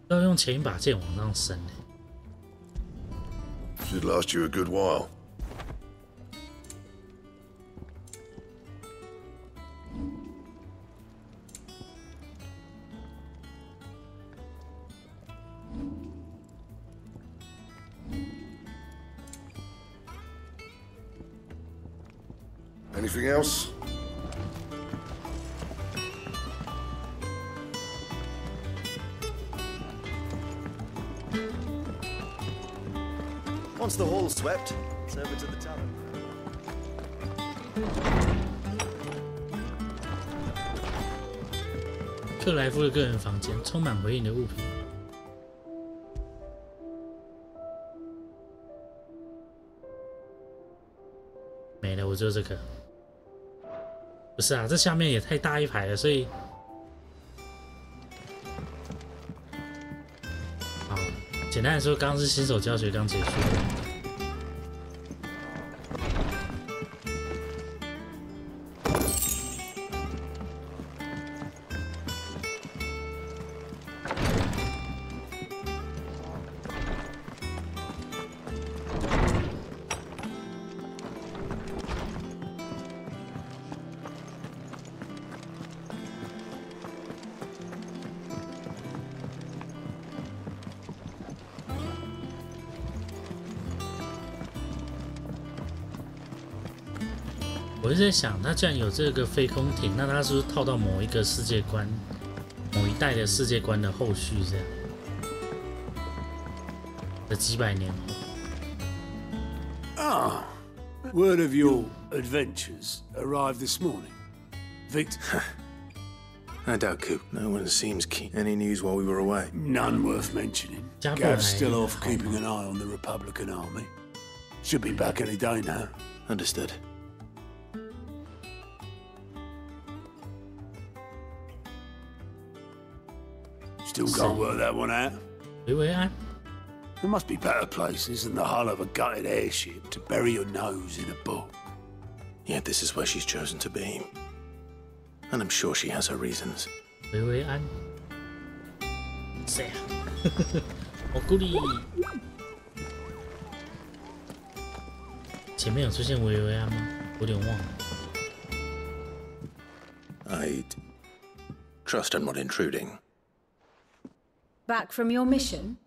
要用前一把剑往上升。Should last you a good while. Anything else? Once the hall's swept, it's over to the tavern. 克莱夫的个人房间充满回应的物品。没了，我只有这个。不是啊，这下面也太大一排了，所以。好，简单来说，刚刚是新手教学刚结束。我是在想，他既然有这个飞空艇，那他是不是套到某一个世界观、某一代的世界观的后续这样？的几百年后。Ah, word of your adventures arrived this morning. Victor. I doubt, Coop. No one seems keen. Any news while we were away? None worth mentioning. Gav's still off keeping an eye on the Republican army. Should be back any day now. Understood. Still can't work that one out. There must be better places than the hull of a gutted airship to bury your nose in a book. Yet this is where she's chosen to be. And I'm sure she has her reasons. 维安，谁啊？我估计前面有出现维安吗？我有点忘了。I'd trust I'm not intruding. Back from your mission?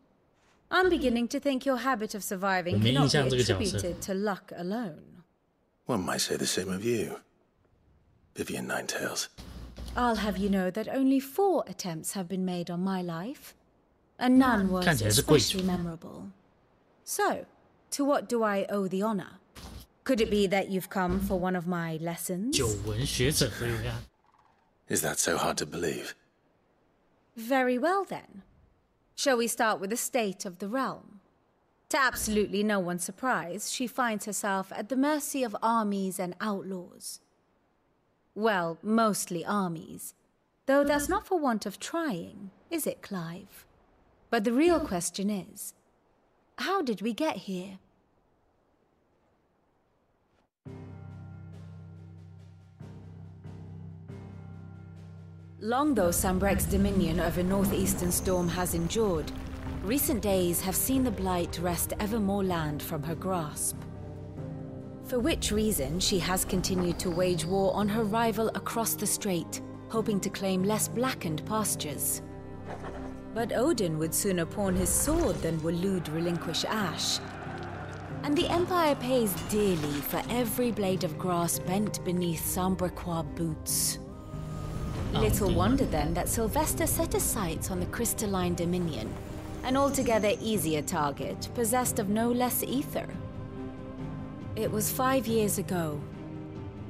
I'm beginning to think your habit of surviving cannot be attributed to luck alone. One might say the same of you, Vivian Ninetails. I'll have you know that only 4 attempts have been made on my life, and none was especially memorable. So, to what do I owe the honor? Could it be that you've come for one of my lessons? 久文学者对不对？ Is that so hard to believe? Very well then. Shall we start with the state of the realm? To absolutely no one's surprise, she finds herself at the mercy of armies and outlaws. Well, mostly armies. Though that's not for want of trying, is it, Clive? But the real question is, how did we get here? Long though Sambrek's dominion over northeastern Storm has endured, recent days have seen the Blight wrest ever more land from her grasp. For which reason she has continued to wage war on her rival across the strait, hoping to claim less blackened pastures. But Odin would sooner pawn his sword than Waloed relinquish Ash. And the Empire pays dearly for every blade of grass bent beneath Sambrequois boots. Little wonder then that Sylvester set his sights on the crystalline dominion, an altogether easier target, possessed of no less ether. It was 5 years ago,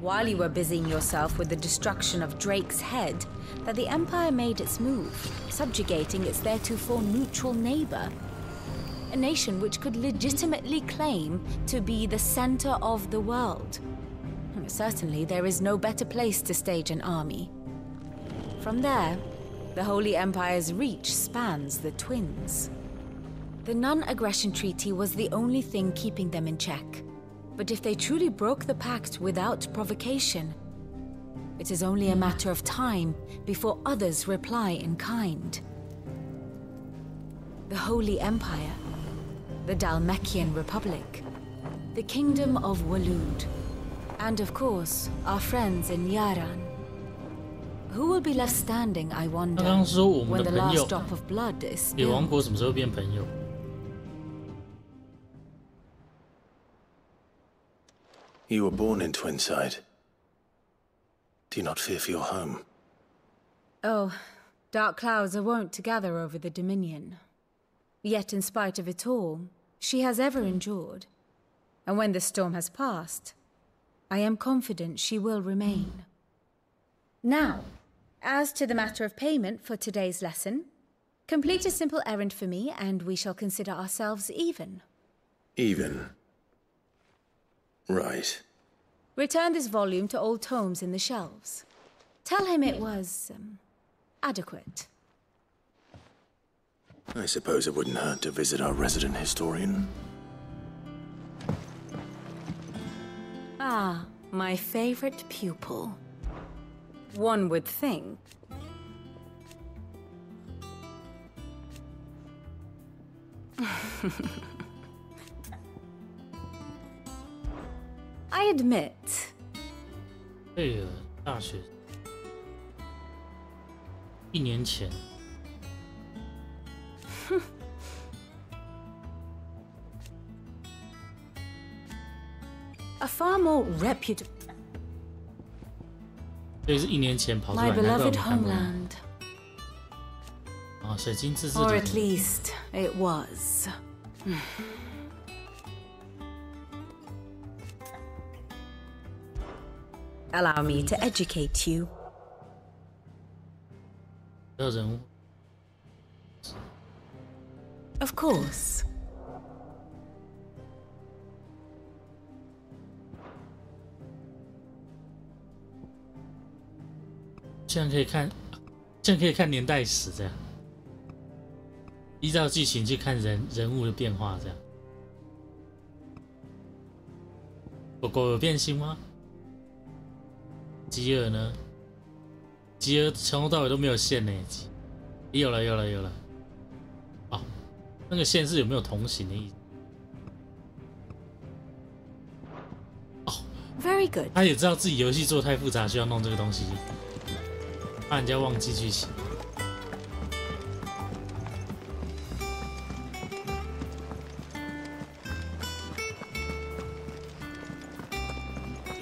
while you were busying yourself with the destruction of Drake's head, that the Empire made its move, subjugating its theretofore neutral neighbor. A nation which could legitimately claim to be the center of the world. Certainly, there is no better place to stage an army. From there, the Holy Empire's reach spans the Twins. The non-aggression treaty was the only thing keeping them in check. But if they truly broke the pact without provocation, it is only a matter of time before others reply in kind. The Holy Empire, the Dhalmekian Republic, the Kingdom of Waloed, and of course, our friends in Yaran. Who will be left standing, I wonder, when the last drop of blood is spilled? 野王国什么时候变朋友？ You were born in Twinside. Do you not fear for your home? Oh, dark clouds are wont to gather over the Dominion. Yet in spite of it all, she has ever endured. And when the storm has passed, I am confident she will remain. Now, as to the matter of payment for today's lesson, complete a simple errand for me and we shall consider ourselves even. Even? Right. Return this volume to old tomes in the shelves. Tell him it was, adequate. I suppose it wouldn't hurt to visit our resident historian. Ah, my favorite pupil. One would think. I admit. 贝尔大学1年前。A far more reputable. 所以是1年前跑出来 My beloved homeland. 啊，水晶自制 Or at least it was. Allow me to educate you. 没有人物。Of course. 这样可以看年代史，这样依照剧情去看人物的变化，这样。狗狗有变心吗？吉尔呢？吉尔从头到尾都没有线呢。有了。哦，那个线是有没有同行的意思？哦 ，Very good。他也知道自己游戏做太复杂，需要弄这个东西。怕人家忘记剧情。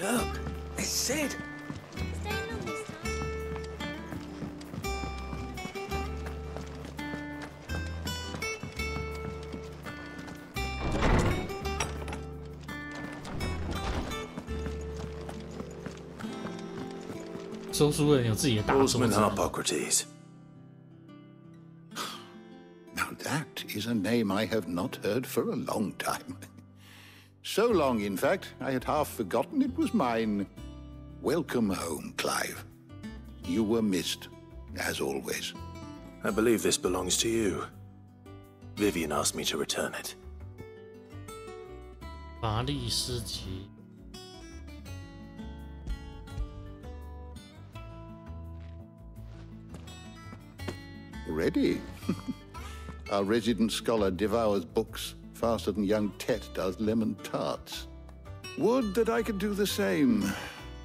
Look, I said. 说书人有自己的大桌子。 Hippocrates. Now that is a name I have not heard for a long time. So long, in fact, I had half forgotten it was mine. Welcome home, Clive. You were missed, as always. I believe this belongs to you. Vivian asked me to return it. 法力诗集。 Ready? Our resident scholar devours books faster than young Tet does lemon tarts. Would that I could do the same.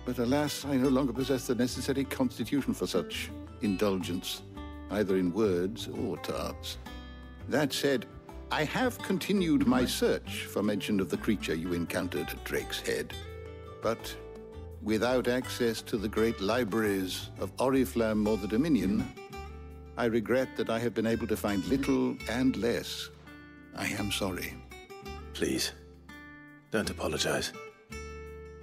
But alas, I no longer possess the necessary constitution for such indulgence, either in words or tarts. That said, I have continued my search for mention of the creature you encountered at Drake's Head. But without access to the great libraries of Oriflamme or the Dominion, I regret that I have been able to find little and less. I am sorry. Please, don't apologize.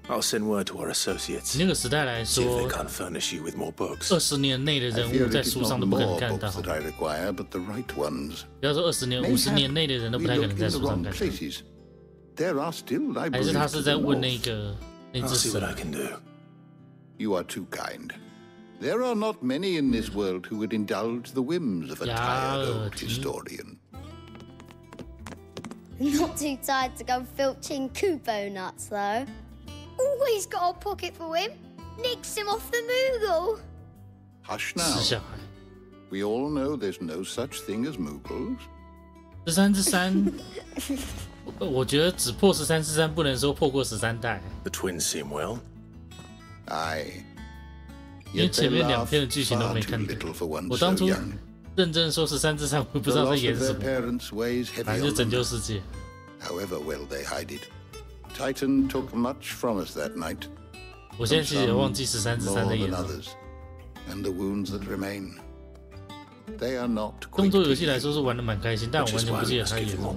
I'll send word to our associates. 那个时代来说 See if they can't furnish you with more books. 20年内的人物在书上都不可能看到。 that I require, but the right ones. 不要说20年、50年内的人都不太可能在书上看到。 There are still libraries. 还是他是在问那只 I'll see 神 what I can do. You are too kind. There are not many in this world who would indulge the whims of a tired old historian. Not too tired to go filching Kupo nuts, though. Always got a pocket for him. Nicks him off the Moogle. Hush now. We all know there's no such thing as Moogles. 13之3，我觉得只破13之3，不能说破过13代。 The twins seem well. Aye. 因为前面2篇的剧情都没看懂。我当初认真说13之3，我不知道在演什么，反正就拯救世界。 However well they hide it, Titan took much from us that night. 我现在其实也忘记13之3在演什么。 And the wounds that remain, they are not. 动作游戏来说是玩得蛮开心，但我完全不记得他演什么。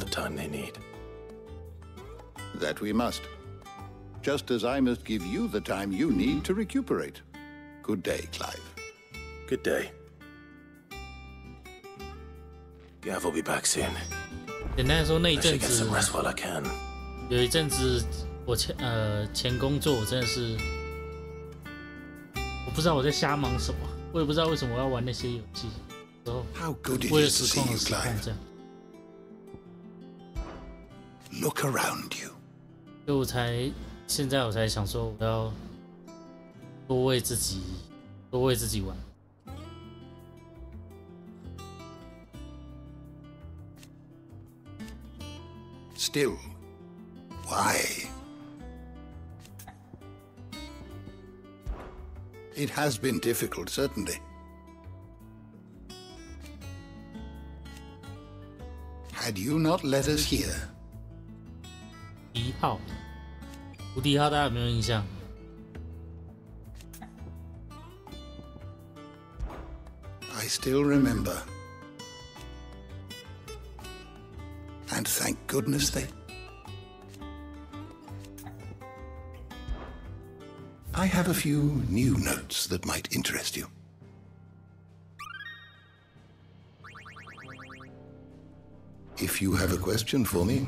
That we must. Just as I must give you the time you need to recuperate. Good day, Clive. Good day. Gav will be back soon. 简单来说，那一阵子 rest while I can. 有一阵子我前工作，我真的是我不知道我在瞎忙什么，我也不知道为什么我要玩那些游戏。然后为了实况而实况这样。 Look around you. 所以我现在我才想说，我要多为自己玩。 Still, why? It has been difficult, certainly. Had you not led us here? 1号，无敌号大家有没有印象？ I still remember. And thank goodness they... I have a few new notes that might interest you. If you have a question for me,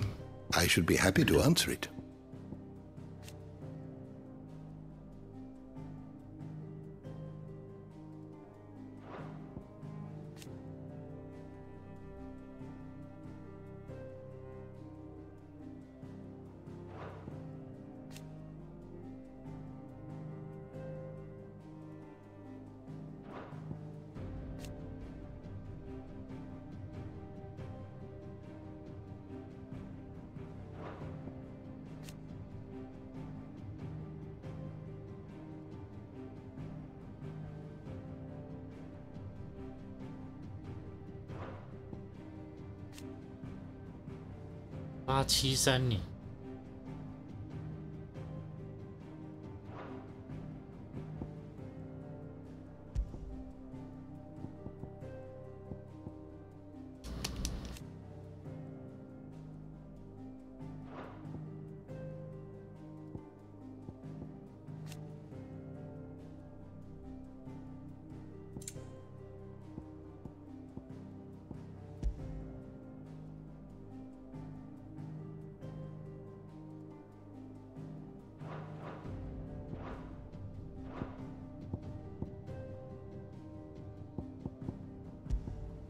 I should be happy to answer it.873年。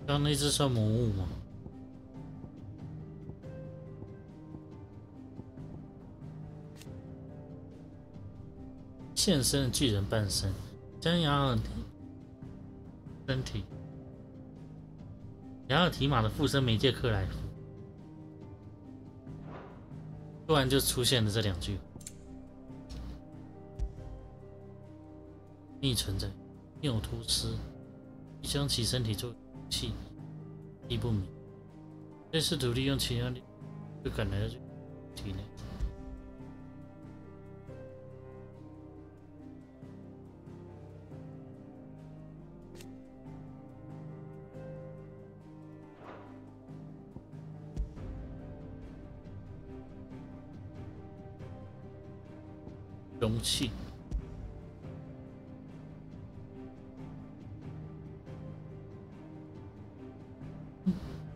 刚那只算魔物吗？现身的巨人半身，将雅尔身体，雅尔提马的附身媒介克莱夫，突然就出现了这两句：逆存在，并有图师，将其身体作为武器，亦不明。这试图利用其他力就赶来了体内。容器，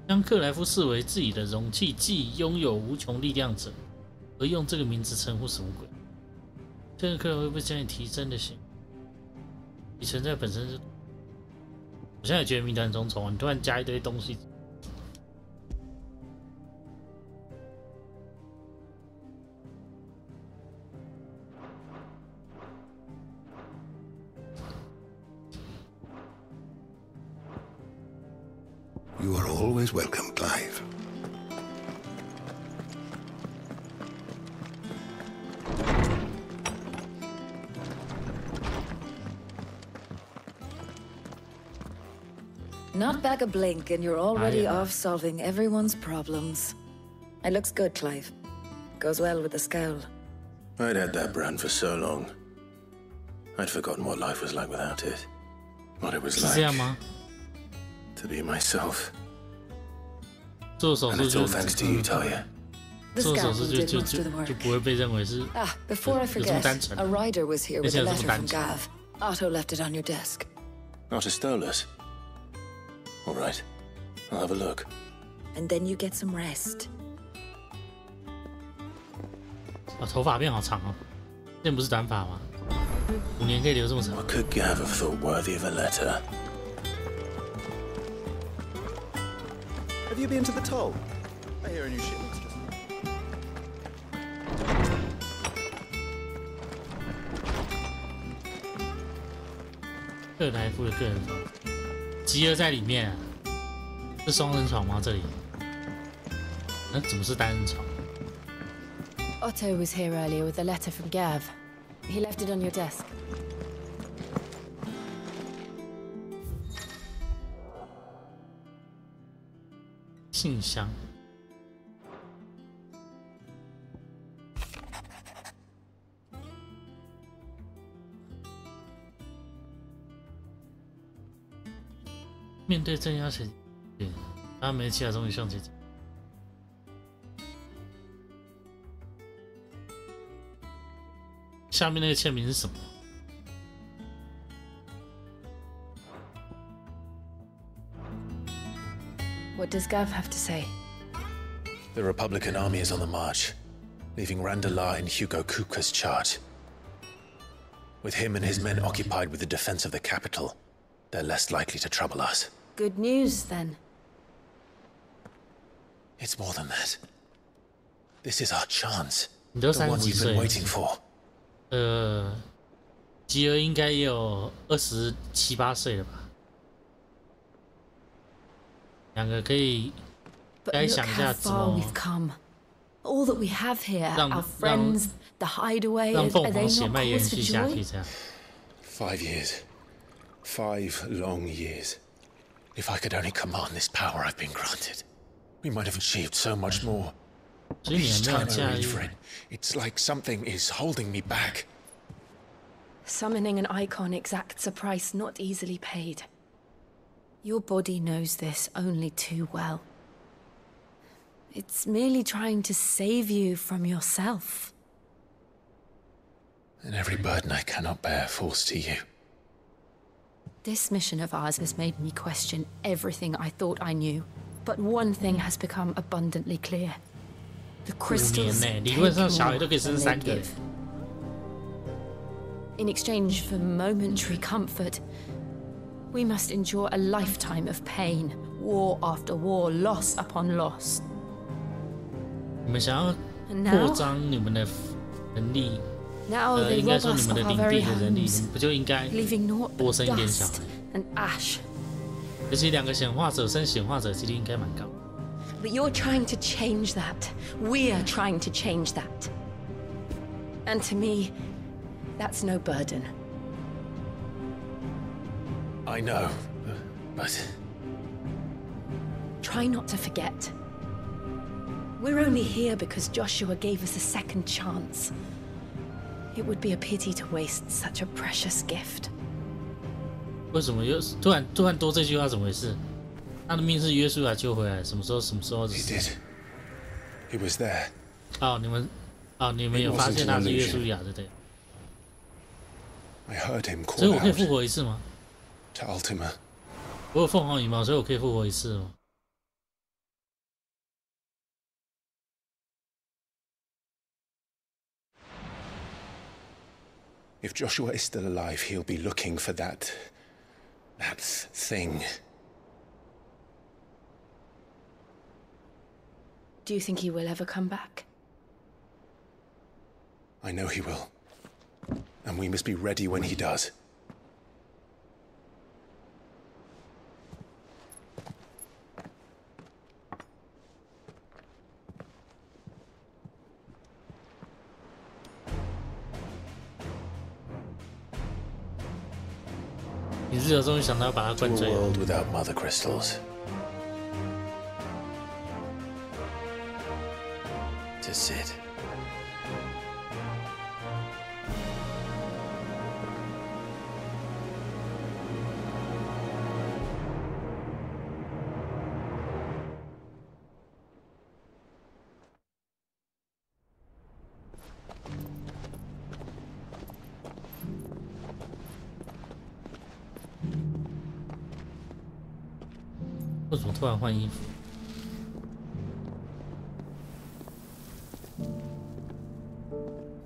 将克莱夫视为自己的容器，既拥有无穷力量者，而用这个名字称呼什么鬼？这个克莱夫被将你提升的心，你存在本身是……我现在也觉得谜团重重啊！你突然加一堆东西。You are always welcome, Clive. Not back a blink and you're already off solving everyone's problems. It looks good, Clive. Goes well with the scowl. I'd had that brand for so long. I'd forgotten what life was like without it. What it was like to be myself. And it's all thanks to you, Talia. Before I forget, a rider was here with a letter from Gav. Otto left it on your desk. Otto stole us. All right, I'll have a look. And then you get some rest. 头发变好长哦，之前不是短发吗？5年可以留这么长。What could Gav have thought worthy of a letter? Have you been to the toll? I hear a new shipment's just. 克莱夫的个人房，吉尔在里面啊，是双人床吗？这里？怎么是单人床？ Otto was here earlier with a letter from Gav. He left it on your desk. 信箱。面对镇压前，他没其他东西向前走。下面那个签名是什么？ What does Gav have to say? The Republican army is on the march, leaving Randalar in Hugo Kuka's charge. With him and his men occupied with the defense of the capital, they're less likely to trouble us. Good news, then. It's more than that. This is our chance. 你都 The one we've been waiting for. 吉尔应该也有27、28岁了吧？两个可以该想一下怎么 All that we have here, our friends, the hideaway, are they not cause for joy? 5 years. 5 long years. If I could only command this power I've been granted, we might have achieved so much more. Each time I reach for it, it's like something is holding me back. Summoning an icon exacts a price not easily paid. Your body knows this only too well. It's merely trying to save you from yourself. And every burden I cannot bear falls to you. This mission of ours has made me question everything I thought I knew. But one thing has become abundantly clear. The crystals take more than they give. In exchange for momentary comfort, we must endure a lifetime of pain, war after war, loss upon loss. 你们想要扩张你们的能力，应该说你们的领地的人力，不就应该多生一点小孩？而且2个显化者生显化者几率应该蛮高。But you're trying to change that. We're trying to change that. And to me, that's no burden. I know, but... Try not to forget. We're only here because Joshua gave us a second chance. It would be a pity to waste such a precious gift. 为什么又突然多这句话？怎么回事？他的命是约书亚救回来，什么时候？ He did. He was there. 你们有发现他是约书亚，对不对？ I heard him call out. 所以我可以复活一次吗？ To Ultima. 我有凤凰羽毛，所以我可以复活一次吗？ If Joshua is still alive, he'll be looking for that thing. Do you think he will ever come back? I know he will. And we must be ready when he does. To a world without mother crystals. To Sid.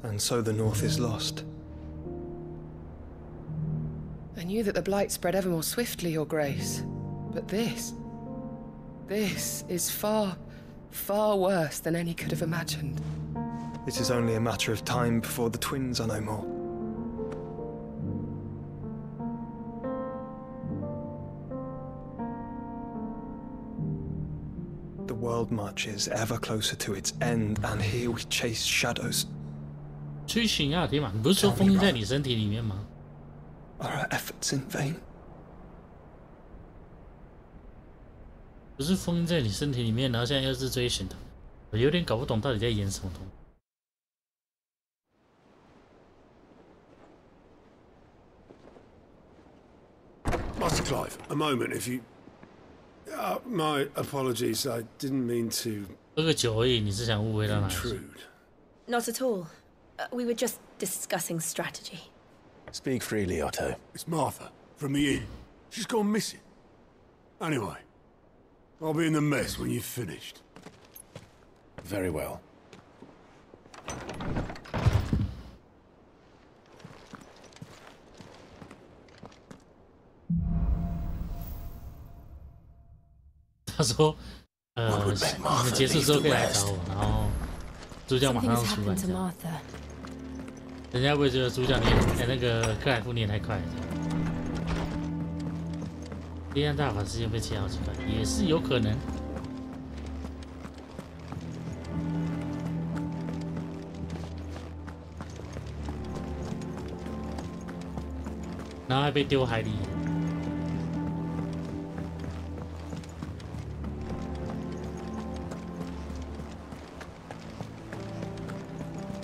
And so the North is lost. I knew that the blight spread ever more swiftly, Your Grace. But this is far, far worse than any could have imagined. It is only a matter of time before the twins are no more. The world marches ever closer to its end, and here we chase shadows. 追寻亚铁马，你不是说封印在你身体里面吗？ Are our efforts in vain? 不是封印在你身体里面，然后现在又是追寻的，我有点搞不懂到底在演什么东西。Master Clive, a moment, if you. My apologies. I didn't mean to. 喝个酒而已，你是想误会到哪里？ Not at all. We were just discussing strategy. Speak freely, Otto. It's Martha, from the inn. She's gone missing. Anyway, I'll be in the mess when you've finished. Very well. 他说：“你们结束之后可以来找我。”然后主角马上出来。人家会觉得主角那个克莱夫你也太快了。黑暗大法师又被切好几块，也是有可能。然后还被丢海里。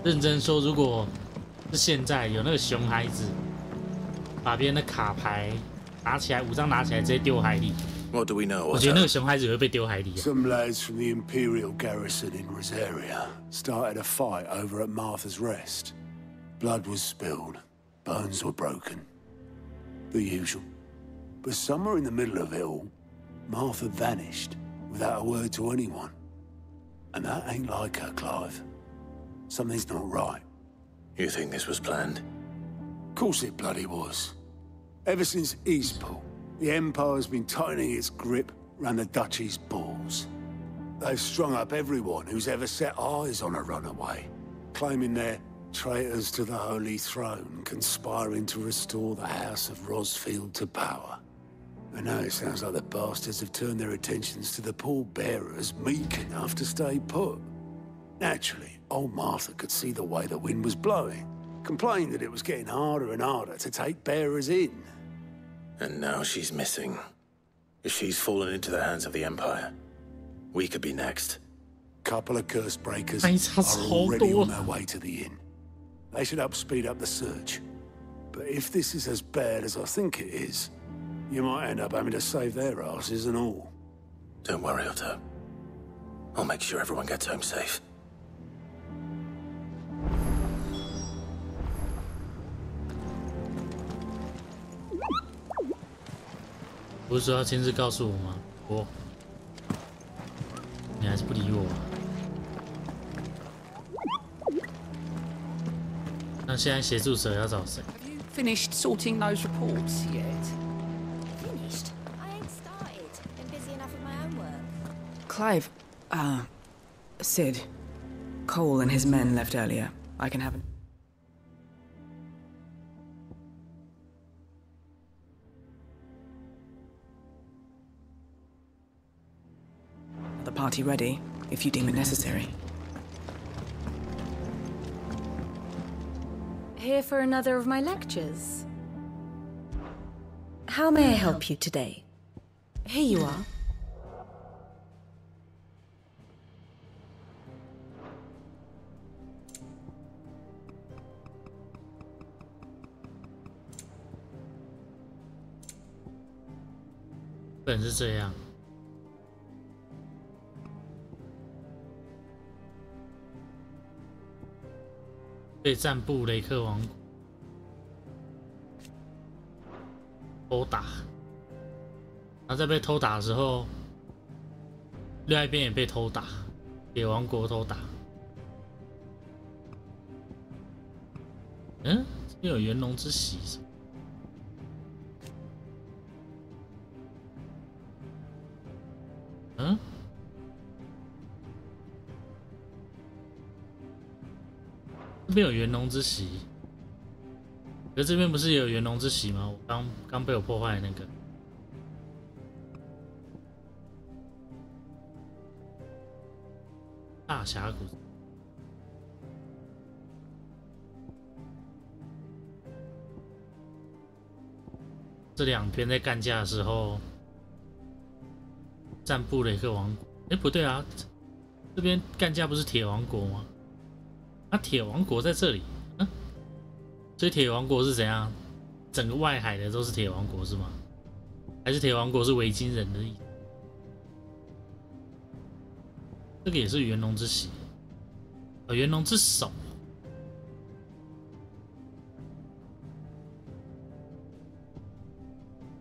认真说，如果是现在有那个熊孩子把别人的卡牌拿起来，5张拿起来直接丢海里， What do we know? 我觉得那个熊孩子会被丢海里。Some lads from the Imperial garrison in Rosaria started a fight over at Martha's Rest. Blood was spilled, bones were broken. The usual. But somewhere in the middle of it all, Martha vanished without a word to anyone. And that ain't like her, Clive. Something's not right. You think this was planned? Of course it bloody was. Ever since Eastpool, the Empire's been tightening its grip ran the duchy's balls. They've strung up everyone who's ever set eyes on a runaway, claiming they're traitors to the Holy Throne, conspiring to restore the House of Rosfield to power. And now it sounds like the bastards have turned their attentions to the pallbearers meek enough to stay put. Naturally, old Martha could see the way the wind was blowing, complained that it was getting harder and harder to take bearers in. And now she's missing. If she's fallen into the hands of the Empire, we could be next. Couple of curse breakers are already on their way to the inn. They should help speed up the search. But if this is as bad as I think it is, you might end up having to save their asses and all. Don't worry, Otto. I'll make sure everyone gets home safe. 不是说要亲自告诉我吗？我，你还是不理我。那现在协助者要找谁 ？Finished sorting those reports yet? Finished? I ain't started. Been busy enough with my own work. Clive, Sid, Cole and his men left earlier. I can have him. The party ready, if you deem it necessary. Here for another of my lectures. How may I help you today? Here you are.本是这样。被占布雷克王国偷打，然后在被偷打的时候，另外一边也被偷打，铁王国偷打。嗯，这边有元龙之喜。嗯。这边有元龙之喜，可是这边不是也有元龙之喜吗？我刚被我破坏那个大峡谷，这两边在干架的时候，占布雷克王国。哎，不对啊，这边干架不是铁王国吗？啊，铁王国在这里，嗯，所以铁王国是怎样？整个外海的都是铁王国是吗？还是铁王国是维京人的意思？这个也是元龙之喜，元龙之手，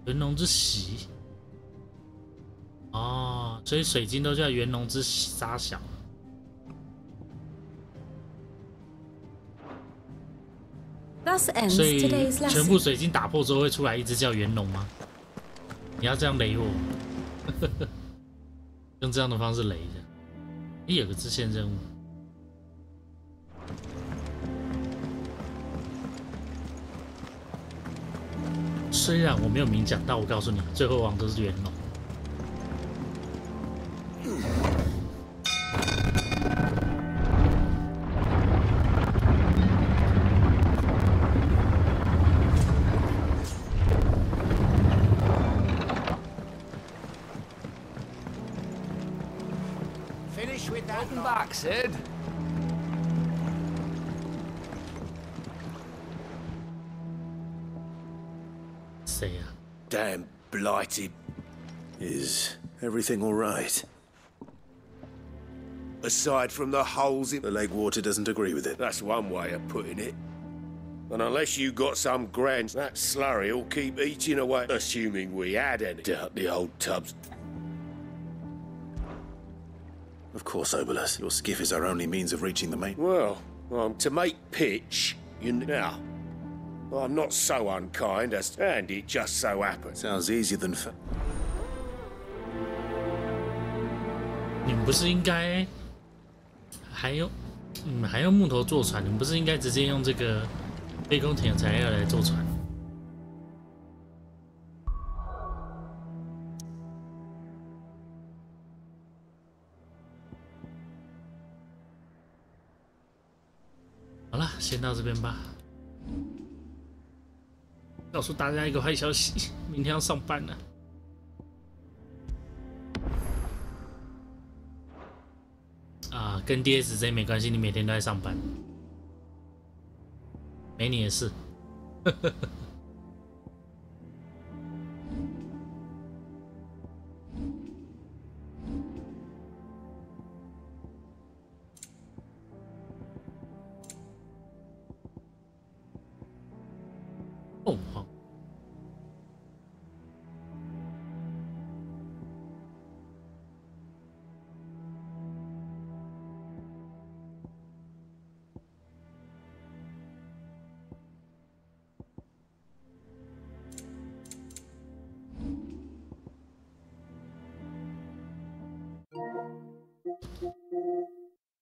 元龙之喜，哦，所以水晶都叫元龙之沙小。所以全部水晶打破之后会出来一只叫元龙吗？你要这样雷我，用这样的方式雷的。诶，有个支线任务，虽然我没有明讲，但我告诉你，最后王都是元龙。Welcome back, Sid. Say ya. Damn blighted. Is everything all right? Aside from the holes in... The lake water doesn't agree with it. That's one way of putting it. And unless you got some grand, that slurry will keep eating away, assuming we had any. Doubt the old tubs. Of course, Obolus. Your skiff is our only means of reaching the main... Well, to make pitch, you know... I'm not so unkind as... And it just so happens. Sounds easier than... 们不是应该还用木头做船？你们不是应该直接用这个非工铁材料来做船？好了，先到这边吧。告诉大家一个坏消息，明天要上班了。啊，跟 DSJ 没关系，你每天都在上班，没你的事。哦，好。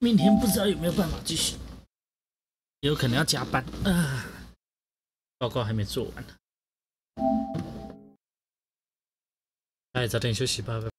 明天不知道有没有办法继续，有可能要加班啊。报告还没做完呢，哎，早点休息吧，拜拜。